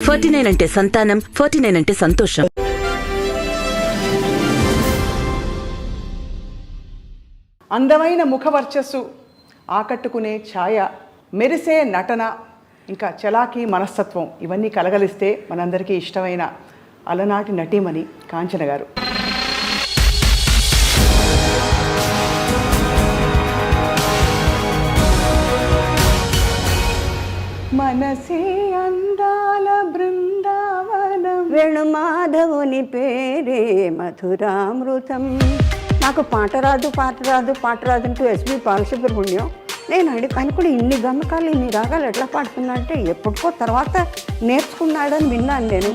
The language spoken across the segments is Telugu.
49 అంటే సంతానం, 49 అంటే సంతోషం. అందమైన ముఖవర్చస్సు, ఆకట్టుకునే ఛాయ, మెరిసే నటన, ఇంకా చలాకీ మనస్తత్వం ఇవన్నీ కలగలిస్తే మనందరికీ ఇష్టమైన అలనాటి నటీమణి కాంచన గారు. మనసే అందాల బృందావనం, వేణుమాధవుని పేరే మధురామృతం. నాకు పాట రాదు అంటూ ఎస్పి బాలసుబ్రహ్మణ్యం. నేను ఆయన కూడా ఇన్ని గమకాలు ఇన్ని రాగాలు ఎట్లా పాడుతున్నా అంటే ఎప్పటికో తర్వాత నేర్చుకున్నాడని విన్నాను నేను.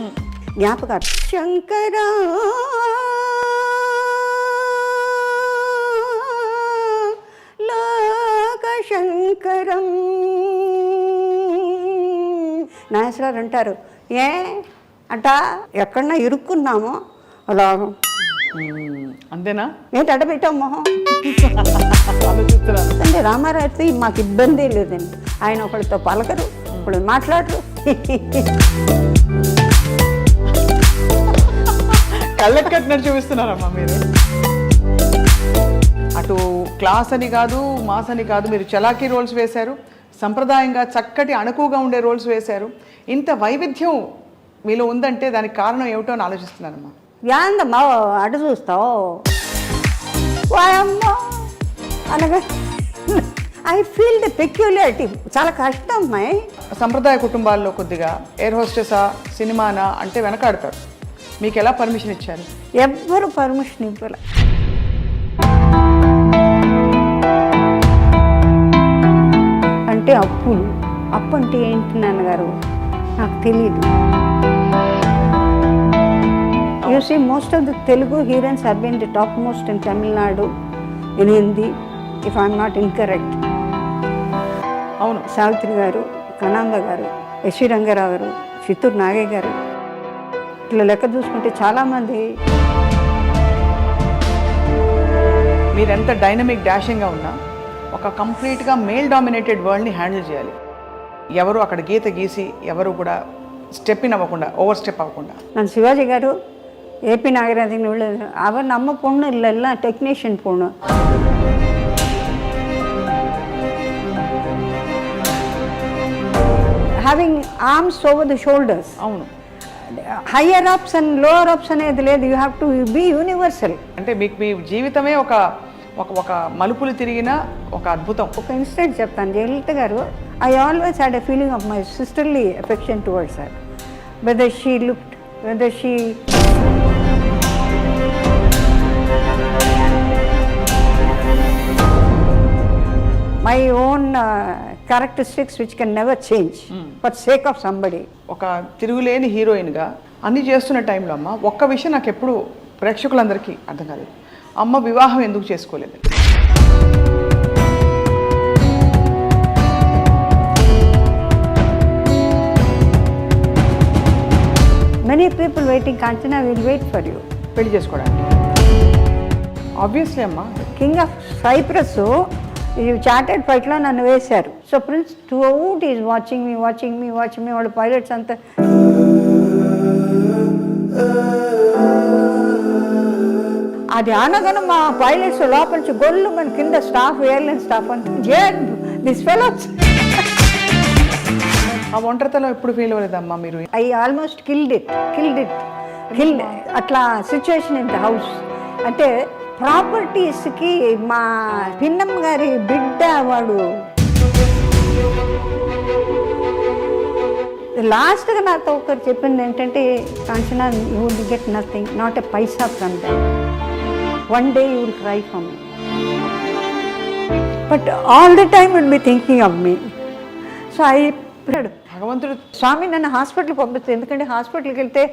జ్ఞాపకాలు శంకరా లోక శంకరం నాగేశ్వరరావు అంటారు, ఏ అట ఎక్కడన్నా ఇరుక్కున్నామో అలా అంతేనా ఏంటి అడ్డ పెట్టాం మొహం ఆలోచిస్తున్నాను. అంటే రామారావు మాకు ఇబ్బంది లేదండి. ఆయన ఒకరితో పలకరు, ఇప్పుడు మాట్లాడరు. కళ్ళకి కట్టినట్టు చూపిస్తున్నారమ్మా మీరు. అటు క్లాస్ అని కాదు, మాస్ అని కాదు, మీరు చలాకీ రోల్స్ వేశారు, సంప్రదాయంగా చక్కటి అణకువగా ఉండే రోల్స్ వేశారు. ఇంత వైవిధ్యం మీలో ఉందంటే దానికి కారణం ఏమిటో అని ఆలోచిస్తున్నానమ్మా. యాందమ్మా అటు చూస్తావు వాయమ్మా అనగా ఐ ఫీల్ ద పెక్యులారిటీ. చాలా కష్టం అమ్మాయి. సంప్రదాయ కుటుంబాల్లో కొద్దిగా ఎయిర్ హోస్టెసా సినిమానా అంటే వెనకాడతారు. మీకు ఎలా పర్మిషన్ ఇచ్చారు? ఎవ్వరు పర్మిషన్ ఇవ్వలే. అంటే అప్పు అంటే ఏంటి నాన్నగారు నాకు తెలీదు. You see, most of the Telugu heroines have been the topmost in Tamil Nadu, in Hindi, if I am not incorrect. అవును, సావిత్రి గారు, కనాంబ గారు, ఎస్వి రంగారావు గారు, చిత్తూరు నాగయ్య గారు, ఇట్లా లెక్క చూసుకుంటే చాలామంది. మీరెంత డైనమిక్ డాషింగ్గా ఉన్నా ఒక కంప్లీట్గా మేల్ డామినేటెడ్ వరల్డ్ని హ్యాండిల్ చేయాలి. ఎవరు అక్కడ గీత గీసి ఎవరు కూడా స్టెప్ ఇన్ అవ్వకుండా, ఓవర్ స్టెప్ అవ్వకుండా. நான் சிவாஜி గారు ஏபி நாகராஜன் உள்ள அவர் நம்ம பொண்ணு இல்லைல்ல டெக்னீஷியன் பொண்ணு. Having arms over the shoulders. అవును, higher ups and lower ups అనేది లేదు. You have to be universal. అంటే మీకు మీ జీవితమే ఒక ఒక మలుపులు తిరిగిన ఒక అద్భుతం. ఒక ఇన్సిడెంట్ చెప్తాను. జయలలిత గారు, I always had a feeling of my sisterly affection towards her. Whether she looked, whether she my own characteristics which can never change for sake of somebody. ఒక తిరుగులేని హీరోయిన్గా అన్నీ చేస్తున్న టైంలో అమ్మ ఒక్క విషయం నాకు ఎప్పుడు ప్రేక్షకులందరికీ అర్థం కాలేదు. అమ్మ వివాహం ఎందుకు చేసుకోలేదు? Many people waiting, Kanchana will wait for you. పెళ్లి చేసుకోవడానికి ఆబ్వియస్లీ అమ్మ. కింగ్ ఆఫ్ సైప్రస్ ఈ చార్టెడ్ ఫ్లైట్లో నన్ను వేశారు. So prince throughout is watching me వాళ్ళు పైలట్స్ అంతా. అది అనగానే మా పైలట్స్ లోపల నుంచి గొల్లు మన కింద స్టాఫ్, ఎయిర్లైన్ స్టాఫ్ అంటే దిస్ ఫెలోస్. ఆ ఒంటరితనం ఎప్పుడు ఫీల్ అవ్వలేదమ్మా మీరు? ఐ ఆల్మోస్ట్ కిల్డ్ ఇట్ అట్లా సిచ్యువేషన్ ఇన్ ద హౌస్. అంటే ప్రాపర్టీస్కి మా పిన్నమ్మ గారి బిడ్డ వాడు లాస్ట్గా నాతో ఒకరు చెప్పింది ఏంటంటే, Kanchana you will get nothing, not a Paisa from them. One day you will cry for me, but all the time will be thinking of me. So I భగవంతుడు స్వామి నన్ను హాస్పిటల్కి పంపిస్తుంది. ఎందుకంటే హాస్పిటల్కి వెళ్తే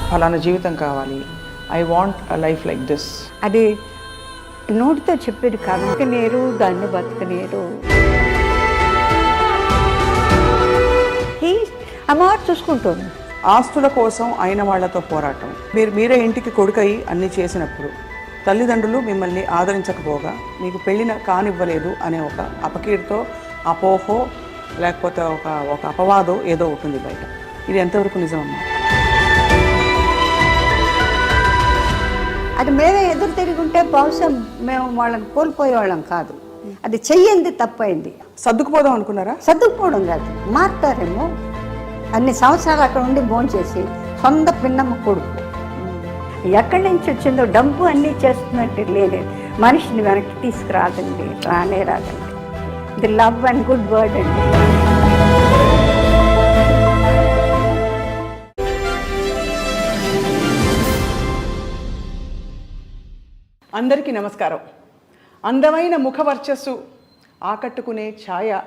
ఫలానా జీవితం కావాలి, I want a life like this. అది నోటితో చెప్పేది కాదు. బతకనేరు, దాన్ని బతకనేరు. అమ్మవారు చూసుకుంటుంది. ఆస్తుల కోసం అయిన వాళ్లతో పోరాటం. మీరే ఇంటికి కొడుకై అన్నీ చేసినప్పుడు తల్లిదండ్రులు మిమ్మల్ని ఆదరించకపోగా మీకు పెళ్ళిన కానివ్వలేదు అనే ఒక అపకీర్తితో అపోహో లేకపోతే ఒక అపవాదో ఏదో ఉంటుంది బయట. ఇది ఎంతవరకు నిజమమ్మా? అది మేమే ఎదురు తిరుగుంటే బహుశా మేము వాళ్ళని కోల్పోయేవాళ్ళం కాదు. అది చెయ్యింది తప్పైంది. సర్దుకుపోదాం అనుకున్నారా? సర్దుకుపోవడం కాదు, మారుతారేమో. అన్ని సంవత్సరాలు అక్కడ ఉండి భోంచేసి సొంత పిన్నమ్మ కొడుకు ఎక్కడి నుంచి వచ్చిందో డబ్బు అన్నీ చేస్తున్నట్టు లేదు. మనిషిని వెనక్కి తీసుకురాదండి, రానే రాదండి. ఇది లవ్ అండ్ గుడ్ వర్డ్ అండి. అందరికీ నమస్కారం. అందమైన ముఖ వర్చస్సు, ఆకట్టుకునే ఛాయ,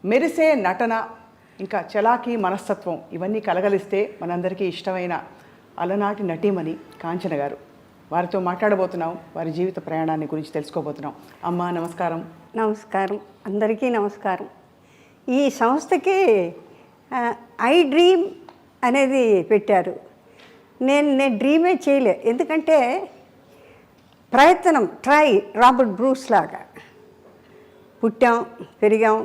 మెరిసే నటన, ఇంకా చలాకీ మనస్తత్వం ఇవన్నీ కలగలిస్తే మనందరికీ ఇష్టమైన అలనాటి నటీమణి కాంచన గారు. వారితో మాట్లాడబోతున్నాం, వారి జీవిత ప్రయాణాన్ని గురించి తెలుసుకోబోతున్నాం. అమ్మ నమస్కారం. నమస్కారం, అందరికీ నమస్కారం. ఈ సంస్థకి ఐ డ్రీమ్ అనేది పెట్టారు. నేను డ్రీమే చేయలే, ఎందుకంటే ప్రయత్నం, ట్రై, రాబర్ట్ బ్రూస్ లాగా పుట్టాం, పెరిగాం,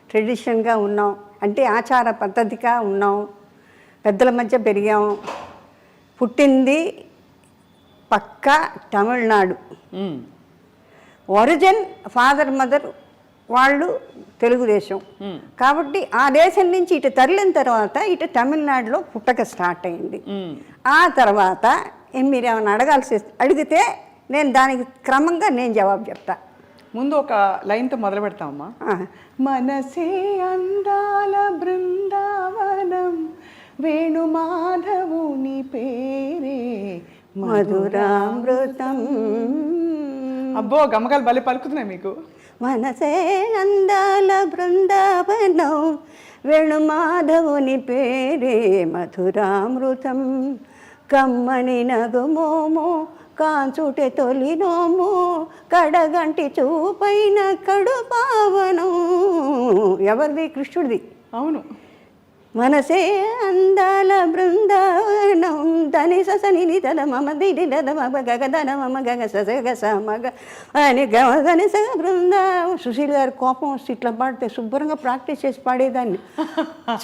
ట్రెడిషన్గా ఉన్నాం, అంటే ఆచార పద్ధతిగా ఉన్నాం, పెద్దల మధ్య పెరిగాం. పుట్టింది పక్కా తమిళనాడు. ఒరిజిన్ ఫాదర్ మదర్ వాళ్ళు తెలుగుదేశం కాబట్టి ఆ దేశం నుంచి ఇటు తరలిన తర్వాత ఇటు తమిళనాడులో పుట్టక స్టార్ట్ అయింది. ఆ తర్వాత మీరు ఏమైనా అడిగితే నేను దానికి క్రమంగా నేను జవాబు చెప్తా. ముందు ఒక లైన్తో మొదలు పెడతామమ్మా. మనసే అందాల బృందావనం, వేణుమాధవుని పేరే మధురామృతం. అబ్బో, గమకాలు బలి పలుకుతున్నాయి మీకు. మనసే అందాల బృందావనం, వేణుమాధవుని పేరే మధురామృతం. కమ్మని నగుమోమో కాంచుటే తొలినోము, కడగంటి చూపైన కడు పావనం. ఎవరిది? కృష్ణుడిది. అవును. మనసే అందాల బృందావనం, దని సని తల మమ దిడి మమ గగదన మమ గగ సగ మగ అని గని సగ బృందావనం. సుశీల్ గారు కోపం వస్తే ఇట్లా పాడితే శుభ్రంగా ప్రాక్టీస్ చేసి పాడేదాన్ని.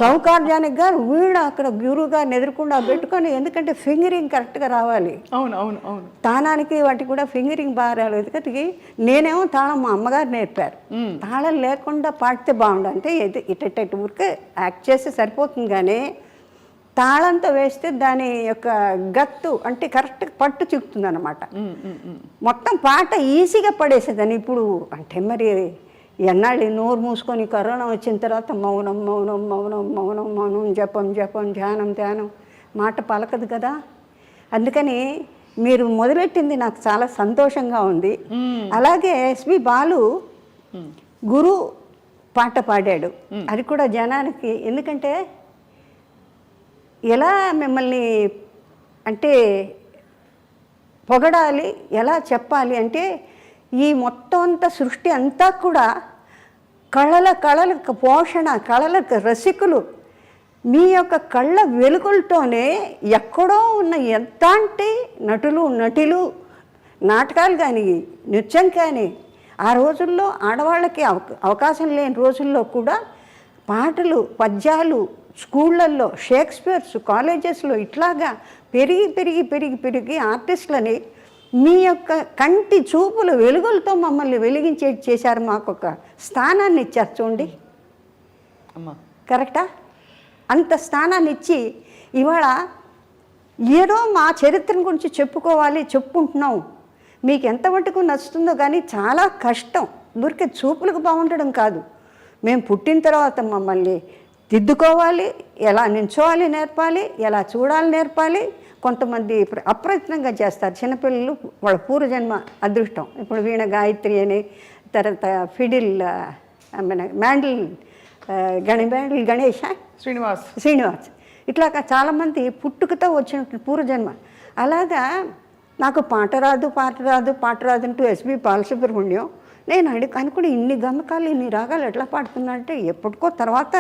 సౌకార్యానికి గారు వీడు అక్కడ గురువు గారిని ఎదుర్కొండా పెట్టుకొని, ఎందుకంటే ఫింగరింగ్ కరెక్ట్గా రావాలి. అవును అవును అవును. తానానికి వాటికి కూడా ఫింగరింగ్ బాగా రాలేదు. ఎందుకంటే నేనేమో తాళం మా అమ్మగారు నేర్పారు. తాళం లేకుండా పాడితే బాగుండు, అంటే ఇటు ఊరికే యాక్ట్ చేస్తే సరిపోతుంది, కానీ తాళంతో వేస్తే దాని యొక్క గత్తు అంటే కరెక్ట్గా పట్టు చిక్కుతుంది అన్నమాట. మొత్తం పాట ఈజీగా పడేసేదాన్ని. ఇప్పుడు అంటే మరి ఎన్నాళ్ళు నోరు మూసుకొని కరోనా వచ్చిన తర్వాత మౌనం మౌనం మౌనం మౌనం మౌనం, జపం జపం, ధ్యానం ధ్యానం, మాట పలకదు కదా. అందుకని మీరు మొదలెట్టింది నాకు చాలా సంతోషంగా ఉంది. అలాగే ఎస్పి బాలు గురు పాట పాడాడు, అది కూడా జనానికి. ఎందుకంటే ఎలా మిమ్మల్ని అంటే పొగడాలి, ఎలా చెప్పాలి అంటే ఈ మొత్తం అంతా సృష్టి అంతా కూడా కళలకు పోషణ, కళలకు రసికులు. మీ యొక్క కళ్ళ వెలుగులతోనే ఎక్కడో ఉన్న ఎంతంటి నటులు నాటకాలు కానీ నృత్యం కానీ, ఆ రోజుల్లో ఆడవాళ్ళకి అవకాశం లేని రోజుల్లో కూడా పాటలు, పద్యాలు స్కూళ్ళల్లో, షేక్స్పియర్స్ కాలేజెస్లో ఇట్లాగా పెరిగి పెరిగి పెరిగి పెరిగి ఆర్టిస్టులని మీ యొక్క కంటి చూపుల వెలుగులతో మమ్మల్ని వెలిగించేది చేశారు. మాకు ఒక స్థానాన్ని ఇచ్చారు చూడండి. కరెక్టా? అంత స్థానాన్ని ఇచ్చి ఇవాళ ఏదో మా చరిత్ర గురించి చెప్పుకుంటున్నాం. మీకు ఎంత మటుకు నచ్చుతుందో కానీ చాలా కష్టం. ఊరికే చూపులకు బాగుండడం కాదు, మేము పుట్టిన తర్వాత మమ్మల్ని దిద్దుకోవాలి, ఎలా నించోవాలి నేర్పాలి, ఎలా చూడాలి నేర్పాలి. కొంతమంది అప్రయత్నంగా చేస్తారు చిన్నపిల్లలు, వాళ్ళ పూర్వజన్మ అదృష్టం. ఇప్పుడు వీణ గాయత్రి అని, తర్వాత ఫిడిల్ మ్యాండిల్ గణేష్ శ్రీనివాస్ ఇట్లా చాలామంది పుట్టుకతో వచ్చిన పూర్వజన్మ. అలాగా నాకు పాట రాదు అంటూ ఎస్పి బాలసుబ్రహ్మణ్యం నేను అనుకుని ఇన్ని గమకాలు ఇన్ని రాగాలు ఎట్లా పాడుతున్నాడంటే ఎప్పటికో తర్వాత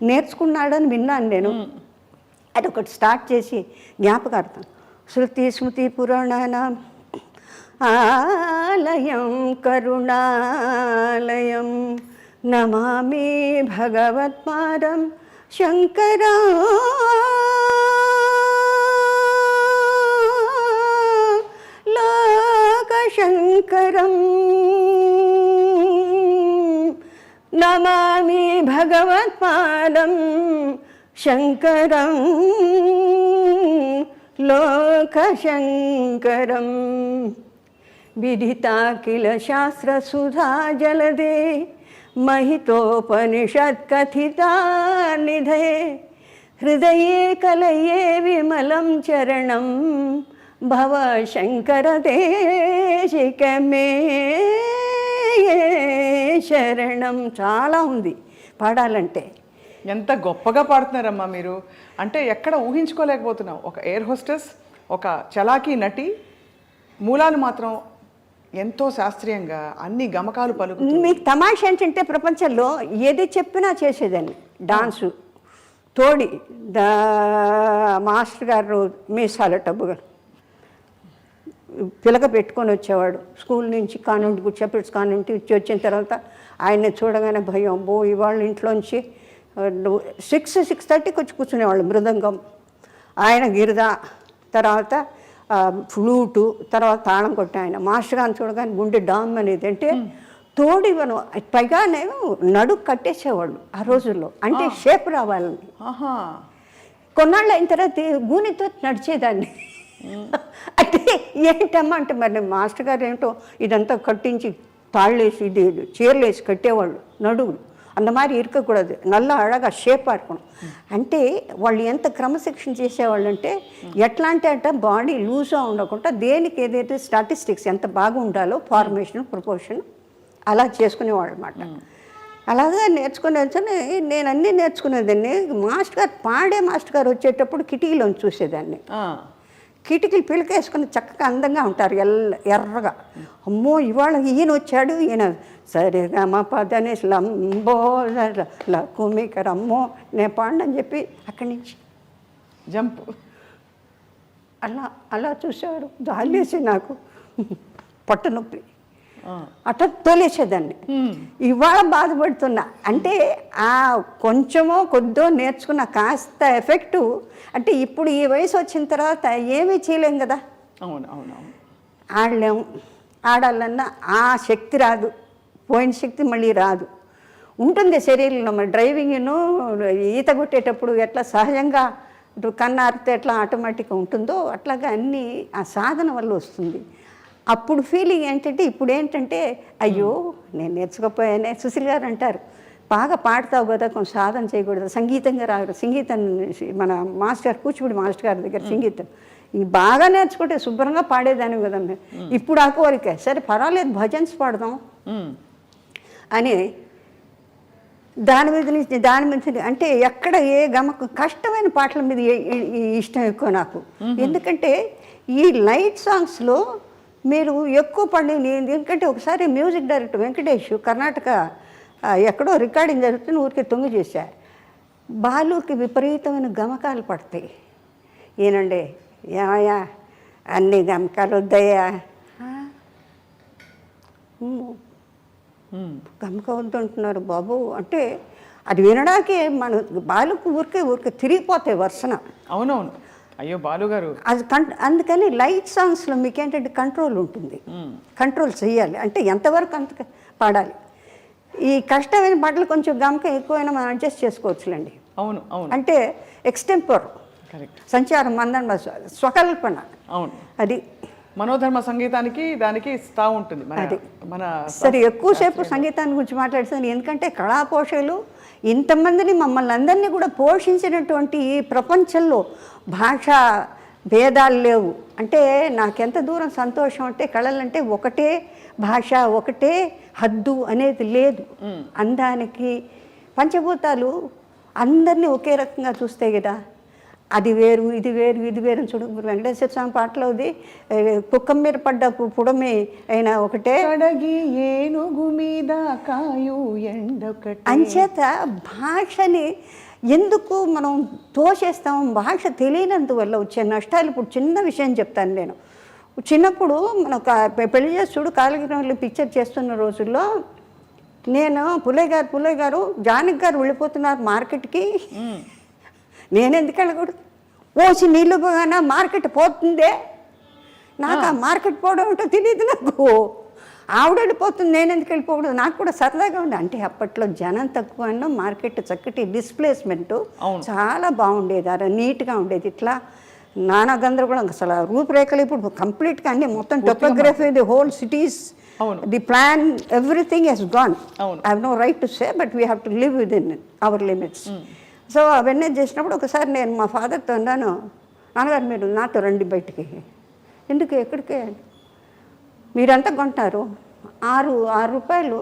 నేర్చుకున్నాడని విన్నాను నేను. అది ఒకటి స్టార్ట్ చేసి జ్ఞాపకార్థం. శృతి స్మృతి పురాణానాం ఆలయం కరుణాలయం నమామి భగవత్పాదం శంకరా లోకశంకరం నమామి భగవత్పాదం శంకరం లోకశంకరం విదితా కిల శాస్త్రసుధా జలదే महितोपनिषत्कथिता निधे हृदये कलये विमलं चरणं भव शङ्करदेशिकमे శరణం. చాలా ఉంది పాడాలంటే. ఎంత గొప్పగా పాడుతున్నారమ్మా మీరు. అంటే ఎక్కడ ఊహించుకోలేకపోతున్నాం. ఒక ఎయిర్ హోస్టెస్, ఒక చలాకీ నటి, మూలాలు మాత్రం ఎంతో శాస్త్రీయంగా అన్ని గమకాలు పలుకు. మీకు తమాష ఏంటంటే ప్రపంచంలో ఏది చెప్పినా చేసేదాన్ని. డాన్సు తోడి మాస్టర్ గారు మీసాల టబ్బుగా పిలక పెట్టుకొని వచ్చేవాడు స్కూల్ నుంచి, కాన్వెంట్ షెపర్డ్స్ కాన్వెంట్ వచ్చిన తర్వాత ఆయన్ని చూడగానే భయం. ఇవాళ ఇంట్లోంచి 6:30కి వచ్చి కూర్చునేవాళ్ళు. మృదంగం ఆయన, గిరిద, తర్వాత ఫ్లూటు, తర్వాత తాళం కొట్టి ఆయన. మాస్టర్ గారిని చూడగానే గుండె డామ్ అనేది. అంటే తోడివను పైగానే నడుకు కట్టేసేవాళ్ళు ఆ రోజుల్లో. అంటే షేప్ రావాలని. కొన్నాళ్ళు అయిన తర్వాత గూనితో నడిచేదాన్ని. అంటే ఏంటమ్మా అంటే మరి మాస్టర్ గారు ఏంటో ఇదంతా కట్టించి తాళ్ళేసి ఇది చీరలేసి కట్టేవాళ్ళు నడువులు. அந்த மாதிரி இருக்கக்கூடாது, நல்லா అழగా షేప్ ఆడుకోవడం. అంటే వాళ్ళు ఎంత క్రమశిక్షణ చేసేవాళ్ళు అంటే ఎట్లా అంటే బాడీ లూజ్గా ఉండకుండా దేనికి ఏదైతే స్టాటిస్టిక్స్ ఎంత బాగా ఉండాలో ఫార్మేషన్ ప్రపోర్షన్ అలా చేసుకునేవాళ్ళు అనమాట. అలాగే నేర్చుకునే నేను అన్నీ నేర్చుకునేదాన్ని. మాస్టర్ గారు పాడే మాస్టర్ గారు వచ్చేటప్పుడు కిటికీలోని చూసేదాన్ని. కిటికీలు పిలకేసుకుని చక్కగా అందంగా ఉంటారు, ఎర్రగా. అమ్మో ఇవాళ ఈయన వచ్చాడు, ఈయన సరిగా మా పదనేసి లంబో కుమికర్ అమ్మో నేను పాడని చెప్పి అక్కడి నుంచి జంప్ అలా చూసేవాడు. దాల్లేసి నాకు పొట్ట నొప్పి అట్లా తోలేసేదాన్ని. ఇవాళ బాధపడుతున్నా. అంటే ఆ కొంచెమో కొద్దో నేర్చుకున్న కాస్త ఎఫెక్టు. అంటే ఇప్పుడు ఈ వయసు వచ్చిన తర్వాత ఏమీ చేయలేం కదా. ఆడలేము. ఆడాలన్నా ఆ శక్తి రాదు, పోయిన శక్తి మళ్ళీ రాదు. ఉంటుంది శరీరంలో. మరి డ్రైవింగ్ను ఈత కొట్టేటప్పుడు ఎట్లా సహజంగా కన్నారితే ఎట్లా ఆటోమేటిక్గా ఉంటుందో అట్లాగా అన్నీ ఆ సాధన వల్ల వస్తుంది. అప్పుడు ఫీలింగ్ ఏంటంటే ఇప్పుడు ఏంటంటే అయ్యో నేను నేర్చుకోపోయానే. సుశీల్ గారు అంటారు, బాగా పాడతావు కదా, కొంచెం సాధన చేయకూడదు, సంగీతంగా రాదు. సంగీతం మన మాస్టర్ కూచిపూడి మాస్టర్ గారి దగ్గర సంగీతం బాగా నేర్చుకుంటే శుభ్రంగా పాడేదాన్ని కదా. ఇప్పుడు ఆ కోరిక సరే పర్వాలేదు భజన్స్ పాడదాం అని దాని మీద అంటే ఎక్కడ ఏ కష్టమైన పాటల మీద ఇష్టం ఎక్కువ నాకు. ఎందుకంటే ఈ లైట్ సాంగ్స్లో మీరు ఎక్కువ పడింది. ఎందుకంటే ఒకసారి మ్యూజిక్ డైరెక్టర్ వెంకటేష్ కర్ణాటక ఎక్కడో రికార్డింగ్ జరుగుతుంది, ఊరికి తొంగి చేశా. బాలుకి విపరీతమైన గమకాలు పడతాయి. ఏనండి ఏమయ్యా అన్ని గమకాలు వద్దయ్యా, గమక వద్దంటున్నారు బాబు అంటే అది వినడాకే మన బాలుకు ఊరికే తిరిగిపోతాయి వర్షన. అవునవును. అయ్యో బాలుగారు అది అందుకని లైట్ సాంగ్స్లో మీకేంటంటే కంట్రోల్ ఉంటుంది. కంట్రోల్ చేయాలి అంటే ఎంతవరకు అంత పాడాలి. ఈ కష్టమైన పాటలు కొంచెం గమక ఎక్కువైనా మనం అడ్జస్ట్ చేసుకోవచ్చులేండి. అవును అవును. అంటే ఎక్స్టెంపర్ సంచారం మందన స్వకల్పన. అవును. అది మనోధర్మ సంగీతానికి దానికి స్థా ఉంటుంది. అది మన సరే ఎక్కువసేపు సంగీతాన్ని గురించి మాట్లాడుతాను. ఎందుకంటే కళాపోషకులు ఇంతమందిని మమ్మల్ని అందరినీ కూడా పోషించినటువంటి ఈ ప్రపంచంలో భాషా భేదాలు లేవు. అంటే నాకెంత దూరం సంతోషం అంటే కళలంటే ఒకటే భాష ఒకటే హద్దు అనేది లేదు. అందానికి పంచభూతాలు అందరినీ ఒకే రకంగా చూస్తాయి కదా. అది వేరు ఇది వేరు ఇది వేరు చూడు. వెంకటేశ్వర స్వామి పాటలో ఉంది కుక్కం మీద పడ్డ పుడమి అయినా ఒకటే ఏనుగు మీద కాయు ఎండొకటే. అంచేత భాషని ఎందుకు మనం తోసేస్తాం? భాష తెలియనందువల్ల వచ్చే నష్టాలు. ఇప్పుడు చిన్న విషయం చెప్తాను నేను. చిన్నప్పుడు మనం పెళ్లి చేసి చూడు కాలగిరిలో పిక్చర్ చేస్తున్న రోజుల్లో నేను పుల్లయ్య గారు జానకి గారు వెళ్ళిపోతున్నారు మార్కెట్కి, నేను ఎందుకు వెళ్ళకూడదు? ఓసి నీళ్ళు పోగానే మార్కెట్ పోతుందే, నాకు ఆ మార్కెట్ పోవడం ఏంటో తెలియదు. నాకు ఆవిడ వెళ్ళిపోతుంది, నేను ఎందుకు వెళ్ళిపోకూడదు? నాకు కూడా సరదాగా ఉంది. అంటే అప్పట్లో జనం తక్కువ అన్న మార్కెట్ చక్కటి డిస్ప్లేస్మెంట్ చాలా బాగుండేది, అలా నీట్గా ఉండేది. ఇట్లా నానా గందరగోళం, అసలు రూపురేఖలు ఇప్పుడు కంప్లీట్గా అన్ని మొత్తం topography, the whole cities, the plan, everything he's gone. I have no right to say, but we have to live with in our limits. So అవన్నీ చేసినప్పుడు ఒకసారి నేను మా ఫాదర్తో అన్నాను, నాన్నగారు మీరు నాతో రండి బయటికి. ఎందుకు, ఎక్కడికి? మీరంతా కొంటారు, 6 రూపాయలు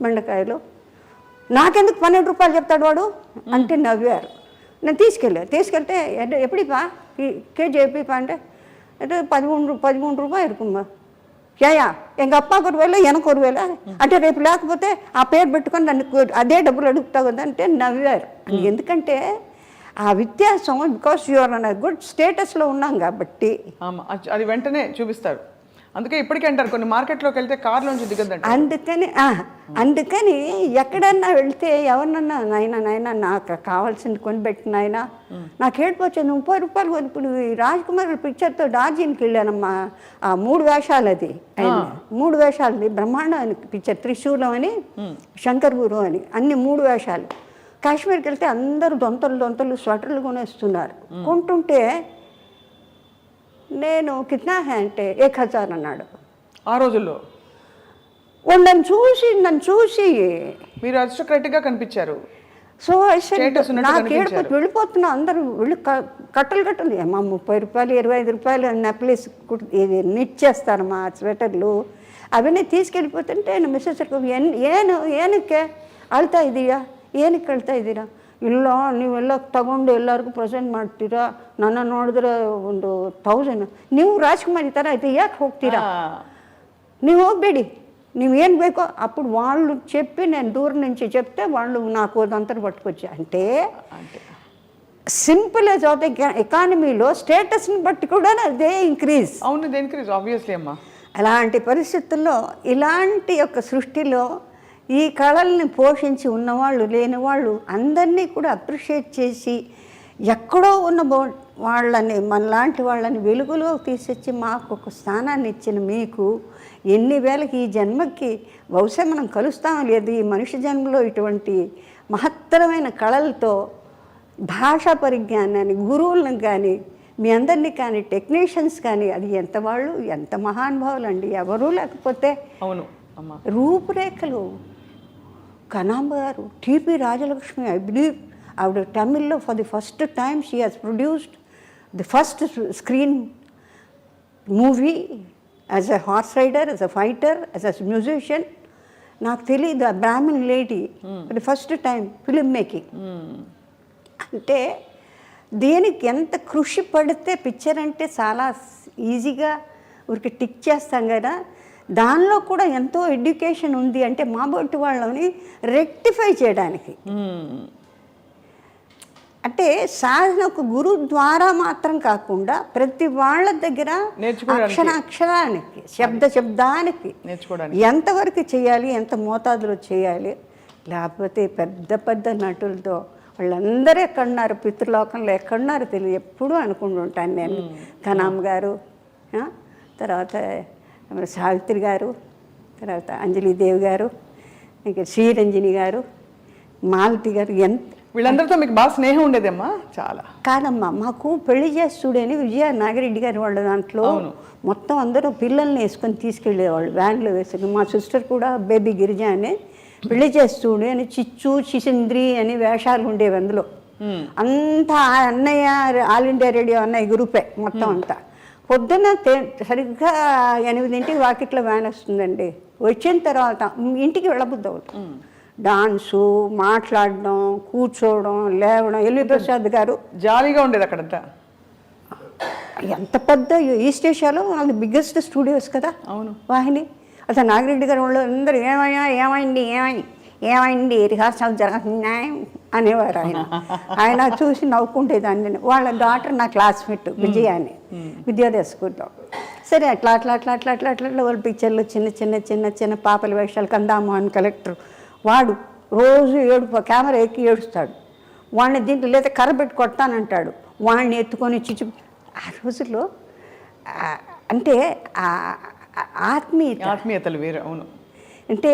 బెండకాయలు, నాకెందుకు 12 రూపాయలు చెప్తాడు వాడు అంటే నవ్వారు. నేను తీసుకెళ్తే ఎప్పుడిపా కేజీ ఎప్పుడిపా అంటే 13 రూపాయలు இருக்குమ్మా. యా ఎంగ అప్పాకు 1 వేల ఎనకు 1 వేల అంటే రేపు లేకపోతే ఆ పేరు పెట్టుకొని నన్ను అదే డబ్బులు అడుగుతావు కదా అంటే నవ్వారు. ఎందుకంటే ఆ వ్యత్యాసం, బికాస్ యూఆర్ అన్ గుడ్ స్టేటస్లో ఉన్నాం కాబట్టి అది వెంటనే చూపిస్తారు. అందుకే ఇప్పటికీ అంటారు కొన్ని మార్కెట్లోకి వెళ్తే కార్లోంచి దిగద్దంట. అందుకని ఎక్కడన్నా వెళ్తే ఎవరినన్నా నాయన నాకు కావాల్సింది కొనిపెట్టిన ఆయన, నాకు ఏడిపోచ్చింది 30 రూపాయలు. ఇప్పుడు రాజ్ కుమార్ పిక్చర్తో డార్జిలింగ్కి వెళ్ళానమ్మా, ఆ 3 వేషాలు, అది 3 వేషాలది బ్రహ్మాండం పిక్చర్, త్రిశూలం అని, శంకర్ గురు అని, అన్ని 3 వేషాలు. కాశ్మీర్కి వెళ్తే అందరూ దొంతలు స్వెటర్లు కొనేస్తున్నారు. కొంటుంటే నేను కిట్నా హే అంటే 1000 అన్నాడు ఆ రోజుల్లో. నన్ను చూసి మీరు అరిస్టోక్రాటిక్గా కనిపించారు. సో నాకు ఏడుపోతే వెళ్ళిపోతున్నా, అందరూ వెళ్ళి కట్టలు అమ్మా 30 రూపాయలు 25 రూపాయలు నెక్లెస్ ఇది నిట్ చేస్తారు మా స్వెటర్లు, అవన్నీ తీసుకెళ్ళిపోతుంటే మిస్సెస్ ಏನಕ್ಕೆ ಅಳ್ತಾ ಇದೀಯಾ, ಏನಕ್ಕೆ ಅಳ್ತಾ ಇದ್ದೀರಾ? ಇಲ್ಲ ನೀವೆಲ್ಲ ತಗೊಂಡು ಎಲ್ಲರಿಗೂ ಪ್ರೆಸೆಂಟ್ ಮಾಡ್ತೀರಾ, ನನ್ನ ನೋಡಿದ್ರೆ ಒಂದು 1000. ನೀವು ರಾಜ್ಕುಮಾರ್ ಈ ಥರ అయితే ಯಾಕೆ ಹೋಗ್ತೀರಾ? ನೀವು ಹೋಗಬೇಡಿ, నీవేం ಬೇಕో. అప్పుడు వాళ్ళు చెప్పి నేను దూరం నుంచి చెప్తే వాళ్ళు నాకు అదంతా పట్టుకొచ్చా. అంటే సింపుల్ యాజ్ ఆఫ్ ఎకానమీలో స్టేటస్ని బట్టి కూడా అదే ఇంక్రీజ్. అవును, అదే ఇంక్రీజ్ ఆబ్వియస్లీ అమ్మా. అలాంటి పరిస్థితుల్లో ఇలాంటి యొక్క సృష్టిలో ఈ కళల్ని పోషించి ఉన్నవాళ్ళు లేనివాళ్ళు అందరినీ కూడా అప్రిషియేట్ చేసి ఎక్కడో ఉన్న వాళ్ళని, మనలాంటి వాళ్ళని వెలుగులో తీసొచ్చి మాకు ఒక స్థానాన్ని ఇచ్చిన మీకు ఎన్ని వేలకి ఈ జన్మకి బహుశా మనం కలుస్తాం లేదు, ఈ మనిషి జన్మలో ఇటువంటి మహత్తరమైన కళలతో భాషా పరిజ్ఞానాన్ని, గురువులను కానీ, మీ అందరినీ కానీ, టెక్నీషియన్స్ కానీ, అది ఎంత వాళ్ళు ఎంత మహానుభావులు అండి, ఎవరూ లేకపోతే. అవును అమ్మా. రూపురేఖలు కనాంబ గారు, టిపి రాజలక్ష్మి, ఐ బిలీవ్ ఆవిడ తమిళ్లో for the first time she has produced the first screen movie as a horse rider, as a fighter, as a musician. నాకు తెలియదు, ఆ Brahmin lady for the first time film making. అంటే దేనికి ఎంత కృషి పడితే పిక్చర్ అంటే చాలా ఈజీగా ఊరికి టిక్ చేస్తాం కదా, దానిలో కూడా ఎంతో ఎడ్యుకేషన్ ఉంది. అంటే మా బొట్టు వాళ్ళని రెక్టిఫై చేయడానికి, అంటే సాధన ఒక గురువు ద్వారా మాత్రం కాకుండా ప్రతి వాళ్ళ దగ్గర అక్షరానికి, శబ్దానికి ఎంతవరకు చేయాలి, ఎంత మోతాదులో చేయాలి. లేకపోతే పెద్ద నటులతో వాళ్ళందరూ ఎక్కడున్నారు, పితృలోకంలో ఎక్కడున్నారో తెలియదు, ఎప్పుడూ అనుకుంటుంటాను నేను. కనామ్ గారు, తర్వాత సావిత్రి గారు, తర్వాత అంజలిదేవి గారు, ఇంకా శ్రీరంజని గారు, మాలతి గారు, ఎంత వీళ్ళందరితో మీకు బాగా స్నేహం ఉండేదమ్మా? చాలా. కాదమ్మా, మాకు పెళ్లి చేస్తుడని విజయ నాగిరెడ్డి గారు వాళ్ళ దాంట్లో మొత్తం అందరూ పిల్లల్ని వేసుకొని తీసుకెళ్ళేవాళ్ళు, వ్యాన్లో వేసుకుని. మా సిస్టర్ కూడా బేబీ గిరిజ అని పెళ్లి చేస్తుడు అని చిచ్చు చిసింద్రి అని వేషాలు ఉండేవి అందులో. అంతా అన్నయ్య, ఆల్ ఇండియా రేడియో అన్నయ్య గ్రూపే మొత్తం అంతా. పొద్దున్న సరిగ్గా 8 వాకిట్లో వ్యాన్ వస్తుందండి. వచ్చిన తర్వాత ఇంటికి వెళ్ళబుద్ది అవుతుంది. డాన్సు, మాట్లాడడం, కూర్చోవడం, లేవడం. ఎల్వి ప్రసాద్ గారు జాలీగా ఉండేది అక్కడంతా. ఎంత పెద్ద ఈస్ట్ ఏషియాలో అది బిగ్గెస్ట్ స్టూడియోస్ కదా. అవును. వాహిని. అసలు నాగిరెడ్డి గారు వాళ్ళు అందరూ ఏమైంది ఏమైంది రిహార్సల్ జరుగుతున్నాయి అనేవారు ఆయన. ఆయన చూసి నవ్వుకుంటేదాన్ని. వాళ్ళ డాటర్ నా క్లాస్మేట్ విజయ అని, విద్యోదయ స్కూల్లో. సరే అట్లా అట్లా అట్లా అట్లా అట్లా అట్లా అట్లా వాళ్ళ పిక్చర్లు చిన్న చిన్న చిన్న చిన్న పాపల వేషాలు. కందామోహన్ కలెక్టర్ వాడు రోజు కెమెరా ఎక్కి ఏడుస్తాడు. వాడిని దీంట్లో లేదా కర్ర పెట్టి కొడతానంటాడు. వాడిని ఎత్తుకొని చిచ్చు. ఆ రోజుల్లో అంటే ఆత్మీయతలు వేరు. అవును, అంటే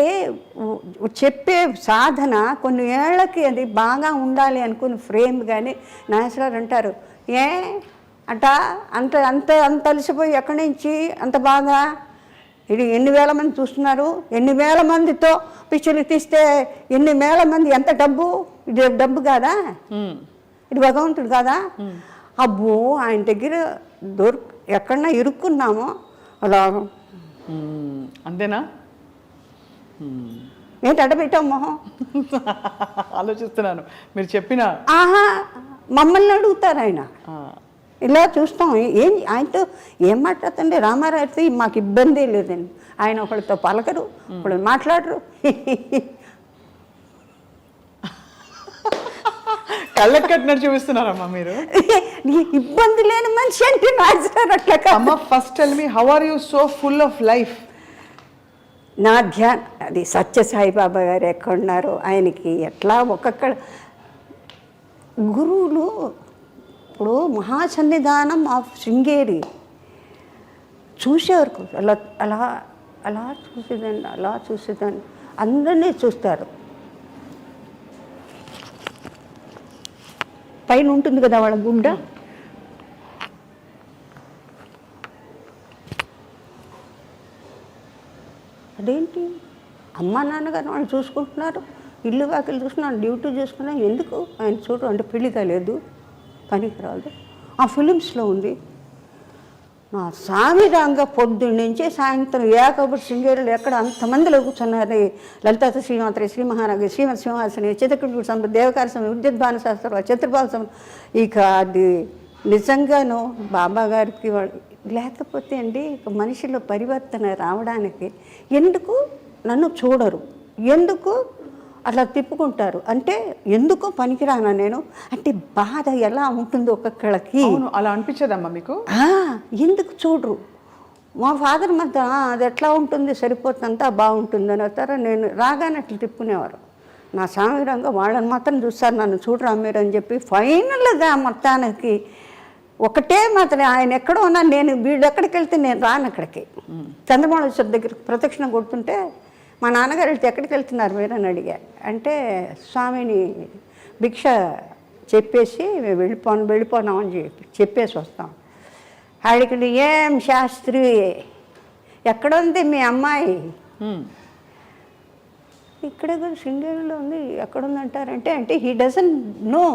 చెప్పే సాధన కొన్ని ఏళ్ళకి అది బాగా ఉండాలి అనుకుని ఫ్రేమ్. కానీ నాగేశ్వరరావు అంటారు, ఏ అంట అంత అంత అంత అలసిపోయి ఎక్కడి నుంచి అంత బాగా, ఇది ఎన్ని వేల మంది చూస్తున్నారు, ఎన్ని వేల మందితో పిక్చర్లు తీస్తే ఎన్ని వేల మంది, ఎంత డబ్బు, ఇది డబ్బు కాదా, ఇది భగవంతుడు కాదా. అబ్బో ఆయన దగ్గర ఎక్కడన్నా ఇరుక్కున్నామో అలా. అంతేనా? ఏంటి అడ్డపెట్టాం మొహం? ఆలోచిస్తున్నాను మీరు చెప్పిన. ఆహా, మమ్మల్ని అడుగుతారు ఆయన. ఇలా చూస్తాం. ఆయనతో ఏం మాట్లాడుతుండే రామారావుతో మాకు ఇబ్బంది లేదండి. ఆయన ఒకరితో పలకరు, ఒకళ్ళు మాట్లాడరు. కళ్ళకి కట్టినట్టు చూపిస్తున్నారమ్మా మీరు. ఇబ్బంది లేని మనిషి అంటే నాజర్ అట్లా. అమ్మ first tell me, how are you so full of life? నా ధ్యాన్ అది సత్య సాయిబాబా గారు ఎక్కడున్నారో ఆయనకి ఎట్లా ఒక్కొక్క గురువులు. ఇప్పుడు మహాసన్నిధానం ఆఫ్ శృంగేరి చూసేవారు. అలా అలా అలా చూసేదాన్ని, అలా చూసేదాన్ని. అందరినీ చూస్తారు. పైన ఉంటుంది కదా వాళ్ళ గుండ. అదేంటి అమ్మ నాన్నగారు వాళ్ళు చూసుకుంటున్నారు, ఇల్లు వాకిలు చూసుకున్నాను, డ్యూటీ చూసుకున్నాను, ఎందుకు ఆయన చూడు అంటే పెళ్లి కాలేదు, పనికి రాదు. ఆ ఫిలిమ్స్లో ఉంది. నా సామిరంగా పొద్దున్న నుంచి సాయంత్రం ఏకబడి శృంగేరులు ఎక్కడ అంతమందిలో కూర్చున్నారు. లలితా శ్రీమాత్రి, శ్రీ మహారాజు, శ్రీమతి సింహాసని, చిత్తకుడు సంబ, దేవకార సమయం, విద్యుద్భాన శాస్త్రం, చతుర్భావ సమయం. ఇక అది నిజంగాను బాబా గారికి లేకపోతే అండి మనిషిలో పరివర్తన రావడానికి ఎందుకు నన్ను చూడరు, ఎందుకు అట్లా తిప్పుకుంటారు అంటే ఎందుకు పనికిరానా నేను అంటే బాధ ఎలా ఉంటుందో ఒక్కొక్కళ్ళకి. అలా అనిపించదమ్మా మీకు? ఎందుకు చూడరు? మా ఫాదర్ మధ్య అది ఎట్లా ఉంటుంది, సరిపోతుందంతా బాగుంటుంది అని వస్తారా. నేను రాగానే అట్లా తిప్పుకునేవారు. నా సామిరంగా వాళ్ళని మాత్రం చూస్తారు, నన్ను చూడరా మీరు అని చెప్పి. ఫైనల్గా మొత్తానికి ఒకటే మాత్రం ఆయన ఎక్కడో ఉన్నా నేను వీళ్ళు ఎక్కడికి వెళ్తే నేను రాను అక్కడికి. చంద్రమౌళేశ్వర దగ్గర ప్రదక్షిణ కొడుతుంటే మా నాన్నగారు వెళ్తే ఎక్కడికి వెళ్తున్నారు మీరు అని అడిగారు. అంటే స్వామిని భిక్ష చెప్పేసి మేము వెళ్ళిపోనామని చెప్పేసి వస్తాం. ఆడికి ఏం శాస్త్రి ఎక్కడ ఉంది మీ అమ్మాయి? ఇక్కడ కూడా శృంగేరిలో ఉంది. ఎక్కడుందంటారంటే అంటే he doesn't know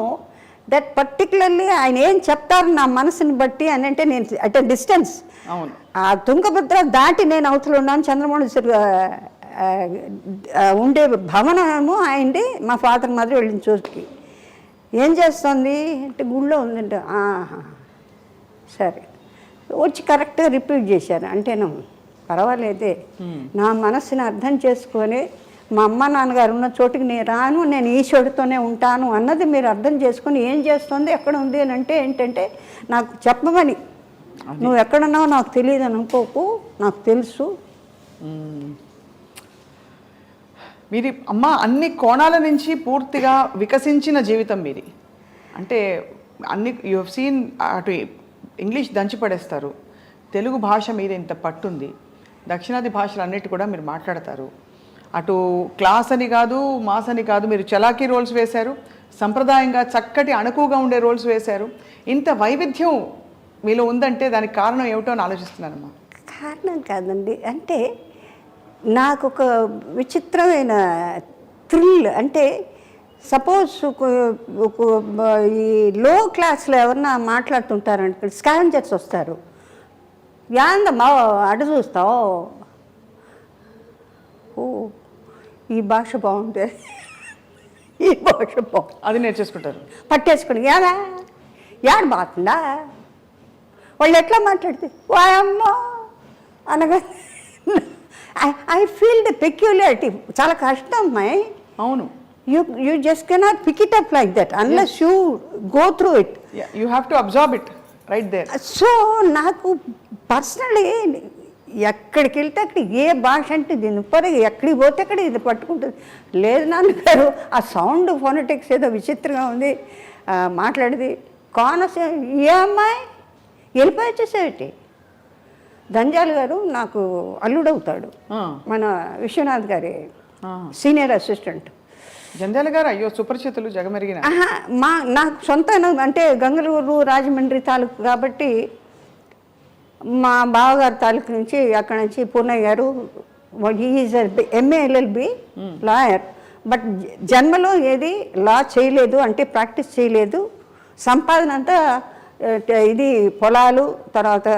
that particularly ఆయన ఏం చెప్తారు నా మనసుని బట్టి అని. అంటే నేను అట్ డిస్టెన్స్ ఆ తుంగభద్ర దాటి నేను అవతల ఉన్నాను. చంద్రమౌళేశ్వర ఉండే భవనము ఆయనది. మా ఫాదర్ మాత్రం వెళ్ళిన చోటుకి ఏం చేస్తుంది అంటే గుళ్ళో ఉందంటే సరే వచ్చి కరెక్ట్గా రిపీట్ చేశాను. అంటేను పర్వాలేదే నా మనసుని అర్థం చేసుకొని మా అమ్మ నాన్నగారు ఉన్న చోటుకి నేను రాను, నేను ఈశ్వరుడితోనే ఉంటాను అన్నది మీరు అర్థం చేసుకొని ఏం చేస్తుంది ఎక్కడ ఉంది అని అంటే ఏంటంటే నాకు చెప్పమని. నువ్వు ఎక్కడున్నావు నాకు తెలియదు అని అనుకోకు, నాకు తెలుసు. మీది అమ్మ అన్ని కోణాల నుంచి పూర్తిగా వికసించిన జీవితం మీది. అంటే అన్ని యు హెవ్ సీన్. అటు ఇంగ్లీష్ దంచి పడేస్తారు, తెలుగు భాష మీద ఇంత పట్టుంది, దక్షిణాది భాషలు అన్నిటి కూడా మీరు మాట్లాడతారు. అటు క్లాస్ అని కాదు, మాస్ అని కాదు, మీరు చలాకీ రోల్స్ వేశారు, సంప్రదాయంగా చక్కటి అణకుగా ఉండే రోల్స్ వేశారు. ఇంత వైవిధ్యం మీలో ఉందంటే దానికి కారణం ఏమిటో అని ఆలోచిస్తున్నానమ్మా. కారణం కాదండి, అంటే నాకు ఒక విచిత్రమైన థ్రిల్. అంటే సపోజ్ ఈ లో క్లాస్లో ఎవరన్నా మాట్లాడుతుంటారంటే స్కావెంజర్స్ వస్తారు, యాందమ్మా అటు చూస్తావు, ఓ ఈ భాష బాగుంటుంది, ఈ భాష బాగుంది, అది నేర్చేసుకుంటారు, పట్టేసుకుని యాడా యాడ్ బాగుందా వాళ్ళు ఎట్లా మాట్లాడితే వాయమ్మా అనగా ఐ ఫీల్ ద పెక్యులారిటీ. చాలా కష్టం అమ్మాయి. అవును. You just cannot pick it up like that unless you go through it. Yeah, you have to absorb it right there. So నాకు పర్సనలీ ఎక్కడికి వెళ్తే అక్కడ ఏ భాష అంటే దీని ఉప్పరగా ఎక్కడికి పోతే అక్కడ ఇది పట్టుకుంటుంది. లేదు నాన్నగారు ఆ సౌండ్ ఫోనటిక్స్ ఏదో విచిత్రంగా ఉంది మాట్లాడేది కోనసీమ ఏ అమ్మాయి వెళ్ళిపోయి వచ్చేసేటి. దంజాల్ గారు నాకు అల్లుడవుతాడు, మన విశ్వనాథ్ గారి సీనియర్ అసిస్టెంట్. జంధ్యాల గారు అయ్యో సుపరిచితులు జగమెరిగిన. నాకు సొంత అంటే గంగలూరు రాజమండ్రి తాలూకు కాబట్టి మా బావగారి తాలూకు నుంచి అక్కడ నుంచి పూర్ణయ్య గారు is MA LLB lawyer, but జన్మలో ఏది లా చేయలేదు, అంటే ప్రాక్టీస్ చేయలేదు. సంపాదన అంతా ఇది పొలాలు, తర్వాత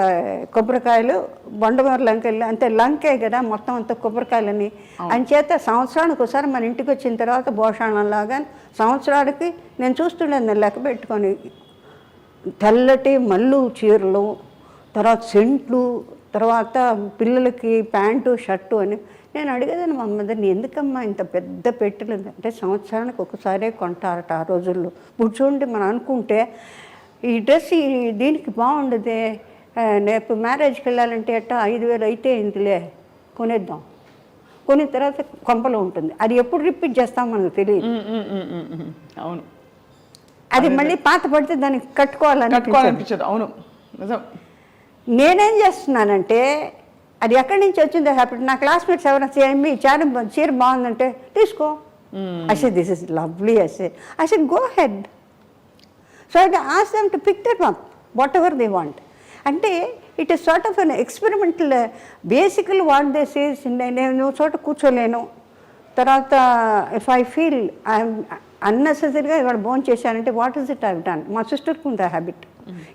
కొబ్బరికాయలు, బొండమూరు లంకెళ్ళు, అంతే లంకే కదా మొత్తం అంతా కొబ్బరికాయలని. అంచేత సంవత్సరానికి ఒకసారి మన ఇంటికి వచ్చిన తర్వాత భోషాణంలాగా సంవత్సరానికి నేను చూస్తుండేది లెక్క పెట్టుకొని తెల్లటి మల్లు చీరలు, తర్వాత సెంట్లు, తర్వాత పిల్లలకి ప్యాంటు షర్టు అని. నేను అడిగేదాన్ని మా మదర్ని, ఎందుకమ్మా ఇంత పెద్ద పెట్టెలు అంటే సంవత్సరానికి ఒకసారే కొంటారట ఆ రోజుల్లో. ఇప్పుడు చూడండి మనం అనుకుంటే ఈ డ్రెస్ దీనికి బాగుండదే, రేపు మ్యారేజ్కి వెళ్ళాలంటే అట్ట 5,000 అయితే ఇందులే కొనేద్దాం, కొనే తర్వాత కొంపలో ఉంటుంది. అది ఎప్పుడు రిపీట్ చేస్తాం మనకు తెలియదు. అవును, అది మళ్ళీ పాత పడితే దానికి కట్టుకోవాలనిపించదు. అవును నిజం. నేనేం చేస్తున్నానంటే అది ఎక్కడి నుంచి వచ్చిందో హ్యాపీ. నా క్లాస్మేట్స్ ఎవరైనా మీ చీర బాగుందంటే తీసుకో, అసే దిస్ ఇస్ లవ్లీ, అసే go ahead. So I ask them to pick that up whatever they want. అంటే it is sort of an experimental. Basically what they says, నేను చోట కూర్చోలేను, తర్వాత ఇఫ్ ఐ ఫీల్ ఐఎమ్ అన్నెసెసరీగా ఇవాళ భోజనం చేశానంటే what is it I done. మా సిస్టర్కి ఉంది ఆ హ్యాబిట్,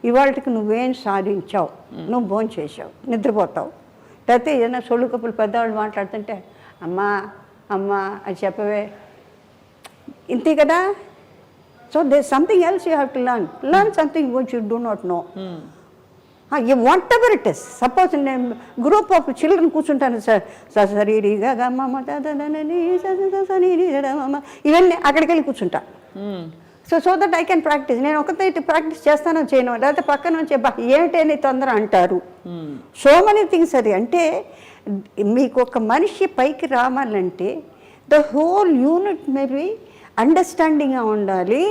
ఇవాళకి నువ్వేం సాధించావు, నువ్వు భోజనం చేసావు, నిద్రపోతావు. లేకపోతే ఏదైనా సొళ్ళు కప్పులు పెద్దవాళ్ళు మాట్లాడుతుంటే అమ్మా అమ్మా అది చెప్పవే, ఇంతే కదా. So there something else you have to learn something which you do not know. Whatever it is. Suppose నేను గ్రూప్ ఆఫ్ చిల్డ్రన్ కూర్చుంటాను సార్, సరీరిగా గమ్మ ఇవన్నీ అక్కడికి వెళ్ళి కూర్చుంటా. So that I can practise. నేను ఒకతే ప్రాక్టీస్ చేస్తానో చేయను, లేకపోతే పక్కన వచ్చే ఏమిటని తొందర అంటారు. So many things. అది అంటే మీకు ఒక మనిషి పైకి రావాలంటే ద హోల్ యూనిట్ మేబీ అండర్స్టాండింగ్గా ఉండాలి,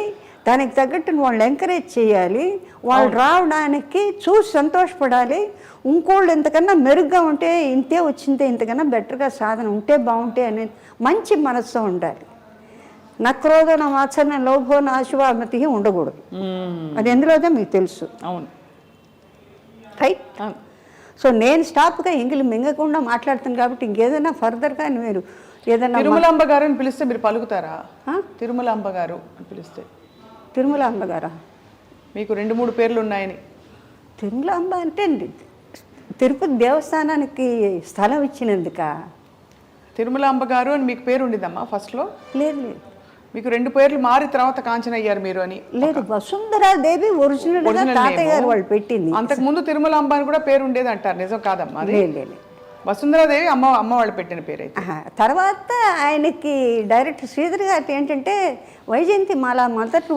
దానికి తగ్గట్టు వాళ్ళు ఎంకరేజ్ చేయాలి, వాళ్ళు రావడానికి చూసి సంతోషపడాలి. ఇంకోళ్ళు ఎంతకన్నా మెరుగ్గా ఉంటే ఇంతే వచ్చిందే, ఇంతకన్నా బెటర్గా సాధన ఉంటే బాగుంటే అనే మంచి మనస్సు ఉండాలి. నక్రోధన వాత్సల్య లోభో నాశువామతి ఉండకూడదు. అది ఎందులోదో మీకు తెలుసు. అవును, రైట్. సో నేను స్టాప్గా ఎంగిలి మింగకుండా మాట్లాడుతాను కాబట్టి ఇంకేదైనా ఫర్దర్గా మీరు ఏదైనా తిరుమలాంబ గారు అని పిలిస్తే మీరు పలుకుతారా? తిరుమలాంబ గారు అని పిలిస్తే. తిరుమలాంబ గారా? మీకు 2-3 పేర్లు ఉన్నాయని. తిరుమలాంబ అంటే తిరుపతి దేవస్థానానికి స్థలం ఇచ్చినందుక తిరుమలాంబ గారు అని మీకు పేరు ఉండిద్దమ్మా ఫస్ట్లో? లేదు లేదు, మీకు 2 పేర్లు మారి తర్వాత కాంచన అయ్యారు మీరు అని. లేదు, వసుంధరాదేవి ఒరిజినల్ తాతయ్య గారు వాళ్ళు పెట్టింది. అంతకు ముందు తిరుమలాంబ అని కూడా పేరు ఉండేది అంటారు, నిజం కాదమ్మా? లేదు, వసుంధరాదేవి అమ్మ వాళ్ళు పెట్టిన పేరు. తర్వాత ఆయనకి డైరెక్టర్ శ్రీధర్ గారి ఏంటంటే Vyjayanthimala mother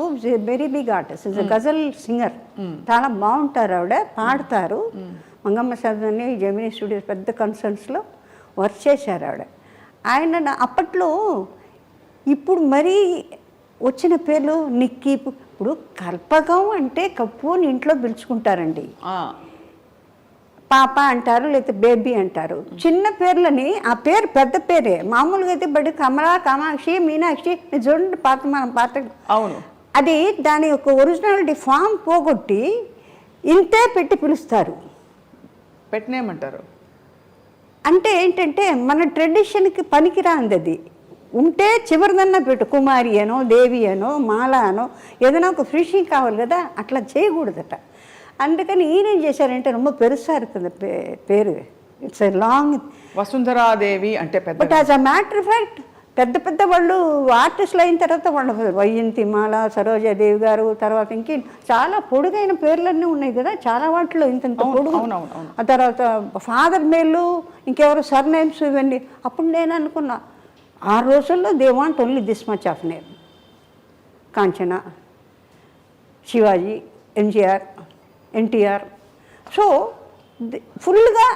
very big artist, is ghazal singer, చాలా బాగుంటారు ఆవిడ, పాడతారు. మంగమ్మ సదని జెమినీ స్టూడియోస్ పెద్ద కన్సర్న్స్లో వర్క్ చేశారు ఆవిడ. ఆయన అప్పట్లో ఇప్పుడు మరీ వచ్చిన పేర్లు నిక్కీ. ఇప్పుడు కల్పకం అంటే కప్పు అని ఇంట్లో పిలుచుకుంటారండి, పాప అంటారు, లేకపోతే బేబీ అంటారు. చిన్న పేర్లని ఆ పేరు పెద్ద పేరే మామూలుగా అయితే బడి కమలా, కామాక్షి, మీనాక్షి చూడండి మనం పాత. అవును, అది దాని యొక్క ఒరిజినాలిటీ ఫామ్ పోగొట్టి ఇంతే పెట్టి పిలుస్తారు. పెట్టినేమంటారు అంటే ఏంటంటే మన ట్రెడిషన్కి పనికిరాంది. అది ఉంటే చివరిదన్నా పెట్టు, కుమారి అనో, దేవి అనో, మాల అనో, ఏదైనా ఒక ఫినిషింగ్ కావాలి కదా, అట్లా చేయకూడదట. అందుకని ఈయనేం చేశారంటే ரொம்ப పెరుసా இருக்குது పేరు, ఇట్స్ ఎ లాంగ్. వసుంధరాదేవి అంటే పెద్ద. But as a matter of fact పెద్ద వాళ్ళు ఆర్టిస్టులు అయిన తర్వాత వాళ్ళ వైజయంతి మాల, సరోజాదేవి గారు, తర్వాత ఇంకే చాలా పొడుగైన పేర్లన్నీ ఉన్నాయి కదా చాలా వాటిలో, ఇంత పొడుగు. ఆ తర్వాత ఫాదర్ మేలు, ఇంకెవరు సర్నేమ్స్, ఇవన్నీ. అప్పుడు నేను అనుకున్నా ఆ రోజుల్లో they want only this much of name. Kanchana, Shivaji, MGR, NTR. So ఫుల్గా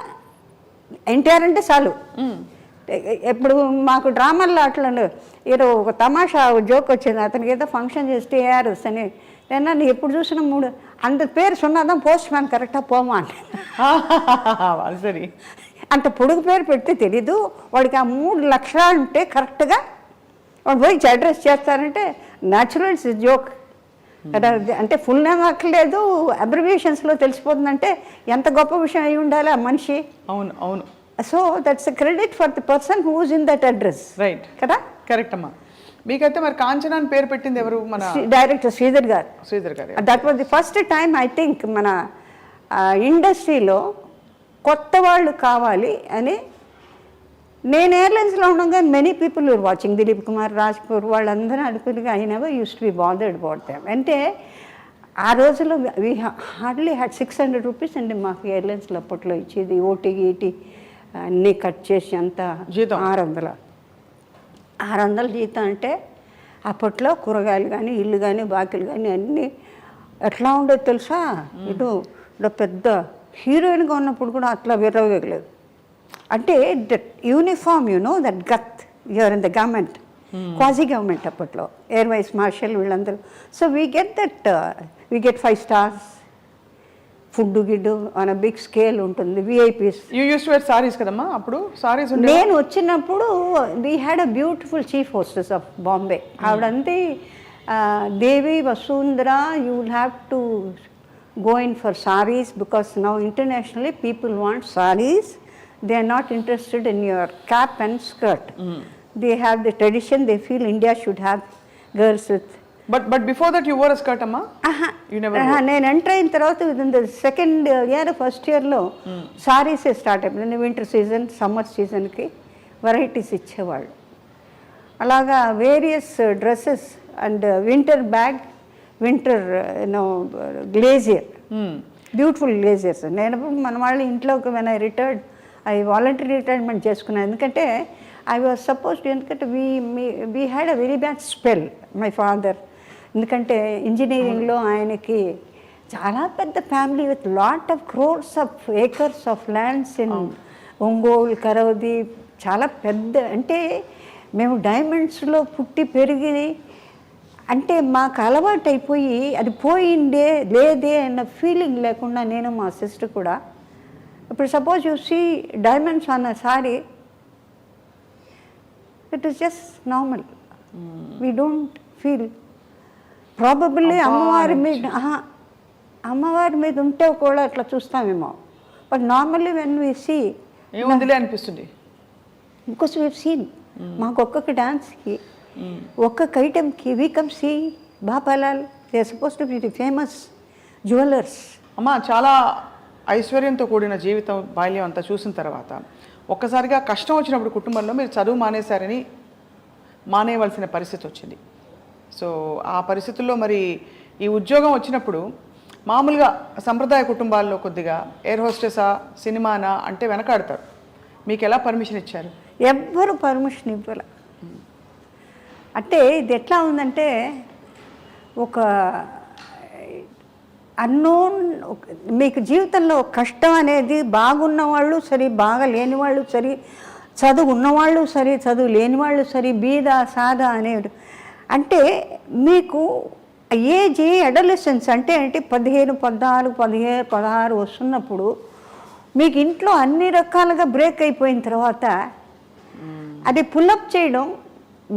ఎన్టీఆర్ అంటే చాలు. ఇప్పుడు మాకు డ్రామాల్లో అట్లా ఏదో ఒక తమాషా జోక్ వచ్చింది, అతనికి ఏదో ఫంక్షన్ చేస్తే ఏఆర్ అని నేను ఎప్పుడు చూసినా 3 అంత పేరు సున్నాదాం పోస్ట్ మ్యాన్ కరెక్టా పోమా అంటే సరే అంత పొడుగు పేరు పెడితే తెలీదు వాడికి. ఆ 3 లక్షలు ఉంటే కరెక్ట్గా వాడు పోయి అడ్రస్ చేస్తారంటే న్యాచురల్ ఇట్స్ జోక్ కదా. అంటే ఫుల్ నేమ్ అక్కర్లేదు, అబ్రివియేషన్స్లో తెలిసిపోతుందంటే ఎంత గొప్ప విషయం అయి ఉండాలి ఆ మనిషి. అవును అవును. So that's credit for the person who's in that address. Right కదా. కరెక్ట్ అమ్మా. మీకైతే మరి కాంచన అని పేరు పెట్టింది ఎవరు? మన డైరెక్టర్ శ్రీధర్ గారు. శ్రీధర్ గారు. That was the first time I think మన ఇండస్ట్రీలో కొత్త వాళ్ళు కావాలి అని. నేను ఎయిర్లైన్స్లో ఉండగా many people you're watching, Dilip Kumar, Raj Kapoor వాళ్ళందరూ అనుకునిగా I never use to be bothered about them. అంటే ఆ రోజుల్లో వీ హార్డ్లీ హ్యాడ్ 600 రూపీస్ అండి మాకు ఎయిర్లైన్స్లో అప్పట్లో ఇచ్చేది. ఓటీ గీటీ అన్నీ కట్ చేసి అంతా జీతం 600 జీతం. అంటే అప్పట్లో కూరగాయలు కానీ ఇల్లు కానీ బాకీలు కానీ అన్నీ ఎట్లా ఉండేది తెలుసా. ఇటు పెద్ద హీరోయిన్గా ఉన్నప్పుడు కూడా అట్లా విర్రవేయలేదు. అంటే that uniform that got you're in the government, quasi government అప్పట్లో, ఎయిర్ వైస్ మార్షల్ వీళ్ళందరూ. So we get 5 stars, food గిడ్డు ఆన్ అ బిగ్ స్కేల్ ఉంటుంది. VIPs. You use to wear saris కదమ్మా అప్పుడు? సారీస్ ఉండే. నేను వచ్చినప్పుడు we had a beautiful chief hostess of Bombay. ఆవిడంతే Devi Vasundhara, you will have to go in for sarees because now internationally people want sarees. They are not interested in your cap and skirt. They have the tradition, they feel India should have girls with. But before that you wore a skirt amma? You never wore. నేను ఎంటర్ అయిన తర్వాత within the second year first year లో sarees స్టార్ట్ అయిపోయింది. వింటర్ సీజన్ సమ్మర్ సీజన్కి వెరైటీస్ ఇచ్చేవాళ్ళు. అలాగా various dresses and winter bag, winter glazier, beautiful glaziers. నేను మన వాళ్ళ ఇంట్లోకి when I retired I voluntary retirement చేసుకున్నాను. ఎందుకంటే ఐ వాజ్ సపోజ్డ్, ఎందుకంటే we had a very bad spell my father. ఎందుకంటే ఇంజనీరింగ్లో ఆయనకి చాలా పెద్ద family with lot of crores of acres of lands in Ongole, Karavadi, చాలా పెద్ద. అంటే మేము డైమండ్స్లో పుట్టి పెరిగి అంటే మాకు అలవాటు అయిపోయి అది పోయిందే లేదే అన్న ఫీలింగ్ లేకుండా నేను మా సిస్టర్ కూడా. ఇప్పుడు సపోజ్ యూ సీ డైమండ్స్ అన్న sari, it is just normal. We don't feel. Probably అమ్మవారి మీద ఉంటే కూడా అట్లా చూస్తామేమో. But normally when we see ఏముందిలే అనిపిస్తుంది. బికాస్ వీ సీన్ మాకు ఒక్కొక్క డాన్స్కి ఒక్కొక్క ఐటెంకి we come see Bapalal, they suppose to be the famous jewellers. అమ్మ చాలా ఐశ్వర్యంతో కూడిన జీవితం బాల్యం అంతా చూసిన తర్వాత ఒక్కసారిగా కష్టం వచ్చినప్పుడు కుటుంబంలో మీరు చదువు మానేయవలసిన పరిస్థితి వచ్చింది. సో ఆ పరిస్థితుల్లో మరి ఈ ఉద్యోగం వచ్చినప్పుడు మామూలుగా సంప్రదాయ కుటుంబాల్లో కొద్దిగా ఎయిర్ హోస్టెసా సినిమానా అంటే వెనకాడతారు. మీకు ఎలా పర్మిషన్ ఇచ్చారు? ఎవ్వరు పర్మిషన్ ఇవ్వాలి. అంటే ఇది ఎట్లా ఉందంటే ఒక అన్నోన్, మీకు జీవితంలో కష్టం అనేది బాగున్న వాళ్ళు సరే, బాగా లేని వాళ్ళు సరే, చదువు ఉన్నవాళ్ళు సరే, చదువు లేని వాళ్ళు సరే, బీద సాదా అనేది. అంటే మీకు ఏజ్ అడోలెసెన్స్ అంటే ఏంటి 13, 14, 15, 16 వస్తున్నప్పుడు మీకు ఇంట్లో అన్ని రకాలుగా బ్రేక్ అయిపోయిన తర్వాత అది పుల్అప్ చేయడం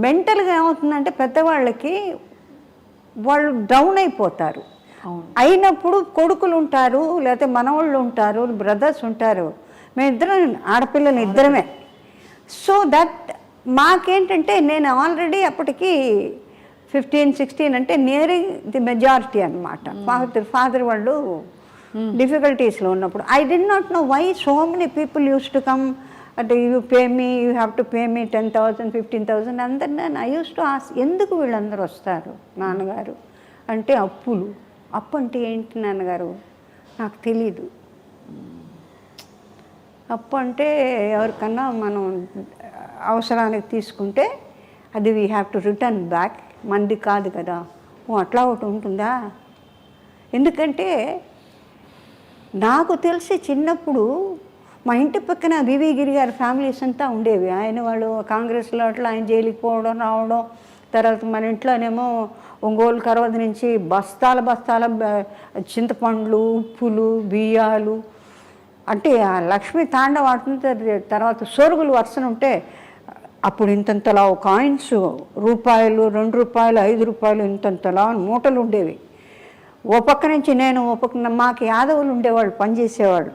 మెంటల్గా ఏమవుతుందంటే పెద్దవాళ్ళకి వాళ్ళు డౌన్ అయిపోతారు. అయినప్పుడు కొడుకులు ఉంటారు, లేకపోతే మనవాళ్ళు ఉంటారు, బ్రదర్స్ ఉంటారు. మేమిద్దరం ఆడపిల్లలు ఇద్దరమే. సో దట్ మాకేంటంటే నేను ఆల్రెడీ అప్పటికి 15, 16 అంటే నియరింగ్ ది మెజారిటీ అనమాట. ఫాదర్ వాళ్ళు డిఫికల్టీస్లో ఉన్నప్పుడు I did not know why so many people use to come అంటే you pay me, you have to pay me 10,000, 15,000 అందరు. నేను ఐ యూస్ టు ఆస్క్ ఎందుకు వీళ్ళందరూ వస్తారు నాన్నగారు అంటే అప్పులు. అప్పు అంటే ఏంటి నాన్నగారు నాకు తెలీదు. అప్పు అంటే ఎవరికన్నా మనం అవసరానికి తీసుకుంటే అది we have to return back, మంది కాదు కదా. అట్లా ఒకటి ఉంటుందా? ఎందుకంటే నాకు తెలిసి చిన్నప్పుడు మా ఇంటి పక్కన వివి గిరి గారి ఫ్యామిలీస్ అంతా ఉండేవి. వాళ్ళు కాంగ్రెస్లో అట్లా ఆయన జైలుకి పోవడం రావడం. తర్వాత మన ఇంట్లోనేమో ఒంగోలు కరవది నుంచి బస్తాల చింతపండ్లు, ఉప్పులు, బియ్యాలు, అంటే ఆ లక్ష్మీ తాండవ ఆడుతుంది. తర్వాత సోరుగులు వరుసన ఉంటే అప్పుడు ఇంతంతలా కాయిన్స్, రూపాయలు, 2 రూపాయలు, 5 రూపాయలు, ఇంతంతలా మూటలు ఉండేవి. ఓ పక్క నుంచి నేను, ఓ పక్కన మాకు యాదవులు ఉండేవాళ్ళు, పనిచేసేవాళ్ళు.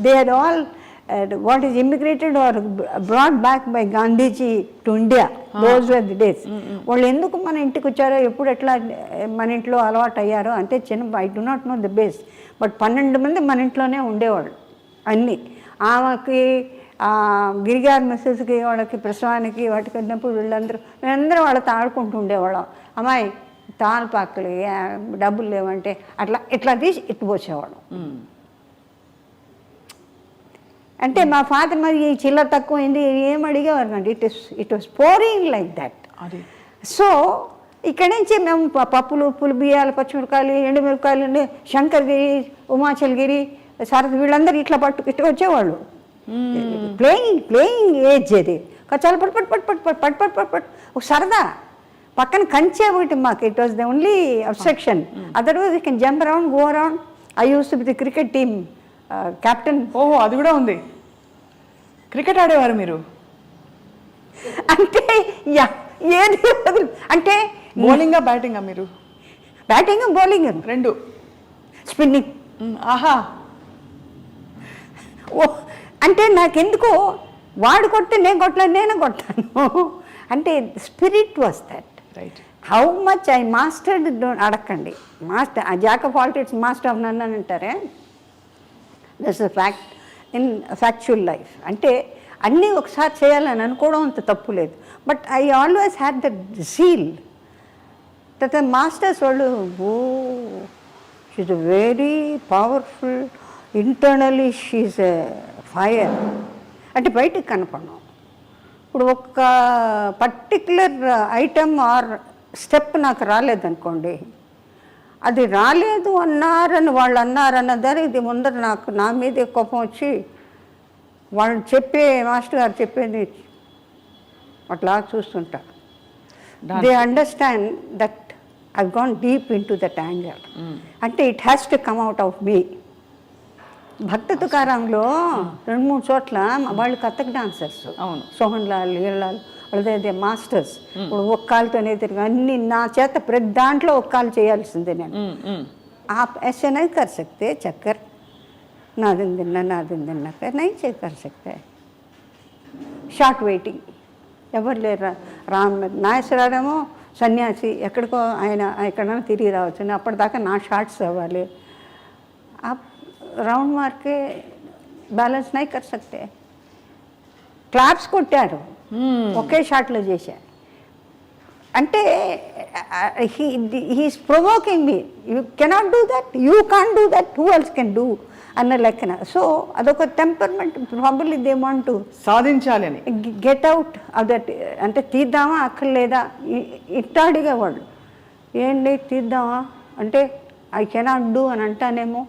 They are all what is immigrated or brought back by Gandhiji to India. Those were the days. వాళ్ళు ఎందుకు మన ఇంటికి వచ్చారో, ఎప్పుడు ఎట్లా మన ఇంట్లో అలవాటు అయ్యారో అంటే I do not know the base. But 12 మంది మన ఇంట్లోనే ఉండేవాళ్ళు అన్నీ. ఆమెకి గిరిగారి మెసేజ్కి, వాళ్ళకి ప్రసవానికి, వాటికి వెళ్ళినప్పుడు మేమందరూ వాళ్ళతో ఆడుకుంటూ ఉండేవాళ్ళం. అమ్మాయి తాళపాకులు, డబ్బులు లేవంటే ఇట్లా తీసి ఇట్టుపోసేవాళ్ళం. అంటే మా ఫాదర్ మరి ఈ చిల్లర తక్కువైంది ఏం అడిగేవారు అండి. It was pouring like that. So ఇక్కడి నుంచి మేము పప్పులు, ఉప్పులు, బియ్యాలు, పచ్చిమిరకాయలు, ఎండుమిరకాయలు, శంకర్గిరి, ఉమాచల్గిరి, సారథ, వీళ్ళందరూ ఇట్లా ఇట్లా వచ్చేవాళ్ళు. ప్లేయింగ్ ఏజ్ అది. చాలా పట్ ఒక సరదా. పక్కన కంచే ఒకటి మాకు. It was the only obstruction. Otherwise you can jump around, go around. I used to be the cricket team captain. ఓహో, అది కూడా ఉంది. క్రికెట్ ఆడేవారు మీరు? అంటే ఏది అంటే బౌలింగా బ్యాటింగా మీరు? Batting, bowling 2. స్పిన్నింగ్. ఆహా. ఓ అంటే నాకెందుకో వాడు కొడితే నేను కొట్టలేదు, నేను కొట్టాను. అంటే spirit was that. Right. How much I mastered అడగండి. మాస్టర్, ఆ jack of all trades master of none అని అంటారే. That's a fact in factual life. అంటే అన్నీ ఒకసారి చేయాలని అనుకోవడం అంత తప్పు లేదు. But I always had that zeal. తర్వాత మాస్టర్స్ వాళ్ళు, she's a very powerful, internally she's a fire. అంటే బయటికి కనపడడం. ఇప్పుడు ఒక పర్టిక్యులర్ ఐటమ్ ఆర్ స్టెప్ నాకు రాలేదనుకోండి, అది రాలేదు అన్నారని వాళ్ళు అన్నారన్న దాని ఇది ముందర నా మీదే కోపం వచ్చి వాళ్ళు మాస్టర్ గారు చెప్పేది అట్లా చూస్తుంటా. They understand that I've gone deep into that anger. అంటే it has to come out of me. భక్త తుకారాంలో 2-3 చోట్ల వాళ్ళు కథక్ డాన్సర్స్. అవును. సోహన్ లాల్, హీరలాల్, వాళ్ళదే మాస్టర్స్. ఇప్పుడు ఒక్కాలతోనే తిరిగి అన్ని నా చేత ప్రతి దాంట్లో ఒక్కాలు చేయాల్సిందే నేను. आप ऐसे नहीं कर सकते चक्कर, ना दिन दिन नहीं कर सकते. షార్ట్ వెయిటింగ్ ఎవరు లేరు. నాగేశ్వరరావేమో సన్యాసి, ఎక్కడికో ఆయన ఎక్కడైనా తిరిగి రావచ్చు. అప్పటిదాకా నా షార్ట్స్ అవ్వాలి. రౌండ్ మార్కే బ్యాలెన్స్ నై కర్ సక్తే. క్లాప్స్ కొట్టారు, ఒకే షాట్లో చేశారు. అంటే he's provoking me. You cannot do that, you can't do that, who else can do అన్న లెక్కన. సో అదొక temperament. Probably they want to సాధించాలి అని గెట్ అవుట్ ఆఫ్ దట్. అంటే తీద్దామా అక్కర్లేదా ఇట్లా అడిగేవాళ్ళు. ఏంటి తీద్దామా అంటే ఐ కెనాట్ డూ అని అంటానేమో.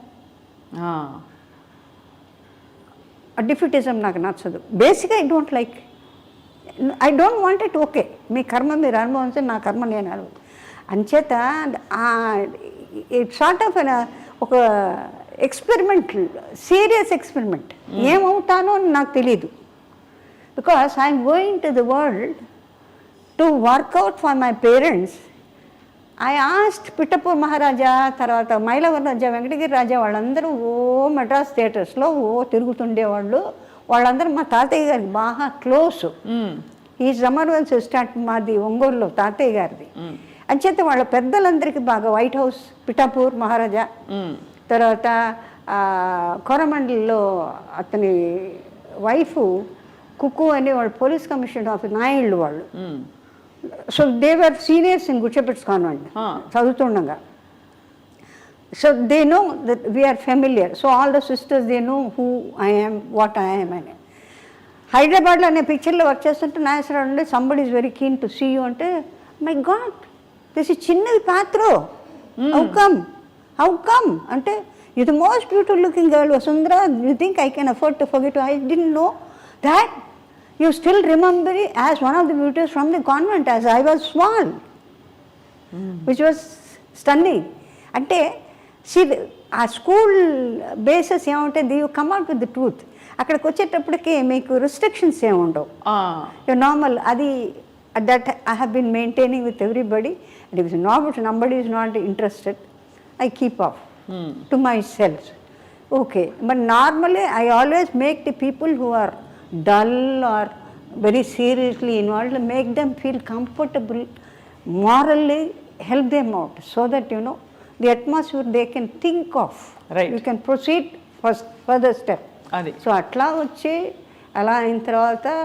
డిఫిటిజం నాకు నచ్చదు. బేసిక్గా I don't want it. Okay, మీ కర్మ మీరు అనుభవించి, నా కర్మ నేను అనుభవం. అంచేత ఇట్ సార్ట్ ఆఫ్ ఒక ఎక్స్పెరిమెంట్, సీరియస్ ఎక్స్పెరిమెంట్. ఏమవుతానో అని నాకు తెలీదు. Because I'm going to the world to work out for my parents. I asked Pithapur Maharaja, తర్వాత మైలవరం రాజా, వెంకటగిరి రాజా, వాళ్ళందరూ మెడ్రాస్ థియేటర్స్లో తిరుగుతుండేవాళ్ళు. వాళ్ళందరూ మా తాతయ్య గారికి బాగా క్లోజ్. ఈ జమర్వెల్స్ స్టార్ట్ మాది ఒంగోలులో తాతయ్య గారిది. అంచేత వాళ్ళ పెద్దలందరికీ బాగా. వైట్ హౌస్ పిఠాపూర్ మహారాజా, తర్వాత కోరమండలిలో అతని వైఫ్ కుక్కు అని వాళ్ళు పోలీస్ కమిషనర్ ఆఫ్ నాయుళ్ళు వాళ్ళు. So they were seniors in Good Shepherd's convent చదువుతుండగా. So they know that we're familiar. So all the sisters they know who I am, what I am అని. హైదరాబాద్లో అనే పిక్చర్లో వర్క్ చేస్తుంటే నాగేశ్వరరావు అంటే somebody is very keen to see you అంటే మై గాడ్ దిస్ ఇస్ చిన్నది పాత్ర హౌ కమ్ అంటే you the most beautiful looking girl Vasundhara you think I can afford to forget I didn't know that you still remember as one of the beauties from the convent as I was small which was stunning అంటే ఆ స్కూల్ బేసెస్ ఏముంటుంది you come out with the truth అక్కడికి వచ్చేటప్పటికి మీకు రిస్ట్రిక్షన్స్ ఏమి ఉండవు నార్మల్ అది that I have been maintaining with everybody and if nobody is not interested I keep off to myself okay but normally I always make the people who are dull are very seriously involved make them feel comfortable morally help them out so that the atmosphere they can think of, right, you can proceed further step adi so atla vachi ala ayin tarvata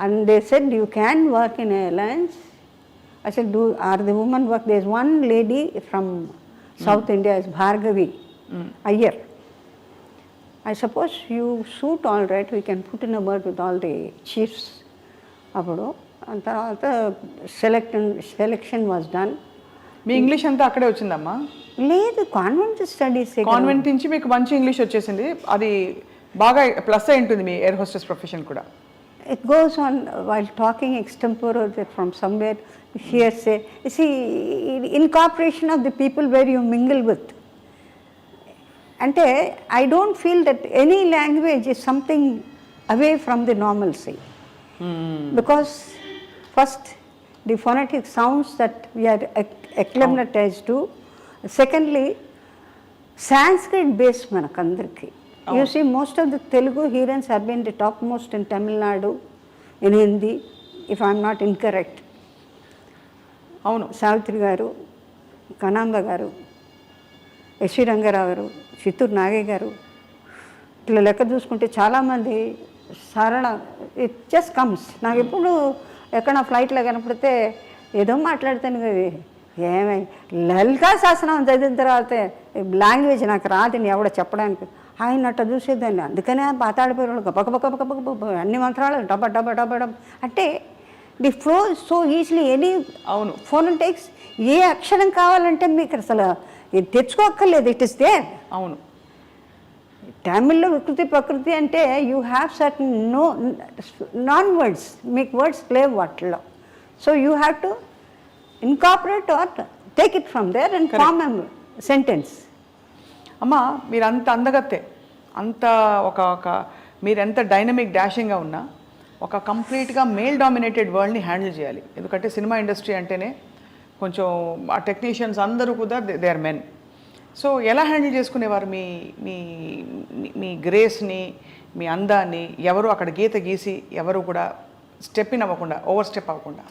and they said you can work in a alliance. I said are the women work? There is one lady from South India is Bhargavi Iyer. I suppose you suit all right, we can put in a word with all the chiefs appudu and తర్వాత selection was done. Me English అంతా అక్కడే వచ్చిందమ్మా? లేదు, కాన్వెంట్ స్టడీస్. కాన్వెంట్ నుంచి మీకు మంచి ఇంగ్లీష్ వచ్చేసింది, అది బాగా ప్లస్ అయి ఉంటుంది మీ ఎయిర్ హోస్టెస్ ప్రొఫెషన్ కూడా. It goes on while talking extempore from somewhere here say see incorporation of the people where you mingle with. అంటే I don't feel that any language is something away from the normalcy because first the phonetic sounds that we are acclimatized to, secondly Sanskrit based manakandarki. You see most of the Telugu heroines have been the topmost in Tamil Nadu, in Hindi, if I am not incorrect. అవును, సావిత్రి గారు, కనాంబ గారు, ఎస్వి రంగారావు గారు, చిత్తూరు నాగయ్య గారు, ఇట్లా లెక్క చూసుకుంటే చాలామంది సరళ ఇట్ జస్ట్ కమ్స్. నాకు ఎప్పుడు ఎక్కడ ఫ్లైట్లో కనపడితే ఏదో మాట్లాడతాను కదా, ఏమై లలితా శాసనం చదివిన తర్వాత లాంగ్వేజ్ నాకు రాదని ఎవడో చెప్పడానికి ఆయన అట్ట చూసేదాన్ని. అందుకనే పాతాడిపోయారు గబగబగబగబ అన్ని మంత్రాలు డబ్బ డబ్బ డబ్బ డబ్బ అంటే the flow so easily any. అవును, ఫోనెటిక్స్ ఏ అక్షరం కావాలంటే మీకు అసలు ఇది తెచ్చుకోక్కర్లేదు, ఇట్ ఇస్ దేర్. అవును, తమిళ్లో వికృతి ప్రకృతి అంటే you have certain non words, మీకు వర్డ్స్ లేవు వాటిలో. So you have to incorporate or take it from there and form a sentence. అమ్మ మీరు అంత అందగత్తే, అంత ఒక మీరు ఎంత డైనమిక్ డాషింగ్గా ఉన్నా ఒక కంప్లీట్గా మేల్ డామినేటెడ్ వరల్డ్ని హ్యాండిల్ చేయాలి. ఎందుకంటే సినిమా ఇండస్ట్రీ అంటేనే కొంచెం ఆ టెక్నీషియన్స్ అందరూ కూడా దే ఆర్ మెన్. సో ఎలా హ్యాండిల్ చేసుకునేవారు మీ మీ మీ గ్రేస్ని, మీ అందాన్ని? ఎవరు అక్కడ గీత గీసి ఎవరు కూడా స్టెప్ ఇన్ అవ్వకుండా, ఓవర్ స్టెప్ అవ్వకుండా.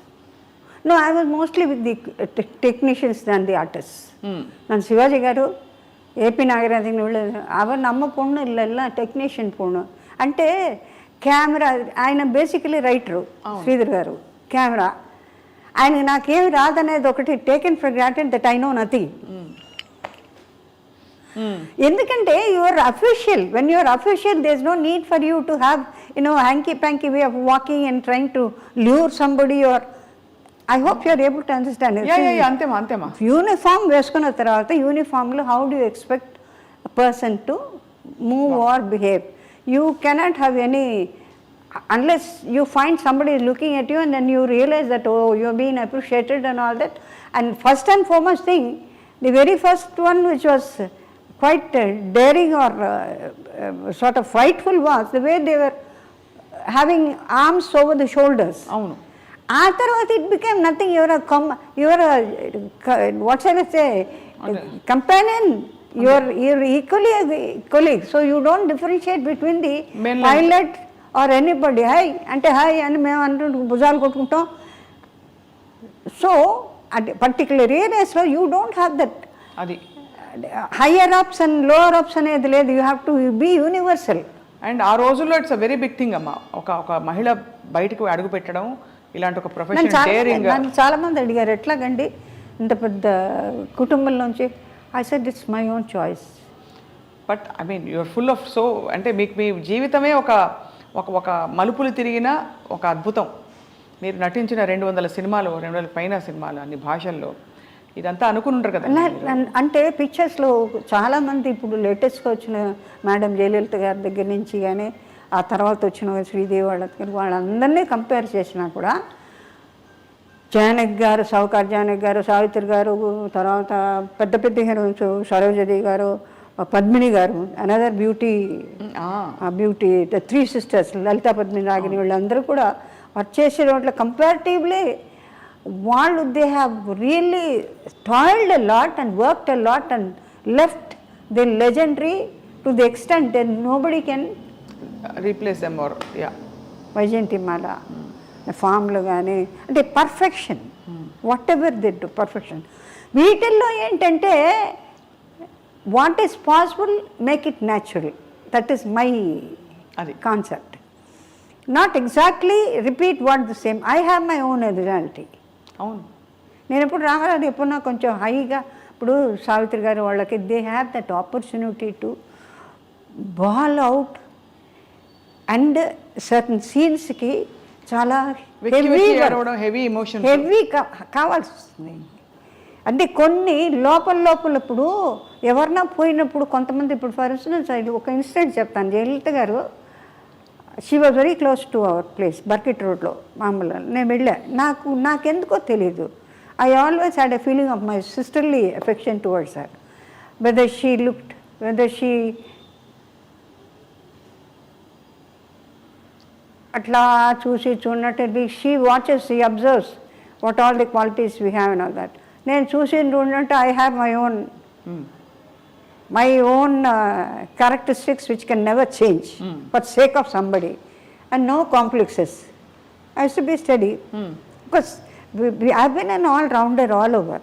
No, I was mostly with the technicians than the artist. நான் சிவாஜி గారు, ఏపీ నాగరాజన్ వీళ్ళు அவர் நம்ம பொண்ணு இல்லைல்ல టెక్నీషియన్ పొన్ను అంటే కెమెరా. ఆయన బేసికలీ రైటరు శ్రీధర్ గారు, కెమెరా. ఆయన నాకేమి రాదనేది ఒకటి taken for granted that I know nothing. ఎందుకంటే your official, when your official there is no need for you to have hanky panky way of walking and trying to lure somebody. Your I hope you are able to understand. అంతేమా అంతేమా. యూనిఫామ్ వేసుకున్న తర్వాత యూనిఫామ్లో how do expect person to move or behave? You cannot have any unless you find somebody is looking at you and then you realize that oh you are being appreciated and all that. And first and foremost thing, the very first one which was quite daring or sort of frightful was the way they were having arms over the shoulders. అవును. ఆ తర్వాత it became nothing. You are a what shall I say, companion. You are equally a colleague. So you don't differentiate between the pilot or anybody. Hi అంటే హై అని మేము అంటుంటే భుజాలు కొట్టుకుంటాం. సో అట్ పర్టికులర్ ఏరియాస్లో యూ డోంట్ హ్యావ్ దట్. అది higher ups and lower ups అనేది లేదు. You have to be universal. And ఆ రోజుల్లో it's a very big thing అమ్మ, ఒక మహిళ బయటకు అడుగు పెట్టడం ఇలాంటి ఒక ప్రొఫెషన్. నన్ను చాలామంది అడిగారు ఎట్లాగండి ఇంత పెద్ద కుటుంబంలోంచి. I said it's my own choice. But I mean you are full of so అంటే మీకు మీ జీవితమే ఒక ఒక మలుపులు తిరిగిన ఒక అద్భుతం. మీరు నటించిన 200 సినిమాలు, 200 పైన సినిమాలు, అన్ని భాషల్లో, ఇదంతా అనుకుని ఉంటారు కదా. అంటే పిక్చర్స్లో చాలామంది ఇప్పుడు లేటెస్ట్గా వచ్చిన మేడం జయలలిత గారి దగ్గర నుంచి కానీ ఆ తర్వాత వచ్చిన శ్రీదేవి వాళ్ళందరినీ కంపేర్ చేసినా కూడా జానకి గారు, సౌకార్ జానకి గారు, సావిత్రి గారు, తర్వాత పెద్ద పెద్ద హీరోయిన్స్ సరోజదేవి గారు, పద్మిని గారు, another beauty the 3 sisters Lalitha Padmini Ragini, వీళ్ళందరూ కూడా వర్క్ చేసే వాటిలో కంపారిటివ్లీ వాళ్ళు they have really toiled a lot and worked a lot and left the legendary to the extent then nobody can replace them or Vyjayanthimala ఫామ్లు కానీ అంటే perfection, whatever the do perfection. వీటిల్లో ఏంటంటే what is possible make it natural, that is my concept. Not exactly repeat what the same. I have my own originality. అవును, నేను ఎప్పుడు రాగలదు, ఎప్పుడు కొంచెం హైగా, ఇప్పుడు సావిత్రి గారు వాళ్ళకి they have that opportunity to bawl out and certain సీన్స్కి చాలా హెవీ ఎమోషన్ కావాల్సి వస్తుంది. అంటే కొన్ని లోపల ఇప్పుడు ఎవరన్నా పోయినప్పుడు కొంతమంది, ఇప్పుడు ఫర్ ఇన్స్టెన్స్ ఒక ఇన్సిడెంట్ చెప్తాను. జయలలిత గారు she was very close to our place, Burkit రోడ్లో మామూలు. నేను వెళ్ళా, నాకెందుకో తెలీదు, I always had a feeling of my sisterly affection towards her. Whether she అట్లా చూడనట్టు she watches, she observes what all the qualities we have and all that. నేను చూసినట్టు I have my own characteristics which can never change for sake of somebody, and no complexes. I used to be steady because I've been an all-rounder all over.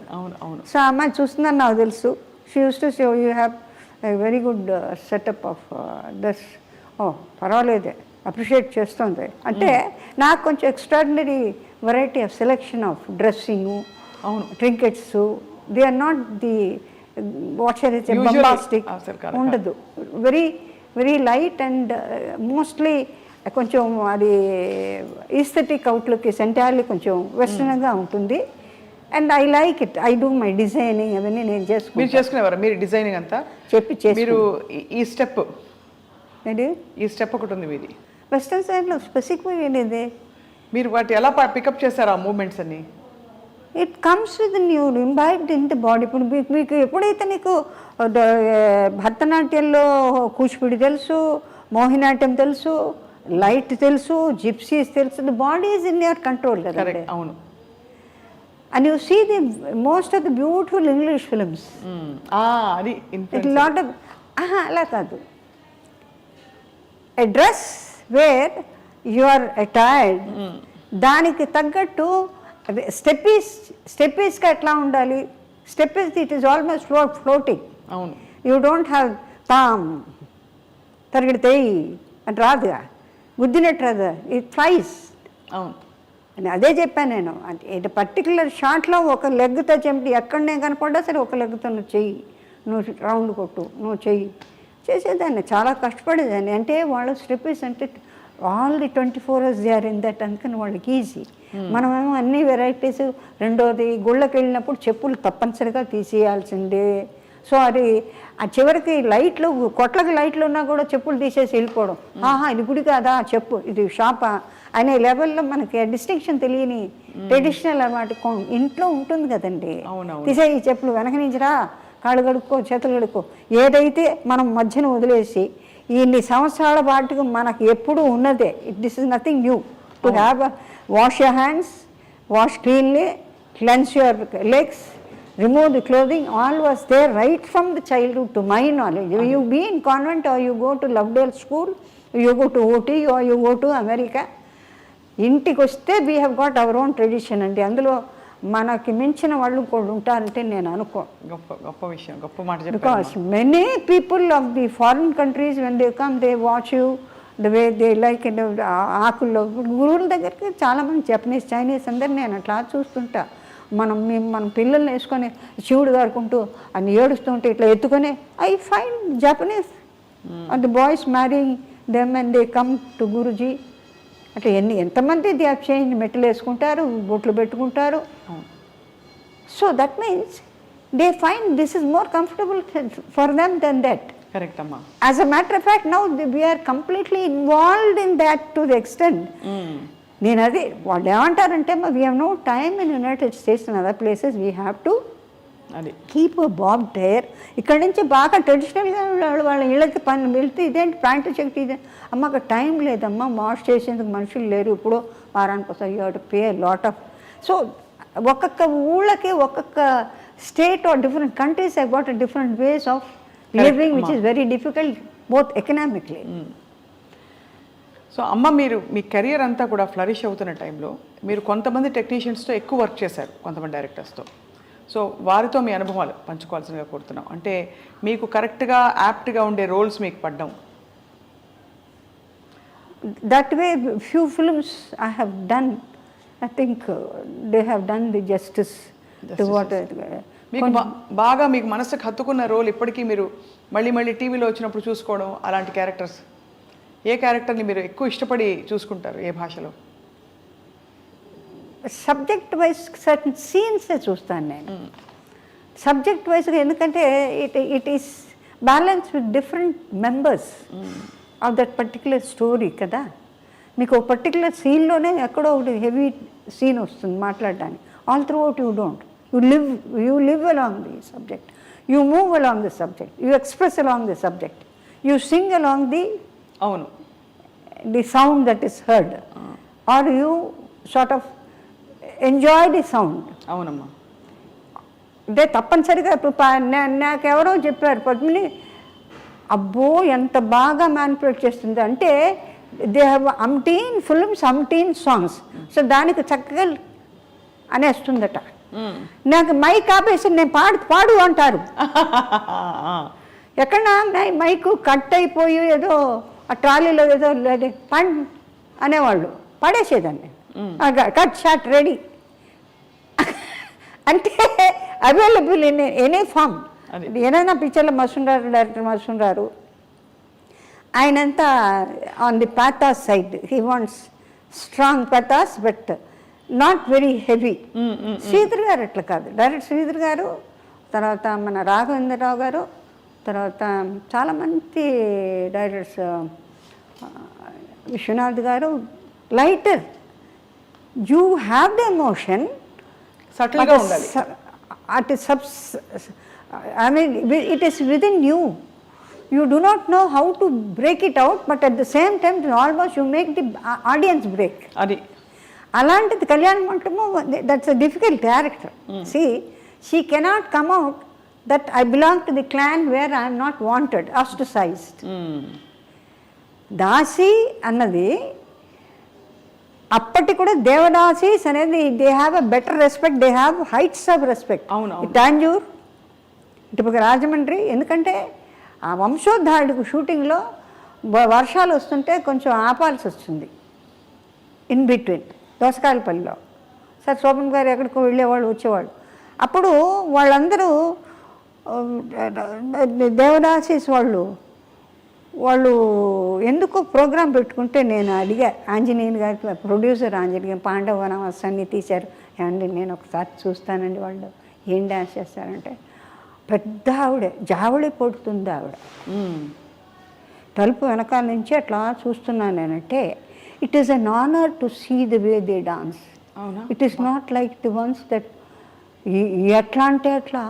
So అమ్మాయి చూస్తుందని నాకు తెలుసు. She used to say, oh, you have a very good setup of this. Oh, పర్వాలేదే, అప్రిషియేట్ చేస్తుంది. అంటే నాకు కొంచెం extraordinary variety of selection of dressing, trinkets, they are not the what shall I say bombastic ఉండదు. Very very light and mostly కొంచెం అది ఈస్థెటిక్ అవుట్లుక్ ఎంటైర్లీ కొంచెం వెస్టర్న్గా ఉంటుంది. And I like it. I do my designing అవన్నీ నేను చేసుకునేవారు. మీరు డిజైనింగ్ అంతా మీరు ఈ స్టెప్ ఒకటి ఉంది మీది వెస్టర్న్ సైడ్లో స్పెసిఫిక్గా ఏంటిది, మీరు వాటి ఎలా పికప్ చేశారు ఆ మూమెంట్స్ అన్ని? It comes with new imbibed in the body. ఇప్పుడు మీకు ఎప్పుడైతే నీకు భరతనాట్యంలో కూచిపూడి తెలుసు, మోహినాట్యం తెలుసు, లైట్ తెలుసు, జిప్సీస్ తెలుసు, the body is in your control కదా. అవును. And you see the most of the beautiful English films, అది లాట్ ఆఫ్ అలా కాదు. A dress where you are attired, దానికి తగ్గట్టు స్టెప్పీస్గా ఎట్లా ఉండాలి. స్టెప్పీస్ ఇట్ ఈస్ ఆల్మోస్ట్ ఫ్లోటింగ్. అవును. యూ డోంట్ హ్యావ్ తామ్ తరగడితేయి అని రాదుగా, గుద్దినట్టు రాదు, ఇట్ ఫ్లైస్. అవును. అని అదే చెప్పాను నేను. అంటే పర్టికులర్ షాట్లో ఒక లెగ్తో చెంపి ఎక్కడనే కనపడ్డా సరే ఒక లెగ్తో నువ్వు చెయ్యి, నువ్వు రౌండ్ కొట్టు, నువ్వు చెయ్యి చేసేదాన్ని. చాలా కష్టపడేదాన్ని. అంటే వాళ్ళు స్టెప్పీస్ అంటే all the 24 hours they are in that, అందుకని వాళ్ళకి ఈజీ. మనమేమో అన్ని వెరైటీస్. రెండోది, గుళ్ళకి వెళ్ళినప్పుడు చెప్పులు తప్పనిసరిగా తీసేయాల్సిందే. సో అది ఆ చివరికి లైట్లు, కొట్లకి లైట్లు ఉన్నా కూడా చెప్పులు తీసేసి వెళ్ళిపోవడం. ఇది గుడి కాదా చెప్పు, ఇది షాపా అనే లెవెల్లో మనకి డిస్టింక్షన్ తెలియని ట్రెడిషనల్ అన్నమాట ఇంట్లో ఉంటుంది కదండి. తీసే ఈ చెప్పులు వెనక నుంచిరా, కాళ్ళు కడుక్కో, చేతులు కడుక్కో, ఏదైతే మనం మధ్యన వదిలేసి ఇన్ని సంవత్సరాల పాటుకు మనకు ఎప్పుడు ఉన్నదే. This is nothing new to have wash your hands, wash cleanly, cleanse your legs, remove the clothing, all was there right from the childhood to my knowledge. You be in convent or you go to Lovedale school, you go to OT or you go to America. ఇంటికి వస్తే we have got our own tradition అండి. అందులో మనకి మించిన వాళ్ళు కూడా ఉంటారంటే నేను అనుకో. గొప్ప విషయం, గొప్ప మాట. Because many people of the foreign countries when they come they watch you the way they like. ఆకుల్లో గురువుల దగ్గరికి చాలామంది జపనీస్, చైనీస్ అందరు నేను అట్లా చూస్తుంటా. మన పిల్లల్ని వేసుకొని శివుడు గారుకుంటూ అన్ని ఏడుస్తుంటే ఇట్లా ఎత్తుకొని, I find Japanese and the boys marrying them and they come to Guruji. అట్లా ఎంతమంది దే హావ్ చేంజ్, మెట్టలు వేసుకుంటారు, బొట్లు పెట్టుకుంటారు. So that means they find this is more comfortable for them then that. Correct అమ్మా. As a matter of fact now we are completely involved in that to the extent. నేను అది వాళ్ళు ఏమంటారంటే we have no time in United States and other places, we have to అది కీప్ బాబ్ టైర్. ఇక్కడ నుంచి బాగా ట్రెడిషనల్గా వాళ్ళ ఇళ్ళకి పని వెళ్తే ఇదేంటి ప్యాంటు చెక్కి ఇదే, అమ్మ అక్కడ టైం లేదమ్మా, వాష్ చేసేందుకు మనుషులు లేరు, ఇప్పుడు వారానికి వస్తాయి, you have to pay lot of. So ఒక్కొక్క ఊళ్ళకి ఒక్కొక్క state or different countries have got different ways of living which is very difficult both economically. So అమ్మ, మీరు మీ కెరియర్ అంతా కూడా ఫ్లరిష్ అవుతున్న టైంలో మీరు కొంతమంది టెక్నీషియన్స్తో ఎక్కువ వర్క్ చేశారు, కొంతమంది డైరెక్టర్స్తో. సో వారితో మీ అనుభవాలు పంచుకోవాల్సిందిగా కోరుతున్నాం. అంటే మీకు కరెక్ట్గా యాప్ట్గా ఉండే రోల్స్ మీకు పడ్డం. That way few films I have done, I think they have done the justice to what మీకు బాగా మీకు మనసుకు హత్తుకున్న రోల్ ఇప్పటికీ మీరు మళ్ళీ మళ్ళీ టీవీలో వచ్చినప్పుడు చూసుకోవడం, అలాంటి క్యారెక్టర్స్ ఏ క్యారెక్టర్ని మీరు ఎక్కువ ఇష్టపడి చూసుకుంటారు, ఏ భాషలో? సబ్జెక్ట్ వైజ్ సర్టన్ సీన్సే చూస్తాను నేను, సబ్జెక్ట్ వైజ్గా. ఎందుకంటే it is balance with different members of that particular story కదా. మీకు ఒక పర్టికులర్ సీన్లోనే ఎక్కడో ఒకటి హెవీ సీన్ వస్తుంది మాట్లాడడానికి. All throughout you don't, you live along the subject, you move along the subject, you express along the subject, you sing along the అవును the sound that is heard, or you sort of enjoy the sound. అవునమ్మా. అంటే తప్పనిసరిగా ఇప్పుడు నాకెవరో చెప్పారు పద్మిని, అబ్బో ఎంత బాగా మ్యానిపులేట్ చేస్తుంది అంటే, they have umpteen films, umpteen songs, so దానికి చక్కగా అనేస్తుందట. నాకు మైక్ ఆపేసి నేను పాడు అంటారు. ఎక్కడ మైకు కట్ అయిపోయి ఏదో ఆ ట్రాలీలో ఏదో లేదు అనేవాళ్ళు, పడేసేదాన్ని. కట్ షాట్ రెడీ అంటే అవైలబుల్ ఇన్ ఎనీ ఫామ్. ఏదైనా పిక్చర్లో మసూన్ డైరెక్టర్ మసూన్ గారు ఆయనంతా on the pathos side, he wants strong pathos but not very heavy. Sridhar గారు అట్లా కాదు, డైరెక్టర్ శ్రీధర్ గారు, తర్వాత మన రాఘవేంద్రరావు గారు, తర్వాత చాలామంది డైరెక్టర్స్, విశ్వనాథ్ గారు, lighter. You have the emotion, సటిల్గా ఉండాలి. I mean, it is within you. You do not know how to break it out, but at the same time, almost you make the audience break. అది అలాంటిది Kalyana Mantapam, that's a difficult character. See, she cannot come out that I belong to the clan where I am not wanted, ostracized. దాసి అన్నది అప్పటి కూడా దేవదాసీస్ అనేది they have a better respect, they have heights of respect. Tanjore, ఇటు రాజమండ్రి, ఎందుకంటే ఆ వంశోద్ధారుడికి షూటింగ్లో వర్షాలు వస్తుంటే కొంచెం ఆపాల్సి వస్తుంది ఇన్ బిట్వీన్ దోసకాయలపల్లిలో. సార్ శోభన్ గారు ఎక్కడికో వెళ్ళేవాళ్ళు వచ్చేవాళ్ళు. అప్పుడు వాళ్ళందరూ దేవదాసీస్ వాళ్ళు ఎందుకో ప్రోగ్రాం పెట్టుకుంటే నేను అడిగా ఆంజనేయుని గారికి, ప్రొడ్యూసర్ ఆంజనేయ, పాండవనవస్ అన్నీ తీశారు. ఏమండి నేను ఒకసారి చూస్తానండి. వాళ్ళు ఏం డ్యాన్స్ చేస్తారంటే, పెద్ద ఆవిడే జావళి పడుతుంది ఆవిడ, తలుపు వెనకాల నుంచి అట్లా చూస్తున్నాను నేనంటే, it is an honour to see the way they dance. It is not like the ones that ఎట్లా అంటే అట్లా.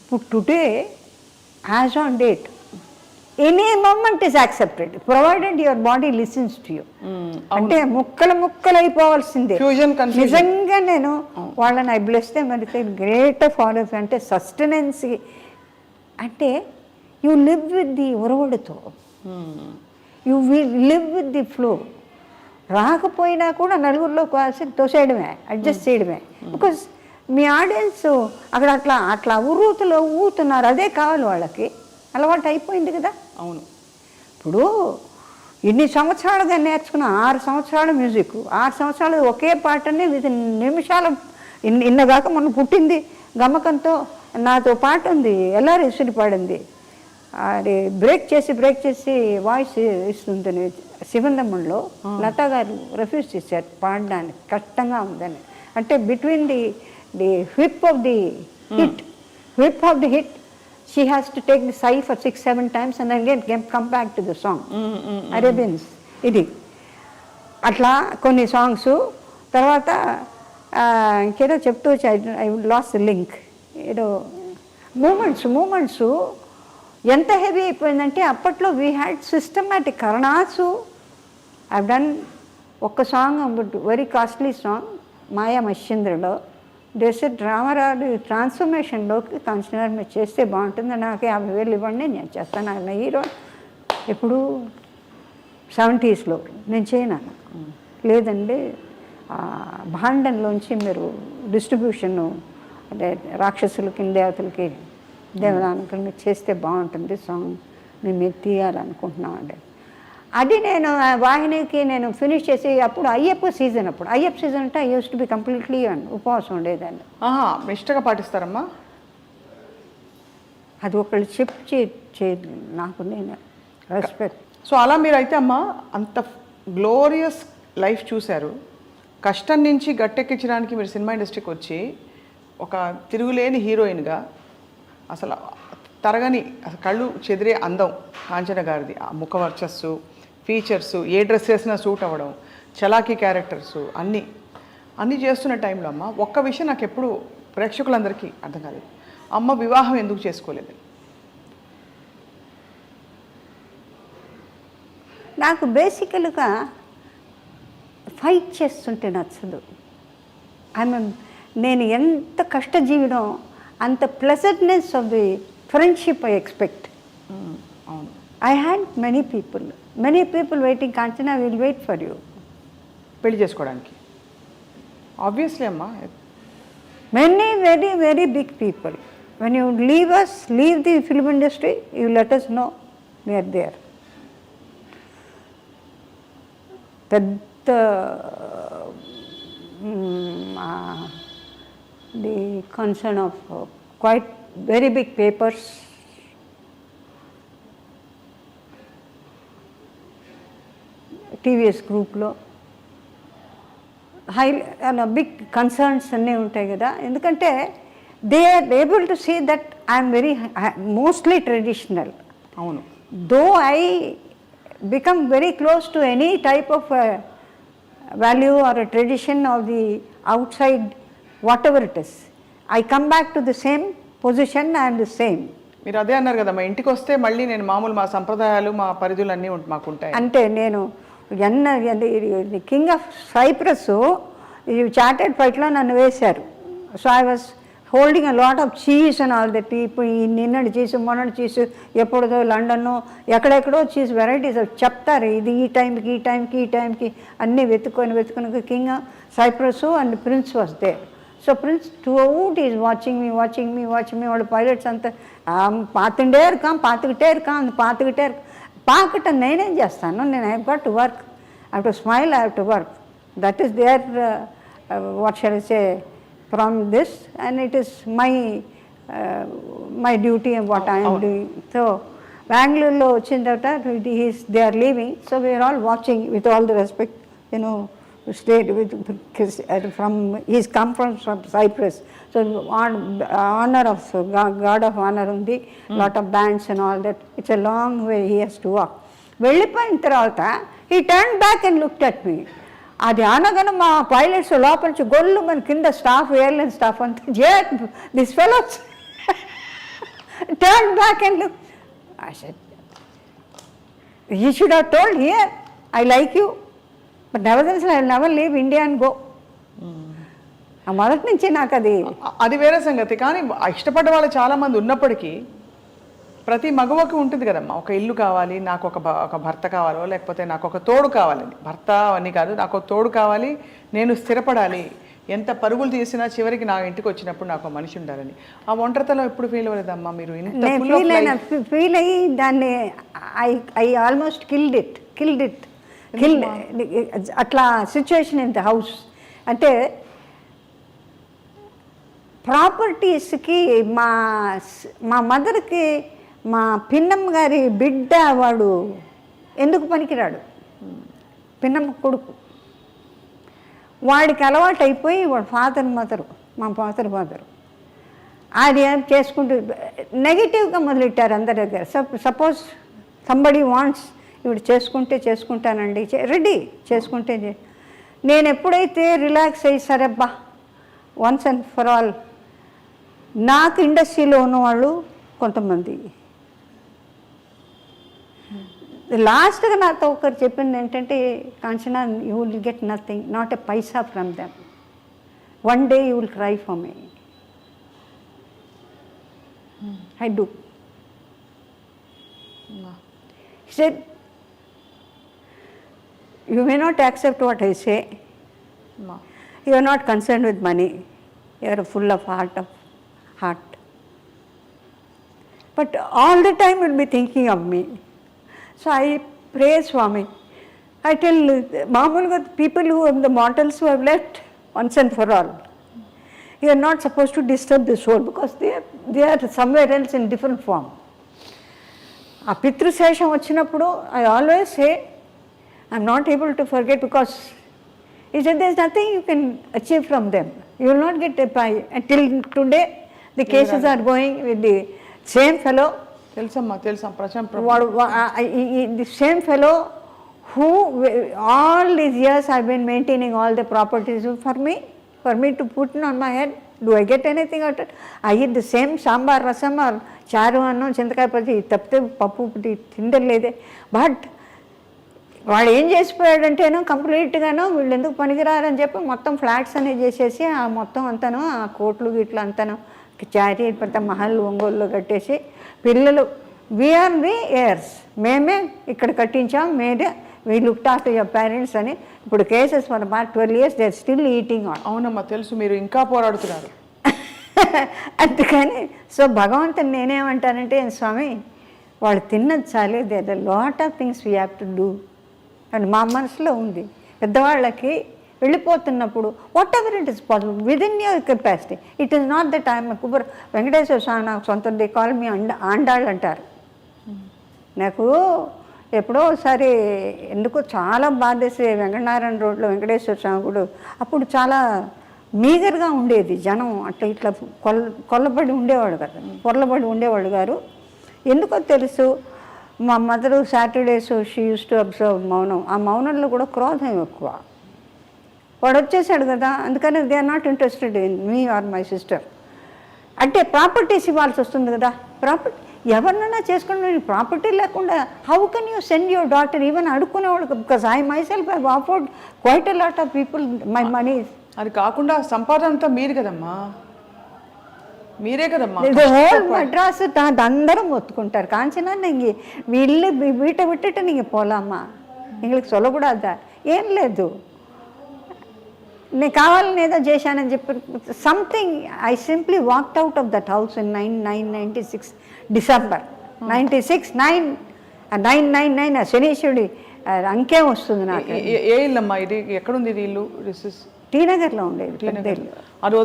ఇప్పుడు today as on date any moment is accepted provided your body listens to you. అంటే ముక్కలు అయిపోవాల్సిందే. నిజంగా నేను వాళ్ళని ఐ బ్లెస్ మరి గ్రేట్ ఫాలోస్. అంటే సస్టెనెన్సీ అంటే యూ లివ్ విత్ ది ఉరవడితో, you live with the flow. రాకపోయినా కూడా నలుగురిలో కాసి తోసేయడమే, అడ్జస్ట్ చేయడమే. బికాస్ మీ ఆడియన్స్ అక్కడ అట్లా ఉర్రూతులో ఊతున్నారు, అదే కావాలి వాళ్ళకి, అలవాటు అయిపోయింది కదా. అవును. ఇప్పుడు ఇన్ని సంవత్సరాలుగా నేర్చుకున్న 6 సంవత్సరాల మ్యూజిక్, 6 సంవత్సరాలు ఒకే పాటని విత్ నిమిషాలు ఇన్నగాక మొన్న పుట్టింది గమకంతో నాతో పాట ఉంది, ఎల్లారి ఇసుని పాడింది. అది బ్రేక్ చేసి వాయిస్ ఇస్తుంది శివందమ్మంలో లతా గారు రిఫ్యూజ్ చేశారు పాడడానికి, కష్టంగా ఉందని. అంటే between the whip of the hit she has to take the sigh for 6-7 times and again come back to the song. Arabians ఇది అట్లా కొన్ని సాంగ్స్. తర్వాత ఇంకేదో చెప్తూ వచ్చి ఐ లాస్ట్ ద లింక్. ఏదో మూమెంట్స్ ఎంత హెవీ అయిపోయిందంటే అప్పట్లో వీ హ్యాడ్ సిస్టమాటిక్ కరణాసు. ఐ డన్ ఒక్క song, very costly song, Maya మశ్చంద్రలో. దేశ రామారావు ట్రాన్స్ఫర్మేషన్లోకి కన్సిడర్ మీరు చేస్తే బాగుంటుంది, నాకు 50,000 ఇవ్వండి నేను చేస్తాను. ఆయన హీరో ఎప్పుడు 70s నేను చేయను. లేదండి భాండంలోంచి మీరు డిస్ట్రిబ్యూషను అంటే రాక్షసులకి దేవతలకి దేవదానకులు మీరు చేస్తే బాగుంటుంది సాంగ్, మేము తీయాలనుకుంటున్నాం అండి. అది నేను వాహినికి నేను ఫినిష్ చేసి అప్పుడు అయ్యప్ప సీజన్ అంటే I used to be completely ఉపవాసం ఉండేదాన్ని. నిష్టగా పాటిస్తారమ్మా? అది ఒకళ్ళు చెప్పి నాకు నేను రెస్పెక్ట్. సో అలా మీరైతే అమ్మా అంత గ్లోరియస్ లైఫ్ చూశారు. కష్టం నుంచి గట్టెక్కించడానికి మీరు సినిమా ఇండస్ట్రీకి వచ్చి ఒక తిరుగులేని హీరోయిన్గా అసలు తరగని అసలు కళ్ళు చెదిరే అందం కాంచన గారిది. ఆ ముఖ వర్చస్సు, ఫీచర్స్, ఏ డ్రెస్ వేసినా సూట్ అవ్వడం, చలాకీ క్యారెక్టర్సు అన్నీ చేస్తున్న టైంలో అమ్మ ఒక్క విషయం నాకు ఎప్పుడు ప్రేక్షకులందరికీ అర్థం కాలేదు, అమ్మ వివాహం ఎందుకు చేసుకోలేదు? నాకు బేసికల్గా ఫైట్ చేస్తుంటే నచ్చదు. నేను ఎంత కష్టజీవినో అంత pleasantness of the friendship I expect. అవును, I had many people waiting. Kanchana will wait for you పెళ్లి చేసుకోవడానికి. ఆబ్వియస్లీ అమ్మా, many very very big people. When you leave the film industry you let us know we are there. పెద్ద the concern of quite very big papers, TVS గ్రూప్లో బిగ్ కన్సర్న్స్ అన్నీ ఉంటాయి కదా. ఎందుకంటే they are able to see that I'm very mostly traditional. అవును, though I become very close to any type of value or a tradition of the outside, whatever it is, I come back to the same position. I am the same. మీరు అదే అన్నారు కదా, మా ఇంటికి వస్తే మళ్ళీ నేను మామూలు మా సంప్రదాయాలు మా పరిధులు అన్నీ మాకు ఉంటాయి. అంటే నేను కింగ్ ఆఫ్ సైప్రస్ చార్టెడ్ ఫైట్లో నన్ను వేశారు. So I was holding a lot of cheese and all that. ఇప్పుడు ఈ నిన్నటి చీజ్ మొన్నటి చీజ్ ఎప్పుడుదో లండన్ ఎక్కడెక్కడో చీజ్ వెరైటీస్ చెప్తారు. ఇది ఈ టైంకి అన్నీ వెతుకొని king Cyprus and prince was there. So prince throughout is watching me వాళ్ళు పైలట్స్ అంతా పాతుకిటే ఇరుకాం పాకటం నేనేం చేస్తాను, నేను I got to work, I have to smile, I have to work. That is there what shall I say from this, and it is my duty and what I am doing. So Bangalore lo vachin tarvata they are leaving, so we are all watching with all the respect, you know, stayed with from he's come from Cyprus, so honor of God of honor undi, lot of bands and all that. It's a long way he has to walk. Vellipoyin tarvata he turned back and looked at me. అది అనగానే మా పైలట్స్ లోపల నుంచి గొల్లు మన కింద స్టాఫ్, ఎయిర్లైన్ స్టాఫ్ అంతా this fellows turn back and look. I said you should have told here I like you, but nevertheless I will never leave India and go. ఆ మొదటి నుంచి నాకు అది వేరే సంగతి. కానీ ఇష్టపడ్డ వాళ్ళు చాలామంది ఉన్నప్పటికీ ప్రతి మగవకి ఉంటుంది కదమ్మా, ఒక ఇల్లు కావాలి, నాకు ఒక భర్త కావాలో, లేకపోతే నాకు ఒక తోడు కావాలని. భర్త అని కాదు, నాకు ఒక తోడు కావాలి, నేను స్థిరపడాలి, ఎంత పరుగులు తీసినా చివరికి నా ఇంటికి వచ్చినప్పుడు నాకు మనిషి ఉండాలని. ఆ ఒంటరితనం ఎప్పుడు ఫీల్ అవ్వలేదమ్మా మీరు? ఫీల్ అయ్యి దాన్ని ఐ ఆల్మోస్ట్ కిల్డ్ ఇట్ అట్లా సిచ్యువేషన్ ఇన్ ద హౌస్. అంటే ప్రాపర్టీస్కి మా మదర్కి మా పిన్నమ్మ గారి బిడ్డ వాడు ఎందుకు పనికిరాడు, పిన్నమ్మ కొడుకు. వాడికి అలవాటు అయిపోయి వాడు ఫాదర్ మదరు, మా ఫాదర్ మదరు అది చేసుకుంటూ నెగిటివ్గా మొదలెట్టారు అందరి దగ్గర. సపోజ్ సంబడి వాంట్స్ ఇవి చేసుకుంటానండి, రెడీ చేసుకుంటే. నేను ఎప్పుడైతే రిలాక్స్ అయ్యి సరేబ్బా వన్స్ అండ్ ఫర్ ఆల్, నాకు ఇండస్ట్రీలో ఉన్నవాళ్ళు కొంతమంది లాస్ట్గా నాతో ఒకరు చెప్పింది ఏంటంటే, Kanchana you will get nothing, not a Paisa from them, one day you will cry for me. I do. He said, you may not accept what I say. No. You are not concerned with money. You are full of heart. But all the time you will be thinking of me. So I pray Swami. I tell Mamulga people who have the mortals who have left once and for all. You are not supposed to disturb the soul because they are somewhere else in different form. ఆ పితృశేషం వచ్చినప్పుడు I always say, I'm not able to forget because he said there's nothing you can achieve from them. You will not get a pie. Until today, the cases are going with the same fellow. తెలుసా The same fellow who all these years I've been maintaining all the properties for me to put on my head. Do I get anything out of it? I eat the same sambar, rasam or charu annam, చింతకాయ పచ్చి తప్పితే పప్పు తిండలేదే. బట్ వాడు ఏం చేసిపోయాడంటేనో కంప్లీట్గానో వీళ్ళు ఎందుకు పనికిరారని చెప్పి మొత్తం ఫ్లాట్స్ అనేది చేసేసి ఆ మొత్తం అంతాను ఆ కోట్లు గిట్లు అంతాను చారీ పెద్ద మహల్ ఒంగోలులో కట్టేసి పిల్లలు వీఆర్ ది ఎయిర్స్, మేమే ఇక్కడ కట్టించాం, మేమే we looked after your parents అని. ఇప్పుడు cases for about 12 years they are still eating on. అవునమ్మా తెలుసు, మీరు ఇంకా పోరాడుతున్నారు. అందుకని సో భగవంతుని నేనేమంటానంటే, స్వామి వాళ్ళు తిన్నది చాలే, there are lot of things we have to do అని మా మనసులో ఉంది. పెద్దవాళ్ళకి వెళ్ళిపోతున్నప్పుడు whatever it is possible within your capacity. It is not the time. Kuber Venkateswara Swamy నాకు సొంత దే కాల్ మీ ఆండాళ్ళు అంటారు. నాకు ఎప్పుడో ఒకసారి ఎందుకో చాలా బాధేసి వెంకటనారాయణ రోడ్లో వెంకటేశ్వర స్వామి గుడి అప్పుడు చాలా మీగర్గా ఉండేది జనం, అట్లా ఇట్లా కొల్లబడి ఉండేవాడు కదా, పొరలబడి ఉండేవాడు గారు. ఎందుకో తెలుసు మా mother Saturdays she use to observe మౌనం. ఆ మౌనంలో కూడా క్రోధం ఎక్కువ. వాడు వచ్చేసాడు కదా, అందుకని they are not interested in me or my sister. అంటే ప్రాపర్టీస్ ఇవ్వాల్సి వస్తుంది కదా. ప్రాపర్టీ ఎవరినైనా చేసుకుని ప్రాపర్టీ లేకుండా how can you send your daughter even అడుక్కునేవాడు. Because I myself I offered quite a lot of people my money. అది కాకుండా సంపాదన అంతా మీరు కదమ్మా, మీరే కదమ్మా. హోల్ మద్రాసు అందరం ఒత్తుకుంటారు. కాంచనా நீங்க వీళ్ళు వీట విట్టుட்டு நீங்க పోలామా, எங்களுக்கு சொல்லக்கூடாதா, ఏం లేదు నేను కావాలని ఏదో చేశానని చెప్పి something. I simply walked out of that house in 1996 December 96 999 శనీశ్వరుడి అంకే వస్తుంది నాకు. ఏ ఇల్లమ్మా ఇది? ఎక్కడుంది ఇది ఇల్లు? టీ నగర్లో ఉండేది పెద్ద ఇల్లు. అది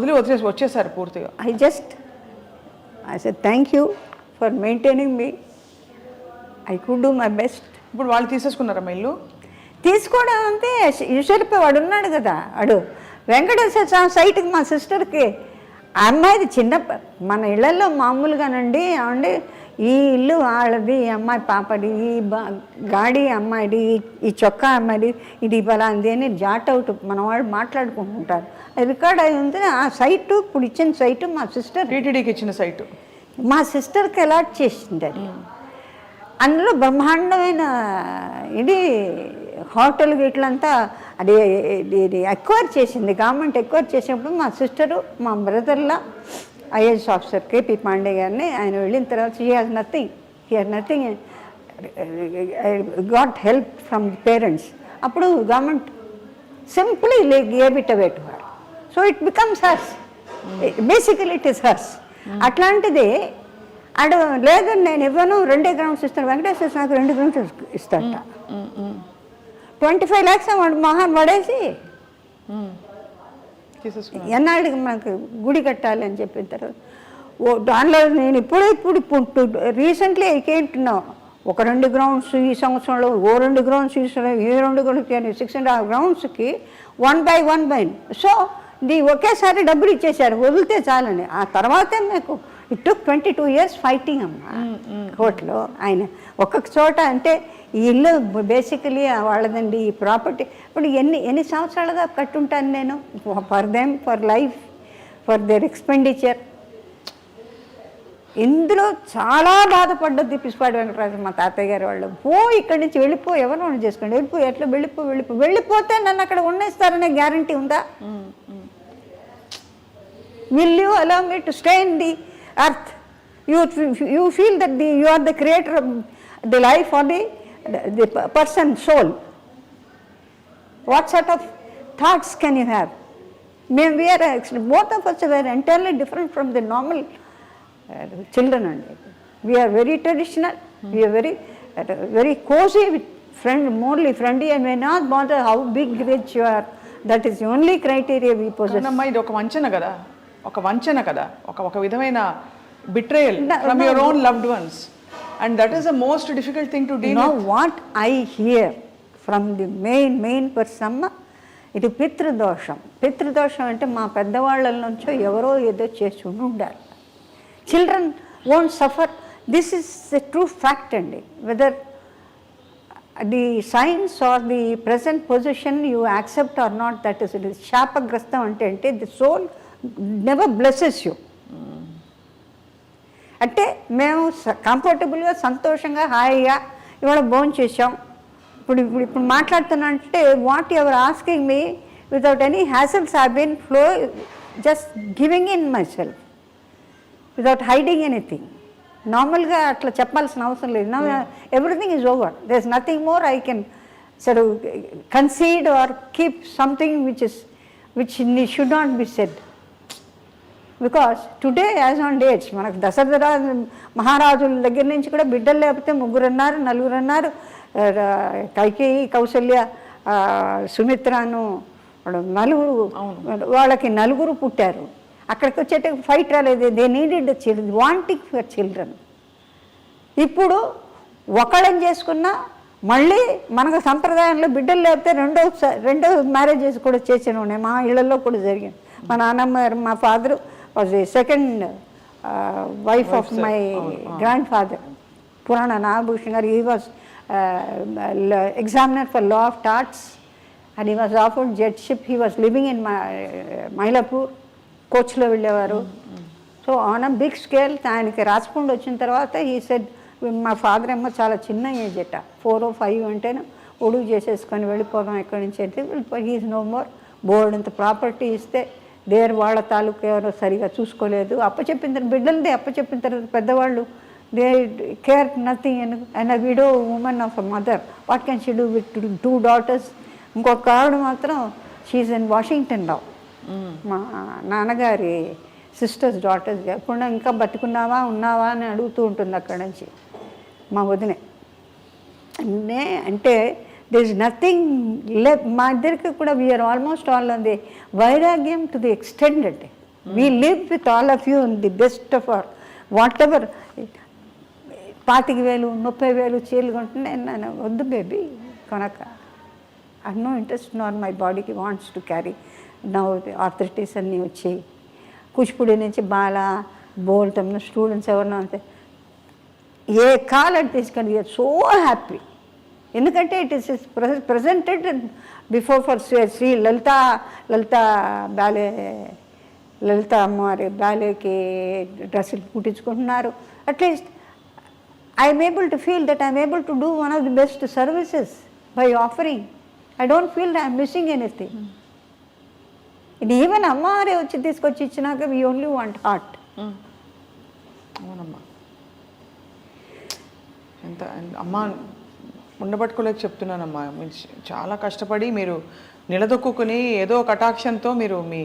వచ్చేసారు పూర్తిగా. I said thank you for maintaining me. I could do my best. ఇప్పుడు వాళ్ళు తీసేసుకున్నారమ్మా ఇల్లు? తీసుకోవడం అంతే. ఈశ్వరిపై వాడు ఉన్నాడు కదా, వాడు వెంకటేశ్వర స్వామి సైట్కి మా సిస్టర్కి అమ్మాయిది చిన్న మన ఇళ్లలో మామూలుగానండి ఏమండి ఈ ఇల్లు వాళ్ళది, ఈ అమ్మాయి పాపది, ఈ గాడి అమ్మాయిది, ఈ చొక్కా అమ్మాయిది, ఇది బలాంది అని జాట్ అవుట్ మన వాళ్ళు మాట్లాడుకుంటుంటారు. అది రికార్డ్ అయి ఉంది. ఆ సైటు ఇప్పుడు ఇచ్చిన సైటు మా సిస్టర్ టీటీడీకి ఇచ్చిన సైటు మా సిస్టర్కి అలాట్ చేసింది. అది అందులో బ్రహ్మాండమైన ఇది హోటల్ ఇట్లంతా అది ఎక్వైర్ చేసింది గవర్నమెంట్. ఎక్వైర్ చేసినప్పుడు మా సిస్టరు మా బ్రదర్లా ఐఏఎస్ ఆఫీసర్ కేపీ పాండే గారిని ఆయన వెళ్ళిన తర్వాత he has nothing got help from the parents. అప్పుడు government simply gave it away to her. So it becomes hers, basically it is hers. అట్లాంటిది అడు లేదు నేను ఇవ్వను, 2 గ్రౌండ్స్ ఇస్తాను. వెంకటేశ్వర నాకు 2 గ్రౌండ్స్ ఇస్తాడట. 25 lakhs వాడు మహాన్ పడేసి ఎన్నాళ్ళకి మనకు గుడి కట్టాలి అని చెప్పిన తర్వాత దానిలో నేను ఇప్పుడు రీసెంట్లీ ఐ కేంట్ నో ఒక 2 గ్రౌండ్స్ ఈ సంవత్సరంలో 2 గ్రౌండ్స్ ఈ 2 గ్రౌండ్స్ 6.5 గ్రౌండ్స్కి 1 by 1 సో ఒకేసారి డబ్బులు ఇచ్చేశారు వదిలితే చాలని. ఆ తర్వాతే నాకు ఇట్ టుక్ 22 years ఫైటింగ్ అమ్మా కోర్టులో. ఆయన ఒక్కొక్క చోట అంటే ఈ ఇల్లు బేసికలీ వాళ్ళదండి, ఈ ప్రాపర్టీ ఇప్పుడు ఎన్ని సంవత్సరాలుగా కట్టుంటాను నేను for them, for life, for their expenditure. ఇందులో చాలా బాధపడ్డది పిసిపాటి వెంకటరాజు మా తాతయ్య గారు వాళ్ళు. ఇక్కడి నుంచి వెళ్ళిపో, ఎవరో చేసుకోండి, ఎట్లా వెళ్ళిపోతే నన్ను అక్కడ ఉండేస్తారనే గ్యారంటీ ఉందా? Will you allow me to stay in the earth? You feel that you are the creator of the life or the person soul. What sort of thoughts can you have? We are both of us were entirely different from the normal children అండి. We are very traditional, we are very cosy with friend, merely friendly, and we not bother how big rich you are. That is the only criteria we possess. ఇది ఒక వంచన కదా, ఒక విధమైన betrayal from your own loved ones, and that is the most difficult thing to deal with. What I here from the main person, ఇది పితృదోషం. పితృదోషం అంటే మా పెద్దవాళ్ళ నుంచో ఎవరో ఏదో చేసి ఉండాలి. Children won't suffer. This is the true fact అండి. Whether the science or the present position you accept or not, that is it. శాపగ్రస్తం అంటే the soul never blesses you. అంటే మేము కంఫర్టబుల్గా, సంతోషంగా, హాయిగా ఇవాళ భోజనం చేసాం, ఇప్పుడు మాట్లాడుతున్నా అంటే whatever asking me without any hassles I been flow just giving in myself without hiding anything. నార్మల్గా అట్లా చెప్పాల్సిన అవసరం లేదు. నా everything is over. There is nothing more I can sir concede or keep something which should not be said. Because today as on dates మనకు దశరథ మహారాజుల దగ్గర నుంచి కూడా బిడ్డలు లేకపోతే 3 అన్నారు, 4 అన్నారు. కైకేయి, కౌసల్య, సుమిత్రను, వాళ్ళకి 4 పుట్టారు. అక్కడికి వచ్చేటప్పుడు ఫైట్ రాలేదు. They needed children, wanting for children. ఇప్పుడు ఒకళ్ళని చేసుకున్నా మళ్ళీ మనకు సంప్రదాయంలో బిడ్డలు లేకపోతే రెండో మ్యారేజెస్ కూడా చేసిన ఉన్నాయి. మా ఇళ్లలో కూడా జరిగింది. మా నాన్నమ్మ గారు, మా father was the second wife of my grand father పురాణ నాగభూషణ్ గారు. He was examiner for law of torts and he was offered judgeship. He was living in Mylapore, కోచ్లో వెళ్ళేవారు. So on a big scale ఆయనకి రాచకొండ వచ్చిన తర్వాత హీ సెడ్, మా ఫాదర్ ఏమో చాలా చిన్న ఏజ్ అట, 4 or 5 అంటేనే ఒడుగు చేసేసుకొని వెళ్ళిపోదాం ఎక్కడి నుంచి అంటే వెళ్ళిపోయి. He's no more. బోర్డు అంత ప్రాపర్టీ ఇస్తే వాళ్ళ తాలూకు ఎవరో సరిగా చూసుకోలేదు. అప్పచెప్పిన తర్వాత బిడ్డలది అప్పచెప్పిన తర్వాత పెద్దవాళ్ళు they care nothing, and a widow woman of a mother, what can she do with 2 daughters? ఇంకొక ఆవిడ మాత్రం షీఈస్ ఇన్ వాషింగ్టన్ నౌ. మా నాన్నగారి సిస్టర్స్ డాటర్స్. ఎప్పుడు ఇంకా బతుకున్నావా అని అడుగుతూ ఉంటుంది అక్కడి నుంచి మా వదినే. అంటే దిర్ ఇస్ నథింగ్ మా ఇద్దరికి కూడా we are almost all on the వైరాగ్యం to the extended. We live with all of you in the best of our whatever. 25,000, 30,000 చీరలు కొంటున్నా నేను వద్దు బేబీ కొనక. I no interest nor my బాడీకి wants to carry. Now arthritis అన్నీ వచ్చి కూచిపూడి నుంచి బాలా బోల్టమ్ స్టూడెంట్స్ ఎవరన్నా అంతే ఏ కాలం తీసుకొని వీఆర్ సో హ్యాపీ. ఎందుకంటే it is presented before for Shri Lalitha ballet, Lalitha అమ్మవారి బ్యాలేకి డ్రెస్సులు కుట్టించుకుంటున్నారు. At least I am able to feel that I am able to do one of the best services by offering. I don't feel that I am missing anything. And even అమ్మవారే వచ్చి తీసుకొచ్చి ఇచ్చినాక we only want heart. అవునమ్మా. ఎంత అమ్మ ఉండబట్టుకోలేక చెప్తున్నానమ్మా. మీరు చాలా కష్టపడి మీరు నిలదొక్కుని ఏదో కటాక్షంతో మీరు మీ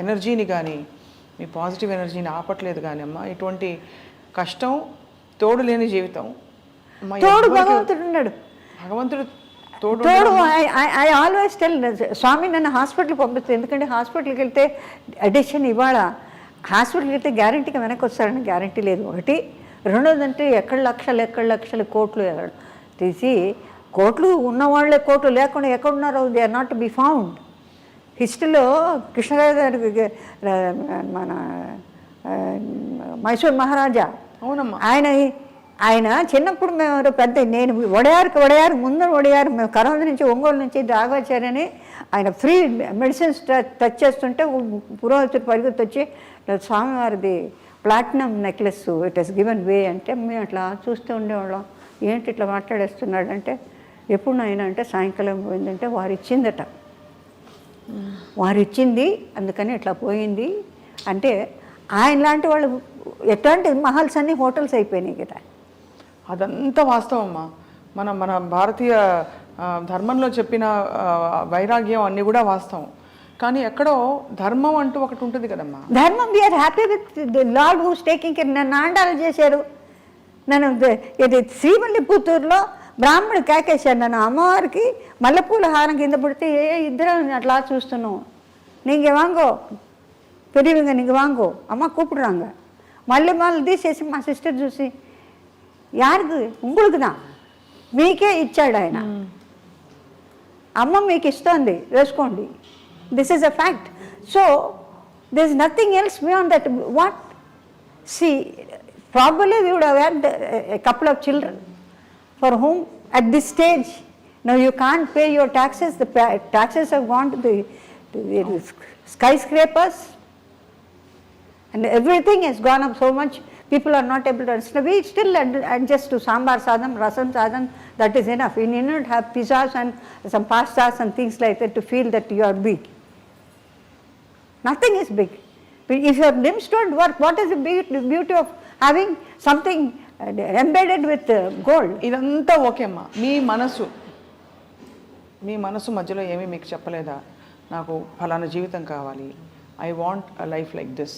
ఎనర్జీని కానీ మీ పాజిటివ్ ఎనర్జీని ఆపట్లేదు కానీ అమ్మ. ఇటువంటి కష్టం, తోడు లేని జీవితం. తోడు భగవంతుడు ఉన్నాడు. భగవంతుడు తోడు. ఐ ఆల్వేస్ టెల్ స్వామి నన్ను హాస్పిటల్కి పంపిస్తుంది. ఎందుకంటే హాస్పిటల్కి వెళ్తే అడిషన్ ఇవాళ హాస్పిటల్కి అయితే గ్యారంటీగా వెనక్కి వస్తారని గ్యారంటీ లేదు. ఒకటి. రెండోదంటే ఎక్కడ లక్షలు కోట్లు తీసి కోట్లు ఉన్నవాళ్ళే కోట్లు లేకుండా ఎక్కడున్నారో they are not to be found. హిస్టరీలో కృష్ణరాజు గారి మన మైసూర్ మహారాజా, అవునమ్మా, ఆయన చిన్నప్పుడు మేము పెద్ద నేను వడయారు ముందర వడయారు మేము కరోనా నుంచి ఒంగోలు నుంచి రాఘవాచార్యని ఆయన ఫ్రీ మెడిసిన్స్ టచ్ చేస్తుంటే పురోహితుడు పరిగెత్తి వచ్చి స్వామివారిది platinum necklace it has given way అంటే మేము అట్లా చూస్తూ ఉండేవాళ్ళం. ఏంటి ఇట్లా మాట్లాడేస్తున్నాడంటే ఎప్పుడు ఆయన అంటే సాయంకాలం పోయిందంటే వారు ఇచ్చింది అందుకని ఇట్లా పోయింది అంటే ఆయన లాంటి వాళ్ళు ఎట్లాంటి మహల్స్ అన్నీ హోటల్స్ అయిపోయినాయి కదా. అదంతా వాస్తవం అమ్మా. మన భారతీయ ధర్మంలో చెప్పిన వైరాగ్యం అన్నీ కూడా వాస్తవం. కానీ ఎక్కడో ధర్మం అంటూ ఒకటి ఉంటుంది కదమ్మా. ధర్మం we're happy with the lord who's taking care. నన్ను ఆండాలు చేశారు. నన్ను ఇది శ్రీవల్లిపుత్తూరులో బ్రాహ్మణుడు కేకేశారు. నన్ను అమ్మవారికి మల్లెపూల హారం కింద పడితే ఇద్దరం అట్లా చూస్తున్నాం. నీకు వాంగో పెరివింగ నీకు వాంగో అమ్మ కూపిడురాంగ మళ్ళీ తీసేసి మా సిస్టర్ చూసి యారికి ఉంగుడుకుదా మీకే ఇచ్చాడు ఆయన, అమ్మ మీకు ఇస్తోంది వేసుకోండి. This is a fact. So this is nothing else beyond that. What సి probably we would have had a couple of children for whom at this stage now you can't pay your taxes. The taxes have gone to the skyscrapers and everything has gone up so much. People are not able to understand. We still adjust to sambar sadam, rasam sadam, that is enough. You need not have pizzas and some pastas and things like that to feel that you are big. Nothing is big. If your limbs don't work, what is the beauty of having something embedded with gold? ఇదంతా ఓకే అమ్మా. మీ మనసు మధ్యలో ఏమీ మీకు చెప్పలేదా? నాకు ఫలానా జీవితం కావాలి, I want a life like this,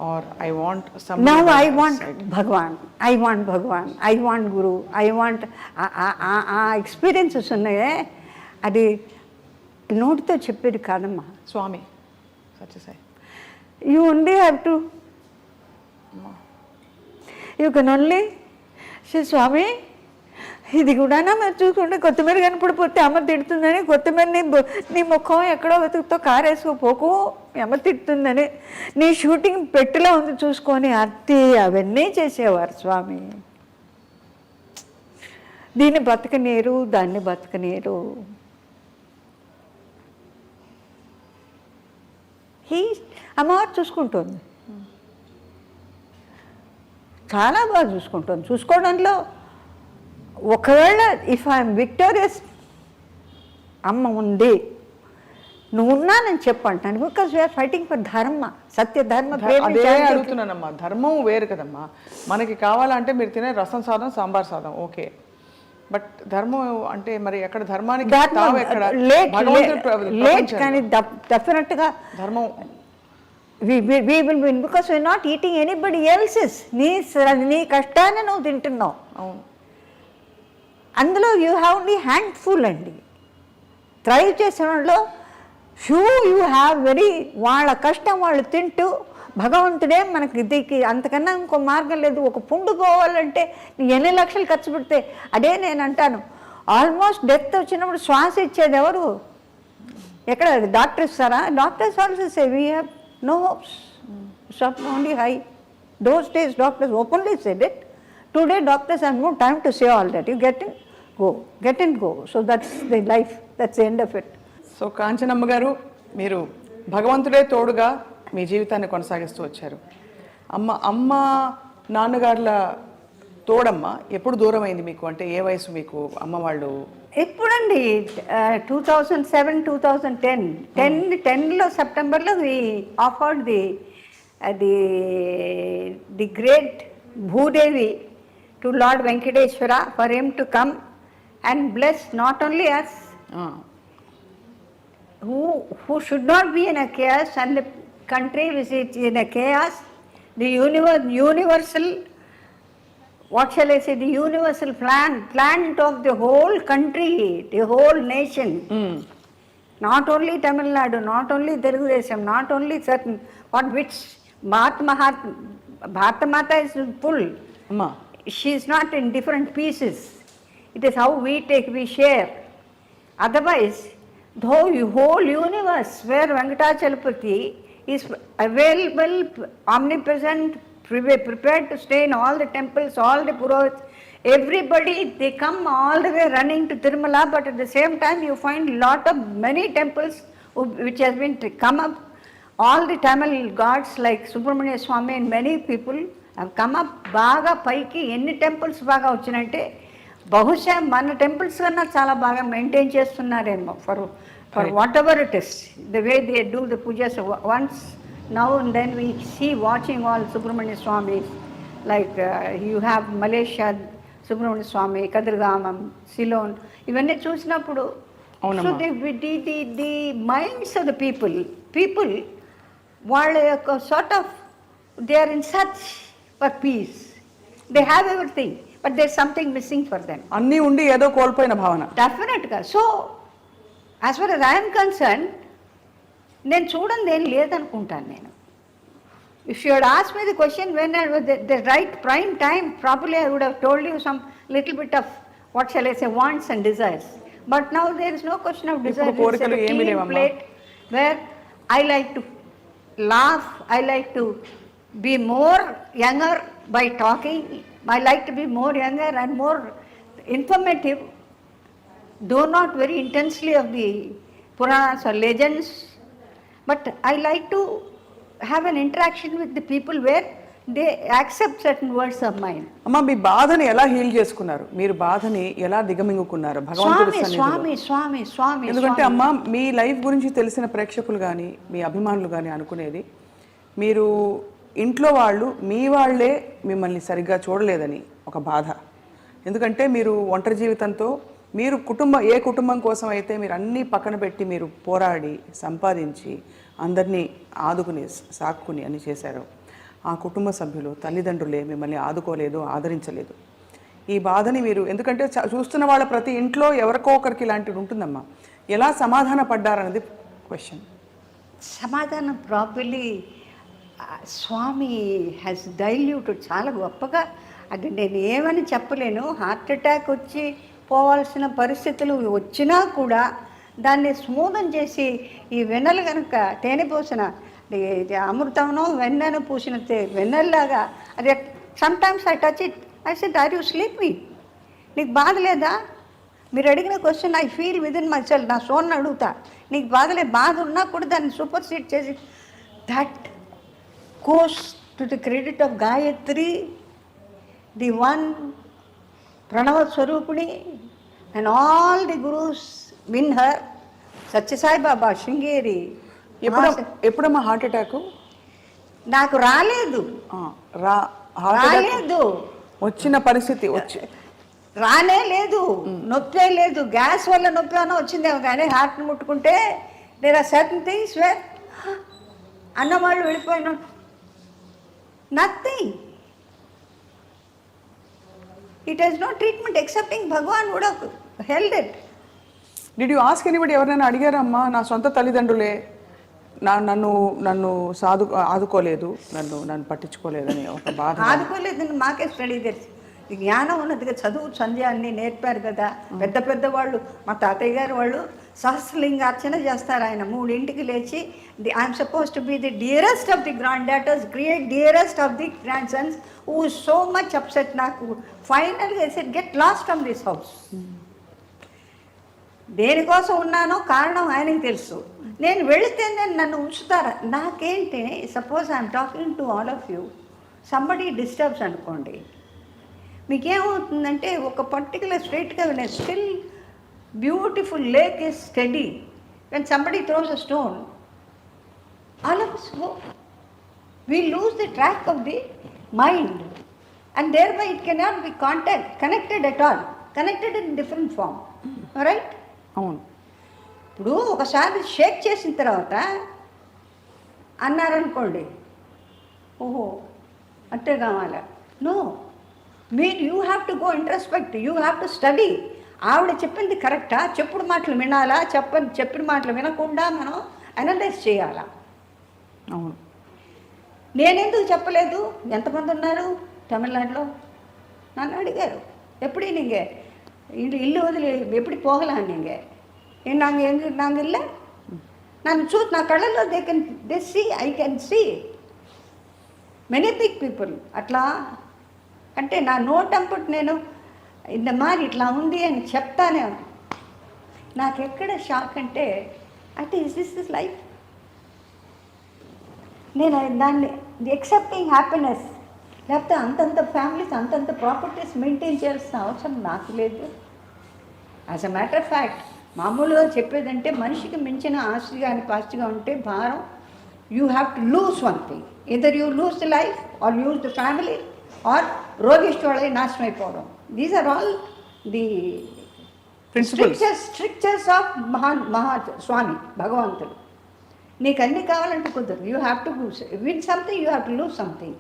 or I want some. Now I want Bhagwan, I want guru, I want ఆ ఎక్స్పీరియన్సెస్ ఉన్నాయే, అది నోటితో చెప్పేది కాదమ్మా. స్వామి Sathya Sai, you only have to, you can only say స్వామి ఇది కూడా మీరు చూసుకుంటే కొత్తిమీర కనపడిపోతే అమ్మ తిడుతుందని, కొత్తిమీరని నీ ముఖం ఎక్కడో వెతుకుతో కారేసుకోపోకు అమ్మ తిడుతుందని, నీ షూటింగ్ పెట్టిలో ఉంది చూసుకొని అత్తి అవన్నీ చేసేవారు స్వామి. దీన్ని బతకనీరు, దాన్ని బతకనీరు. అమ్మవారు చూసుకుంటుంది, చాలా బాగా చూసుకుంటుంది. చూసుకోవడంలో ఒకవేళ ఇఫ్ ఐఎమ్ విక్టోరియస్, అమ్మ ఉంది, నువ్వు ఉన్నానని చెప్పంటాను. బికాస్ వీఆర్ ఫైటింగ్ ఫర్ ధర్మ, సత్య ధర్మ. అదే అడుగుతున్నానమ్మా. ధర్మం వేరు కదమ్మా. మనకి కావాలంటే మీరు తినే రసం సాదం, సాంబార్ సాదం ఓకే, బట్ ధర్మం అంటే మరి ఎక్కడ ధర్మానికి లేట్ కానీ డెఫినెట్గా ధర్మం we will win because we are not eating anybody else's. నీ కష్టాన్ని నువ్వు తింటున్నావు. అవును. అందులో యూ హ్యావ్ ఓన్లీ హ్యాండ్ఫుల్ అండి. థ్రైవ్ చేసిన వాళ్ళు యూ హ్యావ్ వెరీ, వాళ్ళ కష్టం వాళ్ళు తింటూ భగవంతుడే మనకి దీనికి అంతకన్నా ఇంకో మార్గం లేదు. ఒక పుండు పోవాలంటే నీ ఎన్ని లక్షలు ఖర్చు పెడితే, అదే నేను అంటాను, ఆల్మోస్ట్ డెత్ వచ్చినప్పుడు శ్వాస ఇచ్చేది ఎవరు? ఎక్కడ డాక్టర్ ఇస్తారా? Doctors also say we have no hopes, stop only high. Those days doctors openly said it. Today doctors have no time to say all that. You get in, go. So that's the life, that's the end of it. So Kanchanamma గారు, మీరు భగవంతుడే తోడుగా మీ జీవితాన్ని కొనసాగిస్తూ వచ్చారు. అమ్మ నాన్నగారుల తోడమ్మ ఎప్పుడు దూరం అయింది మీకు? అంటే ఏ వయసు మీకు అమ్మ వాళ్ళు? ఎప్పుడండి 2007, 2010లో సెప్టెంబర్లో we offered the great Bhudevi to lord Venkateswara for him to come and bless not only us who should not be in a chaos and the country which is in a chaos, the universal, what shall I say, the universal plant of the whole country, the whole nation. Not only Tamil Nadu, not only Telugu Desam, not only certain, Bharata Mata is full. అమ్మా She is not in different pieces. It is how we take, we share. Otherwise, the whole universe where Venkatachalapati is available, omnipresent, prepared to stay in all the temples, all the purohits, everybody, they come all the way running to Tirumala, but at the same time you find lot of many temples which has been come up. All the Tamil gods like Subramania Swami and many people have come up. బాగా పైకి ఎన్ని టెంపుల్స్ బాగా వచ్చినంటే బహుశా మన టెంపుల్స్ కన్నా చాలా బాగా మెయింటైన్ చేస్తున్నారేమో for whatever it is the way they do the pujas once now and then we see watching all Subrahmanya Swamy like you have Malaysia Subrahmanya Swamy Kadirgamam Ceylon ఇవన్నీ చూసినప్పుడు so the minds of the people వాళ్ళ యొక్క sort of they are in search for peace they have everything but there something missing for them అన్నీ ఉండి ఏదో కోల్పోయిన భావన. డెఫినెట్గా. So as for as I'm concern నేను చూడండి ఏం లేదనుకుంటాను నేను. If you had asked me the question when the right prime time properly I would have told you some little bit of what shall I say wants and desires. But now there is no question of desire. కోరికలు ఏమీ లేవమ్మా. Plate where I like to laugh, I like to be more younger by talking, I like to be more younger and more informative, though not very intensely of the Puranas or legends, but I like to have an interaction with the people where they accept certain words of mine. అమ్మా మీ బాధని ఎలా హీల్ చేసుకున్నారు, మీరు బాధని ఎలా దిగమింగుకున్నారు భగవంతుడి సన్నిధిలో? స్వామి ఎందుకంటే అమ్మా మీ లైఫ్ గురించి తెలిసిన ప్రేక్షకులు కానీ మీ అభిమానులు కానీ అనుకునేది మీరు ఇంట్లో వాళ్ళు మీ వాళ్ళే మిమ్మల్ని సరిగ్గా చూడలేదని ఒక బాధ. ఎందుకంటే మీరు ఒంటరి జీవితంతో మీరు ఏ కుటుంబం కోసం అయితే మీరు అన్నీ పక్కన పెట్టి మీరు పోరాడి సంపాదించి అందరినీ ఆదుకుని సాక్కుని అని చేశారు, ఆ కుటుంబ సభ్యులు తల్లిదండ్రులే మిమ్మల్ని ఆదుకోలేదు, ఆదరించలేదు. ఈ బాధని మీరు ఎందుకంటే చూస్తున్న వాళ్ళ ప్రతి ఇంట్లో ఎవరికో ఒకరికి ఇలాంటిది ఉంటుందమ్మా, ఎలా సమాధాన పడ్డారన్నది క్వశ్చన్. సమాధానం ప్రాపర్లీ స్వామి హ్యాస్ డైల్యూటెడ్ చాలా గొప్పగా. అది నేను ఏమని చెప్పలేను. హార్ట్ అటాక్ వచ్చి పోవాల్సిన పరిస్థితులు వచ్చినా కూడా దాన్ని స్మూదం చేసి ఈ వెన్నెలు కనుక తేనె పోసిన అమృతంలో వెన్నెను పూసిన వెన్నెల్లాగా అది sometimes I touch it, I said are you sleeping, నీకు బాధ లేదా? మీరు అడిగిన question I feel within myself, నా సోన్ని అడుగుతా, నీకు బాధ ఉన్నా కూడా దాన్ని సూపర్ సీడ్ చేసి that goes to the credit of Gayatri, the one Pranava Swarupini, and all the gurus in her, Satya Sai Baba, Shringeri. ఎప్పుడమ్మా హార్ట్ అటాక్? నాకు రాలేదు. వచ్చిన పరిస్థితి రానే లేదు, నొప్పే లేదు. గ్యాస్ వల్ల నొప్పి అన్న వచ్చిందేమో కానీ హార్ట్ని ముట్టుకుంటే there are certain things where అన్నవాళ్ళు వెళ్ళిపోయినా nothing. It has no treatment excepting Bhagwan would have held it. Did you ask anybody? ఎవరైనా అడిగారమ్మా నా సొంత తల్లిదండ్రులే నన్ను ఆదుకోలేదు, నన్ను పట్టించుకోలేదని ఒక బాధ? ఆదుకోలేదని మాకే స్టడీ తెలుసు. జ్ఞానం ఉన్నదిగా చదువు సంధ్య అన్నీ నేర్పారు కదా పెద్దవాళ్ళు. మా తాతయ్య గారు వాళ్ళు సహస్రలింగార్చన చేస్తారు. ఆయన 3 లేచి I'm suppose to be the dearest of the grand daughters, create dearest of the grand Sons who so much upset. నాకు ఫైనల్గా said get lost from this house. దేనికోసం ఉన్నానో కారణం ఆయనకి తెలుసు. నేను వెళితే నన్ను ఉంచుతారా? నాకేంటి, suppose I'm talking to all of you, somebody disturbs అనుకోండి, మీకేమవుతుందంటే ఒక పర్టికులర్ స్ట్రైట్గా still beautiful lake is study. When somebody throws a stone all of us go. We lose the track of the mind and thereby it cannot be connected at all, connected in different form. Right? అవును. ఇప్పుడు ఒకసారి షేక్ చేసిన తర్వాత అన్నారనుకోండి, ఓహో అంటే కావాలా? No, you have to go introspect, you have to study. ఆవిడ చెప్పింది కరెక్టా, చెప్పుడు మాటలు వినాలా, చెప్పిన మాటలు వినకుండా మనం అనలైజ్ చేయాలా? అవును. నేనెందుకు చెప్పలేదు? ఎంతమంది ఉన్నారు తమిళనాడులో? నన్ను అడిగారు எப்படி நீங்கள் ఇల్లు వదిలి ఎప్పుడు పోగలాను நீங்கள் நாங்கள் இல்லை నన్ను చూసి నా కళ్ళల్లో they see I can see many big people. అట్లా అంటే నా నోటంపటి నేను ఇంత మారి ఇట్లా ఉంది అని చెప్తానే. నాకు ఎక్కడ షాక్ అంటే ఇస్ దిస్ లైఫ్? నేను దాన్ని ఎక్సెప్టింగ్ హ్యాపీనెస్, లేకపోతే అంతంత ఫ్యామిలీస్ అంతంత ప్రాపర్టీస్ మెయింటైన్ చేయాల్సిన అవసరం నాకు లేదు. As a matter of fact మామూలుగా చెప్పేదంటే మనిషికి మించిన ఆస్తి కానీ పాస్తిగా ఉంటే భారం. You have to lose one thing, either you lose the life or lose the family or రోగిష్టి నాశనం అయిపోవడం. These are all the strictures of Swami భగవంతుడు. నీకు అన్నీ కావాలంటే కుదరదు. You have to win something, you have to lose something.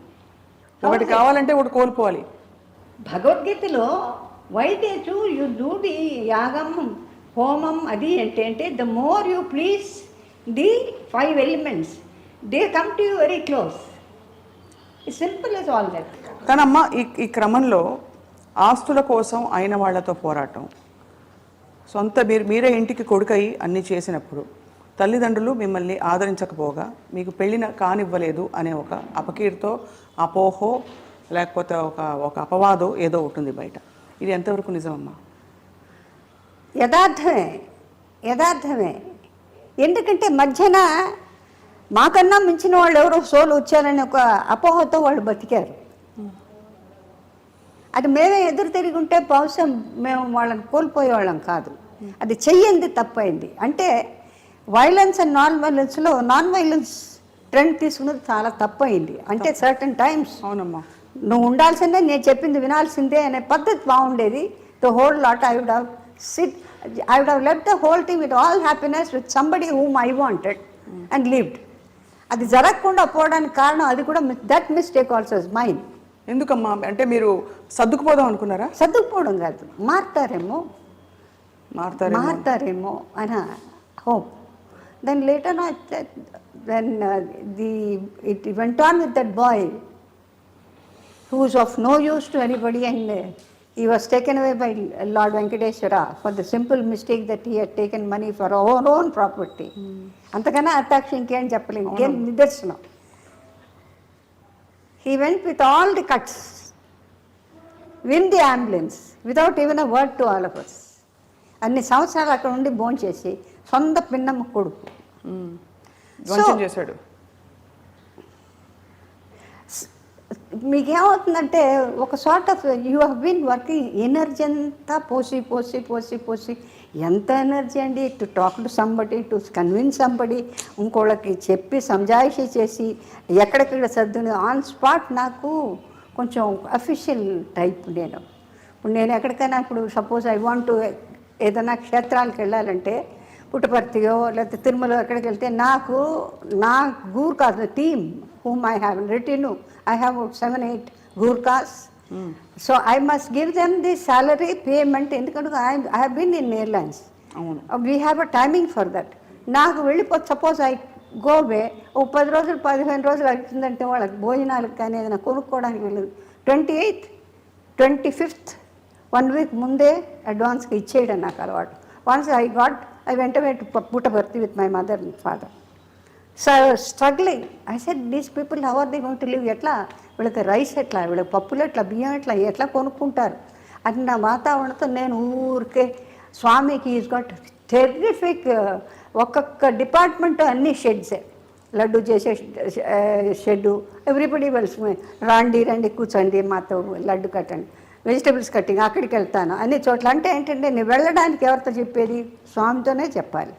ఒకటి కావాలంటే ఒకటి కోల్పోవాలి. భగవద్గీతలో వైద్యచు యు డూ ది యాగం హోమం అది ఏంటంటే the more you please the 5 elements they come to you very close. It's simple as all that. కానమ్మ ఈ క్రమంలో ఆస్తుల కోసం అయిన వాళ్ళతో పోరాటం, సొంత మీరే ఇంటికి కొడుకై అన్నీ చేసినప్పుడు తల్లిదండ్రులు మిమ్మల్ని ఆదరించకపోగా మీకు పెళ్ళిన కానివ్వలేదు అనే ఒక అపకీర్తో అపోహో లేకపోతే ఒక అపవాదో ఏదో ఉంటుంది బయట. ఇది ఎంతవరకు నిజమమ్మా? యథార్థమే. ఎందుకంటే మధ్యన మాకన్నా మించిన వాళ్ళు ఎవరో సోలు వచ్చారని ఒక అపోహతో వాళ్ళు బతికారు. అది మేమే ఎదురు తిరిగి ఉంటే బహుశా మేము వాళ్ళని కోల్పోయేవాళ్ళం కాదు. అది చెయ్యింది తప్పైంది. అంటే violence and non violence trend తీసుకున్నది చాలా తప్పయింది. అంటే సర్టన్ టైమ్స్ అవునమ్మా నువ్వు ఉండాల్సిందే, నేను చెప్పింది వినాల్సిందే అనే పద్ధతి బాగుండేది. The whole lot I would have left the whole thing with all happiness with somebody whom I wanted and lived. అది జరగకుండా పోవడానికి కారణం అది కూడా that mistake also is mine. ఎందుకమ్మా? అంటే మీరు సర్దుకుపోదాం అనుకున్నారా? సర్దుకుపోవడం కాదు, మారుతారేమో అని hope. Then later on, it went on with that boy who was of no use to anybody, and he was taken away by Lord Venkateshwara for the simple mistake that he had taken money for our own property. Antakana attack inkem cheppalem, inkem nidarsanam. He went with all the cuts, in the ambulance, without even a word to all of us. అన్ని సంవత్సరాలు అక్కడ ఉండి భోంచేసి సొంత పిన్నమ్మ కొడుకు చేశాడు. మీకేమవుతుందంటే ఒక sort of you have been working, energy అంతా పోసి ఎంత ఎనర్జీ అండి, to talk to somebody, to convince somebody, ఇంకోళ్ళకి చెప్పి సంజాయిషి చేసి ఎక్కడెక్కడ సర్దుని ఆన్ స్పాట్. నాకు కొంచెం అఫీషియల్ టైప్. ఇప్పుడు నేను ఎక్కడికైనా ఇప్పుడు సపోజ్ ఐ వాంట్ టు ఏదైనా క్షేత్రాలకు వెళ్ళాలంటే పుట్టపర్తియో లేకపోతే తిరుమల ఎక్కడికి వెళ్తే నా Gurkhas team whom I have written, I have 7-8 Gurkhas. So I must give them the salary payment. ఎందుకంటే I have been in airlines, we have a timing for that. నాకు వెళ్ళిపోతే సపోజ్ ఐ గోవే ఓ 10 రోజులు 15 రోజులు అవుతుందంటే వాళ్ళకి భోజనాలకు కానీ ఏదైనా కొనుక్కోవడానికి వెళ్ళదు. 28th 25th 1 week ముందే అడ్వాన్స్గా ఇచ్చేయడం నాకు అలవాటు. Once I went away to Puttaparthi with my mother and father. So I was struggling. I said, these people, how are they going to live? ఎట్లా వీళ్ళకి రైస్ ఎట్లా, వీళ్ళకి పప్పులు ఎట్లా, బియ్యం ఎట్లా కొనుక్కుంటారు అని నా వాతావరణంతో నేను ఊరికే స్వామికి ఈజ్ గాట్ టెర్రిఫిక్. ఒక్కొక్క డిపార్ట్మెంట్ అన్ని షెడ్సే, లడ్డు చేసే షెడ్డు, ఎవ్రీబడి వెల్స్ రండి కూర్చోండి మాతో లడ్డు కట్టండి, వెజిటబుల్స్ కట్టింగ్ అక్కడికి వెళ్తాను అన్ని చోట్ల. అంటే ఏంటంటే నేను వెళ్ళడానికి ఎవరితో చెప్పేది? స్వామితోనే చెప్పాలి.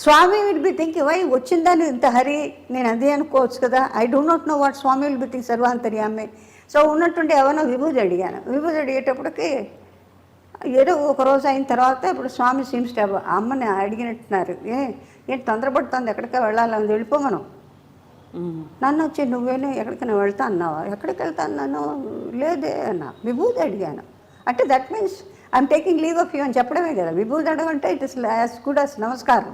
Swami will be think why వచ్చిందని ఇంత హరి, నేను అదే అనుకోవచ్చు కదా. I do not know what Swami will be think సర్వాంతర్యామి. సో ఉన్నట్టుండి ఎవరో విభూతి అడిగాను. విభూతి అడిగేటప్పటికి ఏదో ఒక రోజు అయిన తర్వాత ఇప్పుడు స్వామి సీమ్స్ టు అమ్మని అడిగినట్టున్నారు, ఏంటి తొందరపడుతుంది, ఎక్కడికి వెళ్ళాలని వెళ్ళిపోమను. నన్ను వచ్చి నువ్వేనా ఎక్కడికైనా వెళ్తా అన్నావా? ఎక్కడికి వెళ్తా అన్నాను, లేదే అన్నా. విభూతి అడిగాను అంటే that means I'm taking leave of you అని చెప్పడమే కదా. విభూతి అడగంటే it is as good as namaskaram.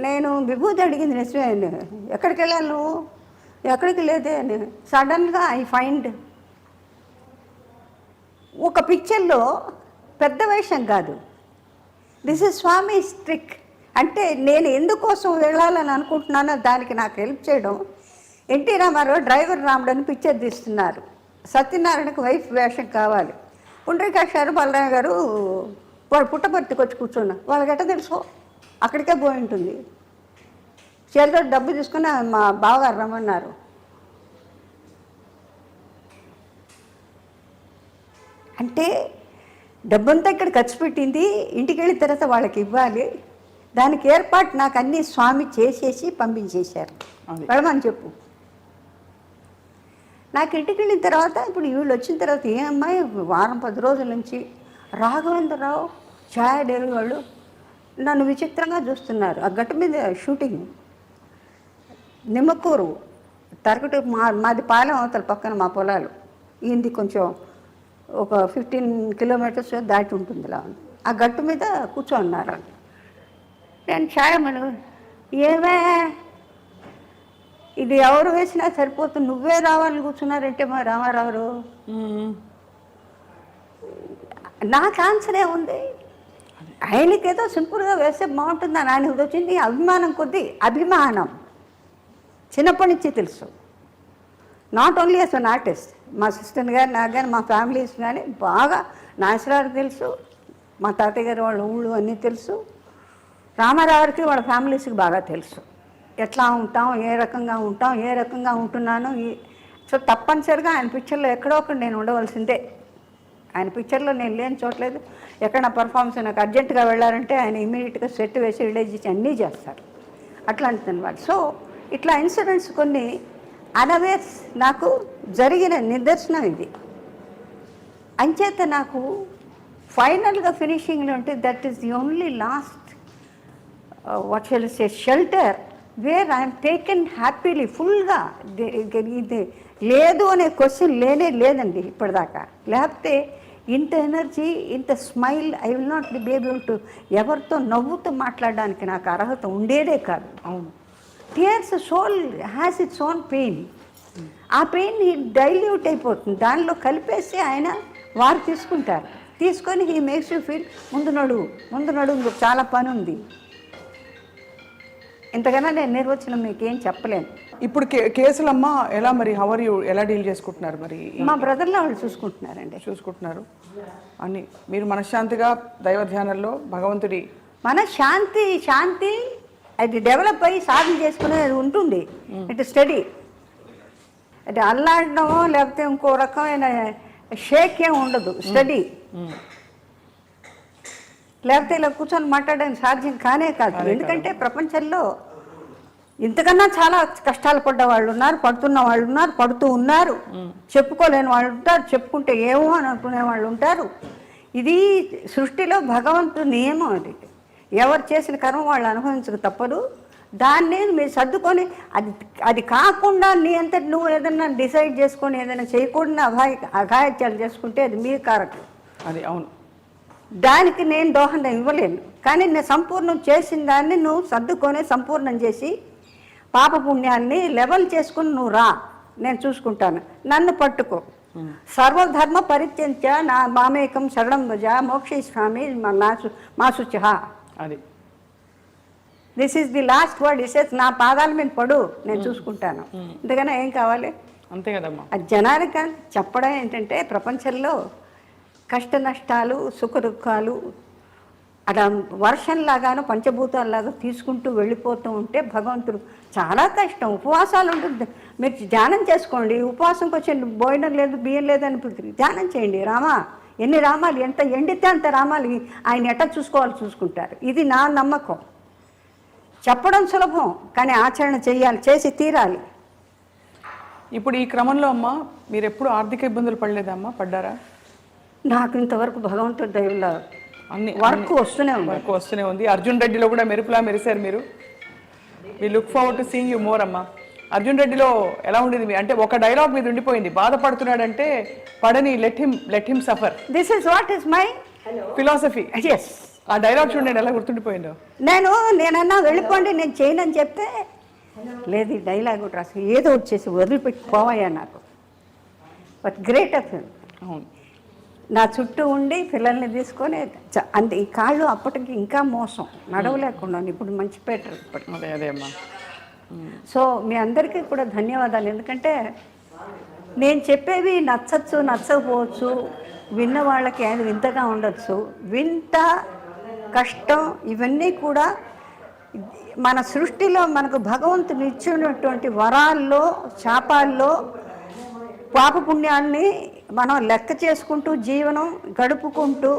నేను విభూతి అడిగింది నిజమే అని. ఎక్కడికి వెళ్ళాలి నువ్వు? ఎక్కడికి లేదే అని. సడన్గా ఐ ఫైండ్ ఒక పిక్చర్లో పెద్ద వేషం కాదు, దిస్ ఇస్ స్వామి ట్రిక్. అంటే నేను ఎందుకోసం వెళ్ళాలని అనుకుంటున్నానో దానికి నాకు హెల్ప్ చేయడం. ఎన్టీ రామారావు డ్రైవర్ రాముడు అని పిక్చర్ తీస్తున్నారు. సత్యనారాయణకు వైఫ్ వేషం కావాలి. పుండ్రీకాక్ష గారు బలరామ గారు వాడు పుట్టపర్తికి వచ్చి కూర్చున్నా. వాళ్ళకి ఎట్ట తెలుసు? అక్కడికే పోయి ఉంటుంది. చేతిలో డబ్బు తీసుకుని మా బావగారు రమ్మన్నారు. అంటే డబ్బంతా ఇక్కడ ఖర్చు పెట్టింది, ఇంటికి వెళ్ళిన తర్వాత వాళ్ళకి ఇవ్వాలి. దానికి ఏర్పాటు నాకు అన్నీ స్వామి చేసేసి పంపించేశారు. వెళ్ళమని చెప్పు. నాకు ఇంటికి వెళ్ళిన తర్వాత ఇప్పుడు వీళ్ళు వచ్చిన తర్వాత ఏ అమ్మాయి వారం 10 రోజుల నుంచి రాఘవేంద్రరావు ఛాయా డేవి వాళ్ళు నన్ను విచిత్రంగా చూస్తున్నారు. ఆ గట్టు మీద షూటింగ్ నిమ్మకూరు తరగటి మాది పాలెం అవతల పక్కన మా పొలాలు. ఈయనది కొంచెం ఒక 15 కిలోమీటర్స్ దాటి ఉంటుంది. ఇలా ఆ గట్టు మీద కూర్చోన్నారు. నేను ఛాయమను ఏమే ఇది ఎవరు వేసినా సరిపోతుంది, నువ్వే రావాలని కూర్చున్నారంటే మా రామారావు. నాకు ఆన్సరే ఉంది. ఆయనకేదో సింపుల్గా వేస్తే బాగుంటుందని ఆయనకి వచ్చింది అభిమానం కొద్దీ. అభిమానం చిన్నప్పటి నుంచి తెలుసు. Not only as an artist, మా సిస్టర్ గారు నాకు కానీ మా ఫ్యామిలీస్ కానీ బాగా నాయసరావు తెలుసు, మా తాతయ్య గారు వాళ్ళ ఊళ్ళు అన్నీ తెలుసు. రామారావుకి వాళ్ళ ఫ్యామిలీస్కి బాగా తెలుసు. ఎట్లా ఉంటాం, ఏ రకంగా ఉంటాం, ఏ రకంగా ఉంటున్నాను. సో తప్పనిసరిగా ఆయన పిక్చర్లో ఎక్కడో ఒకటి నేను ఉండవలసిందే. ఆయన పిక్చర్లో నేను లేని చోట్లేదు. ఎక్కడ నా పర్ఫార్మెన్స్ నాకు అర్జెంటుగా వెళ్ళారంటే ఆయన ఇమీడియట్గా సెట్ వేసి రిలీజ్ చేసి అన్నీ చేస్తారు. అట్లాంటిది అనమాట. సో ఇట్లా ఇన్సిడెంట్స్ కొన్ని అన్అవేర్స్ నాకు జరిగిన నిదర్శనం ఇది. అంచేత నాకు ఫైనల్గా ఫినిషింగ్లో ఉంటే that is the only last what shall say shelter where I'm taken happily ఫుల్గా. ఇది లేదు అనే క్వశ్చన్ లేదండి ఇప్పటిదాకా. లేకపోతే ఇంత ఎనర్జీ, ఇంత smile I will not be able to ఎవరితో నవ్వుతూ మాట్లాడడానికి నాకు అర్హత ఉండేదే కాదు. అవును, tears soul has its own pain. ఆ పెయిన్ డైల్యూట్ అయిపోతుంది, దానిలో కలిపేసి ఆయన వారు తీసుకుంటారు. తీసుకొని హీ మేక్స్ యూ ఫీల్ ముందు నడువు ఇంకొక చాలా పని ఉంది. ఇంతకన్నా నేను నిర్వచనం మీకేం చెప్పలేను. ఇప్పుడు కేసులమ్మ ఎలా మరి హవర్ యూ ఎలా డీల్ చేసుకుంటున్నారు? మరి మా బ్రదర్లో వాళ్ళు చూసుకుంటున్నారు అని మీరు మనశ్శాంతిగా దైవ ధ్యానంలో భగవంతుడి మన శాంతి అది డెవలప్ అయ్యి సాధన చేసుకునేది ఉంటుంది. ఇట్ స్టడీ అది అల్లాడడమో లేకపోతే ఇంకో రకమైన షేక్ ఏం ఉండదు. స్టడీ లేకపోతే ఇలా కూర్చొని మాట్లాడడానికి సాధ్యం కానే కాదు. ఎందుకంటే ప్రపంచంలో ఇంతకన్నా చాలా కష్టాలు పడ్డ వాళ్ళు ఉన్నారు, పడుతున్న వాళ్ళు ఉన్నారు, పడుతూ ఉన్నారు, చెప్పుకోలేని వాళ్ళు ఉంటారు, చెప్పుకుంటే ఏమో అని అనుకునే వాళ్ళు ఉంటారు. ఇది సృష్టిలో భగవంతుడి నియమం. అది ఎవరు చేసిన కర్మ వాళ్ళు అనుభవించక తప్పదు. దాన్ని మీరు సర్దుకొని అది కాకుండా నీ అంతటి నువ్వు ఏదైనా డిసైడ్ చేసుకొని ఏదైనా చేయకుండా అఘాయిత్యాలు చేసుకుంటే అది మీ కారకం. అది అవును, దానికి నేను దోహదం ఇవ్వలేను. కానీ నేను సంపూర్ణం చేసిన దాన్ని నువ్వు సర్దుకొని సంపూర్ణం చేసి పాపపుణ్యాన్ని లెవెల్ చేసుకుని నువ్వు రా, నేను చూసుకుంటాను. నన్ను పట్టుకో. సర్వధర్మ పరిత్యంత్య నా మామేకం శరణం భజ మోక్షయిష్యామి మా శుచిః. అది this is the last word. ఇసేస్ నా పాదాల మీద పడు, నేను చూసుకుంటాను. ఇంతకన్నా ఏం కావాలి? అంతే కదమ్మా. అది జనానికి చెప్పడం ఏంటంటే ప్రపంచంలో కష్ట నష్టాలు, సుఖ దుఃఖాలు అలా వర్షంలాగాను పంచభూతాల్లాగా తీసుకుంటూ వెళ్ళిపోతూ ఉంటే భగవంతుడు చాలా కష్టం. ఉపవాసాలు ఉంటుంది. మీరు ధ్యానం చేసుకోండి. ఉపవాసంకి వచ్చే భోజనం లేదు, బియ్యం లేదని ధ్యానం చేయండి. రామా ఎన్ని రామాలు, ఎంత ఎండితే అంత రామాలు ఆయన ఎట్లా చూసుకోవాలి చూసుకుంటారు. ఇది నా నమ్మకం. చెప్పడం సులభం, కానీ ఆచరణ చేయాలి, చేసి తీరాలి. ఇప్పుడు ఈ క్రమంలో అమ్మ మీరు ఎప్పుడు ఆర్థిక ఇబ్బందులు పడలేదమ్మా? పడ్డారా? నాకు ఇంతవరకు భగవంతుడి దయవల్ల అన్ని వర్క్ వస్తూనే ఉంది. అర్జున్ రెడ్డిలో కూడా మెరుపులా మెరిశారు మీరు. We look forward to seeing you more అమ్మా. అర్జున్ రెడ్డిలో ఎలా ఉండేది అంటే ఒక డైలాగ్ మీద ఉండిపోయింది, బాధపడుతున్నాడంటే పడని let him suffer. This is what is my philosophy. Yes, ఆ డైలాగ్ చూడండి ఎలా గుర్తుండిపోయిందో. నేనన్నా వెళ్ళిపోండి నేను చేయనని చెప్తే లేదు ఈ డైలాగ్ ఒకటి రాసి ఏదో వచ్చేసి వదిలిపెట్టి పోవయ్యా నాకు. But great of him. అవును. నా చుట్టూ ఉండి పిల్లల్ని తీసుకొని అంతే. ఈ కాళ్ళు అప్పటికి ఇంకా మోసం నడవలేకుండా ఇప్పుడు మంచి పెట్టరు ఇప్పటికి. అదే అదే అమ్మా. సో మీ అందరికీ కూడా ధన్యవాదాలు. ఎందుకంటే నేను చెప్పేవి నచ్చచ్చు నచ్చకపోవచ్చు, విన్న వాళ్ళకి అది వింతగా ఉండొచ్చు. వింత కష్టం ఇవన్నీ కూడా మన సృష్టిలో మనకు భగవంతుడు ఇచ్చినటువంటి వరాల్లో శాపాల్లో పాపపుణ్యాన్ని మనం లెక్క చేసుకుంటూ జీవనం గడుపుకుంటూ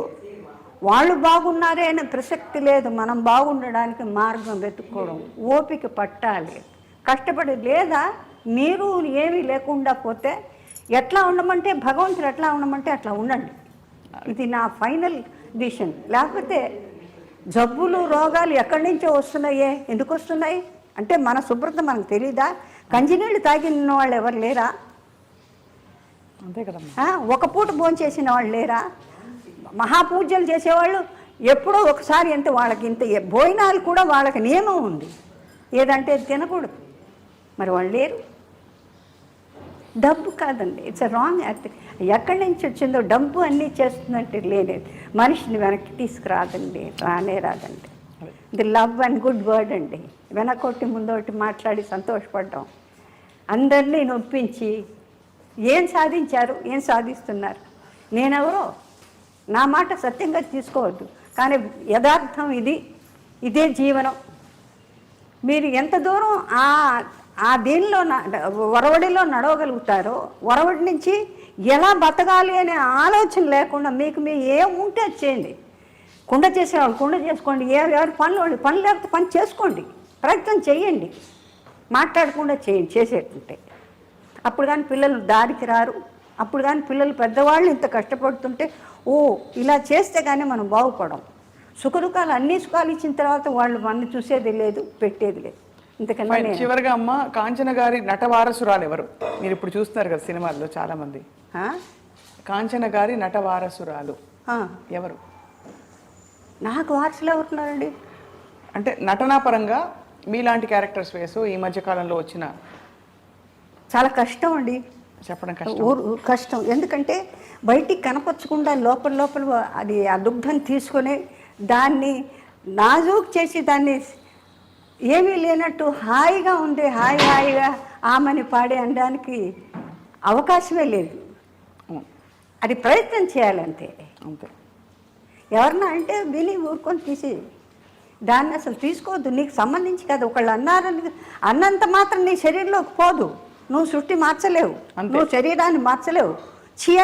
వాళ్ళు బాగున్నారే అనే ప్రసక్తి లేదు. మనం బాగుండడానికి మార్గం వెతుక్కోవడం, ఓపిక పట్టాలి, కష్టపడి. లేదా మీరు ఏమీ లేకుండా పోతే ఎట్లా ఉండమంటే భగవంతుడు ఎట్లా ఉండమంటే అట్లా ఉండండి. ఇది నా ఫైనల్ డిసిషన్. లేకపోతే జబ్బులు రోగాలు ఎక్కడి నుంచో వస్తున్నాయే. ఎందుకు వస్తున్నాయి అంటే మన శుభ్రత మనకు తెలీదా? కంచినీళ్ళు తాగిన వాళ్ళు ఎవరు లేరా? అంతే కదమ్మా. ఒక పూట భోంచేసిన వాళ్ళు లేరా? మహాపూజలు చేసేవాళ్ళు ఎప్పుడో ఒకసారి అంటే వాళ్ళకి ఇంత భోజనాలు కూడా వాళ్ళకి నియమం ఉంది. ఏదంటే తినకూడదు. మరి వాళ్ళు లేరు. డబ్బు కాదండి, ఇట్స్ అ రాంగ్ యాక్ట్. ఎక్కడి నుంచి వచ్చిందో డబ్బు అన్నీ చేస్తుందంటే లేనేది. మనిషిని వెనక్కి తీసుకురాదండి, రానే రాదండి. The love and good word అండి. వెనకొట్టి ముందొకటి మాట్లాడి సంతోషపడ్డాం, అందరినీ నొప్పించి ఏం సాధించారు, ఏం సాధిస్తున్నారు? నేనెవరో నా మాట సత్యంగా తీసుకోవద్దు, కానీ యథార్థం ఇది, ఇదే జీవనం. మీరు ఎంత దూరం ఆ దీనిలో ఒరవడిలో నడవగలుగుతారో, ఒరవడి నుంచి ఎలా బతకాలి అనే ఆలోచన లేకుండా మీకు ఏముంటే అది చేయండి. కుండ చేసేవాళ్ళు కుండ చేసుకోండి, ఎవరి పనులు పని లేకపోతే పని చేసుకోండి, ప్రయత్నం చేయండి, మాట్లాడకుండా చేయండి చేసేటుంటే. అప్పుడు కానీ పిల్లలు దారికి రారు. అప్పుడు కానీ పిల్లలు పెద్దవాళ్ళు ఇంత కష్టపడుతుంటే ఇలా చేస్తే కానీ మనం బాగుపడం. సుఖదుఖాలు అన్ని సుఖాలు ఇచ్చిన తర్వాత వాళ్ళు మనల్ని చూసేది లేదు, పెట్టేది లేదు. ఇంతకన్నా చివరిగా అమ్మ, కాంచన గారి నట వారసురాలు ఎవరు? మీరు ఇప్పుడు చూస్తున్నారు కదా సినిమాల్లో చాలా మంది. కాంచన గారి నట వారసురాలు ఎవరు? నాకు వారసులు ఎవరున్నారండి? అంటే నటనా పరంగా మీలాంటి క్యారెక్టర్స్ వేసు ఈ మధ్య కాలంలో వచ్చిన. చాలా కష్టం అండి చెప్పడం కష్టం. ఎందుకంటే బయటికి కనపరచకుండా లోపల అది ఆ దుగ్ధం తీసుకొని దాన్ని నాజూక్ చేసి దాన్ని ఏమీ లేనట్టు హాయిగా ఉంది, హాయిగా ఆమెని పాడే అనడానికి అవకాశమే లేదు. అది ప్రయత్నం చేయాలంతే. అంతే. ఎవరన్నా అంటే విని ఊరుకొని తీసి దాన్ని అసలు తీసుకోవద్దు. నీకు సంబంధించి కాదు. ఒకళ్ళు అన్నారని అన్నంత మాత్రం నీ శరీరంలోకి పోదు. నువ్వు సృష్టి మార్చలేవు, నువ్వు శరీరాన్ని మార్చలేవు,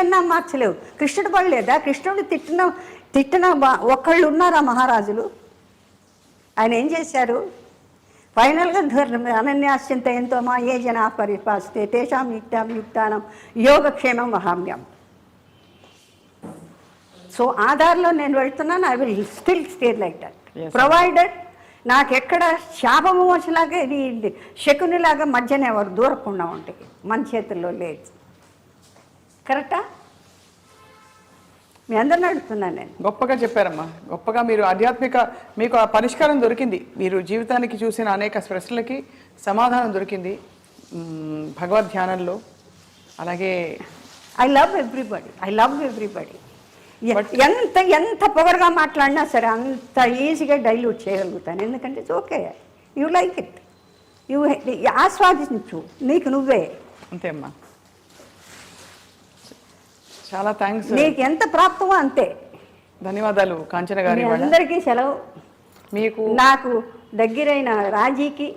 అన్నా మార్చలేవు. కృష్ణుడు పడలేదా? కృష్ణుడు తిట్టిన ఒకళ్ళు ఉన్నారా మహారాజులు? ఆయన ఏం చేశారు? ఫైనల్గా అనన్యాశ్చింత ఎంతో మా ఏ జనా పరిపాస్తే తేషాం యుక్తానం యోగక్షేమం వహామ్యం. సో ఆధార్లో నేను వెళ్తున్నాను. I will still stay like that provided నాకెక్కడ శాపము వచ్చేలాగా ఇది శకునిలాగా మధ్యన ఎవరు దూరకుండా ఉంటాయి. మన చేతుల్లో లేదు. కరెక్టా? మీ అందరిని అడుగుతున్నాను నేను. గొప్పగా చెప్పారమ్మా. గొప్పగా మీరు ఆధ్యాత్మిక మీకు ఆ పరిష్కారం దొరికింది. మీరు జీవితానికి చూసిన అనేక ప్రశ్నలకి సమాధానం దొరికింది భగవద్ ధ్యానంలో. అలాగే ఐ లవ్ ఎవ్రీబడి. ఎంత పొగరుగా మాట్లాడినా సరే అంత ఈజీగా డైల్యూట్ చేయగలుగుతాను. ఎందుకంటే it's okay, you like it, you ఆస్వాదించు నీకు నువ్వే. అంతే అమ్మా. చాలా థ్యాంక్స్. నీకు ఎంత ప్రాప్తమో అంతే. ధన్యవాదాలు కాంచన గారి. అందరికీ సెలవు. మీకు నాకు దగ్గరైన రాజీకి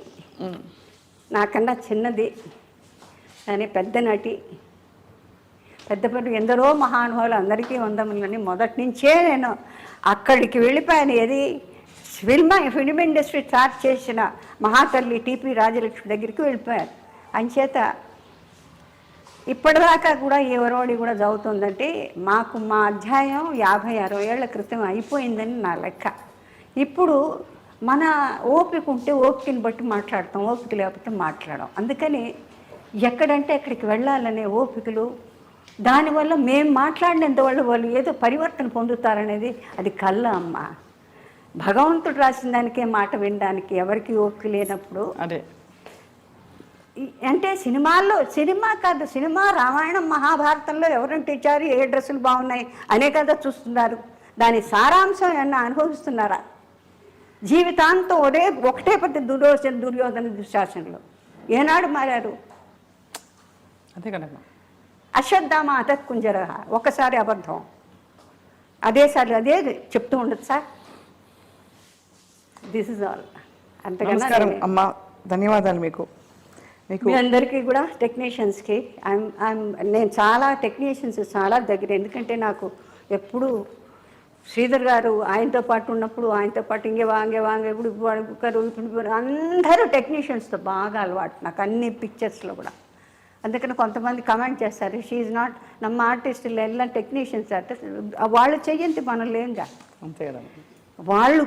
నాకన్నా చిన్నది కానీ పెద్ద నటి, పెద్ద ఎందరో మహానుభావులు అందరికీ వందములని మొదటి నుంచే నేను అక్కడికి వెళ్ళిపోయాను. ఏది ఫిల్మ్ ఇండస్ట్రీ స్టార్ట్ చేసిన మహాతల్లి టీపీ రాజలక్ష్మి దగ్గరికి వెళ్ళిపోయాను. అంచేత ఇప్పటిదాకా కూడా ఈ ఒరవడి కూడా చదువుతుందంటే మాకు మా అధ్యాయం 50-60 ఏళ్ల క్రితం అయిపోయిందని నా లెక్క. ఇప్పుడు మన ఓపిక ఉంటే ఓపికని బట్టి మాట్లాడతాం, ఓపిక లేకపోతే మాట్లాడడం. అందుకని ఎక్కడంటే అక్కడికి వెళ్ళాలనే ఓపికలు, దానివల్ల మేము మాట్లాడినంత వాళ్ళు ఏదో పరివర్తన పొందుతారనేది అది కళ్ళ అమ్మ. భగవంతుడు రాసిన దానికే మాట వినడానికి ఎవరికి ఓపిక లేనప్పుడు అదే అంటే సినిమా కాదు, సినిమా రామాయణం మహాభారతంలో ఎవరంటే ఇచ్చారు, ఏ డ్రెస్సులు బాగున్నాయి అనే కదా చూస్తున్నారు. దాని సారాంశం ఏమన్నా అనుభవిస్తున్నారా? జీవితాంతం ఒకటే పట్టి దుర్యోధన దుశ్శాసనలు ఏనాడు మారారు? అంతే కదమ్మా. అశ్వత్థామ అతత్కుంజర ఒకసారి అబద్ధం, అదే చెప్తూ ఉండదు సార్. This is all. నమస్కారం అంతకన్నా అమ్మా, ధన్యవాదాలు మీకు. మీ అందరికీ కూడా టెక్నీషియన్స్కి నేను చాలా టెక్నీషియన్స్ చాలా దగ్గర, ఎందుకంటే నాకు ఎప్పుడు శ్రీధర్ గారు ఆయనతో పాటు ఉన్నప్పుడు ఆయనతో పాటు ఇంకే వాంగే ఇప్పుడు అందరూ టెక్నీషియన్స్తో బాగా అలవాటు నాకు అన్ని పిక్చర్స్లో కూడా. అందుకని కొంతమంది కమెంట్ చేస్తారు, షీఈ్ నాట్ నమ్మ ఆర్టిస్టులు ఎలా టెక్నీషియన్స్ అంటే వాళ్ళు చెయ్యంతి మనం లేంగా. అంతే కదమ్మా. వాళ్ళు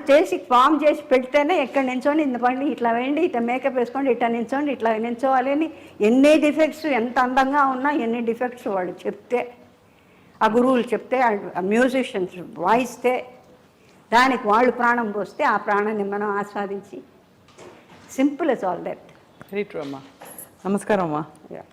ఫామ్ చేసి పెడితేనే ఎక్కడ నించోండి ఇంత పండి ఇట్లా వేయండి, ఇట్లా మేకప్ వేసుకోండి, ఇట్లా నించోండి, ఇట్లా నించోవాలి అని ఎన్ని డిఫెక్ట్స్ ఎంత అందంగా ఉన్నా ఎన్ని డిఫెక్ట్స్ వాళ్ళు చెప్తే, ఆ గురువులు చెప్తే, ఆ మ్యూజిషియన్స్ వాయిస్తే, దానికి వాళ్ళు ప్రాణం పోస్తే ఆ ప్రాణాన్ని మనం ఆస్వాదించి simple is all that. Very true అమ్మా. నమస్కారం అమ్మా. Yeah.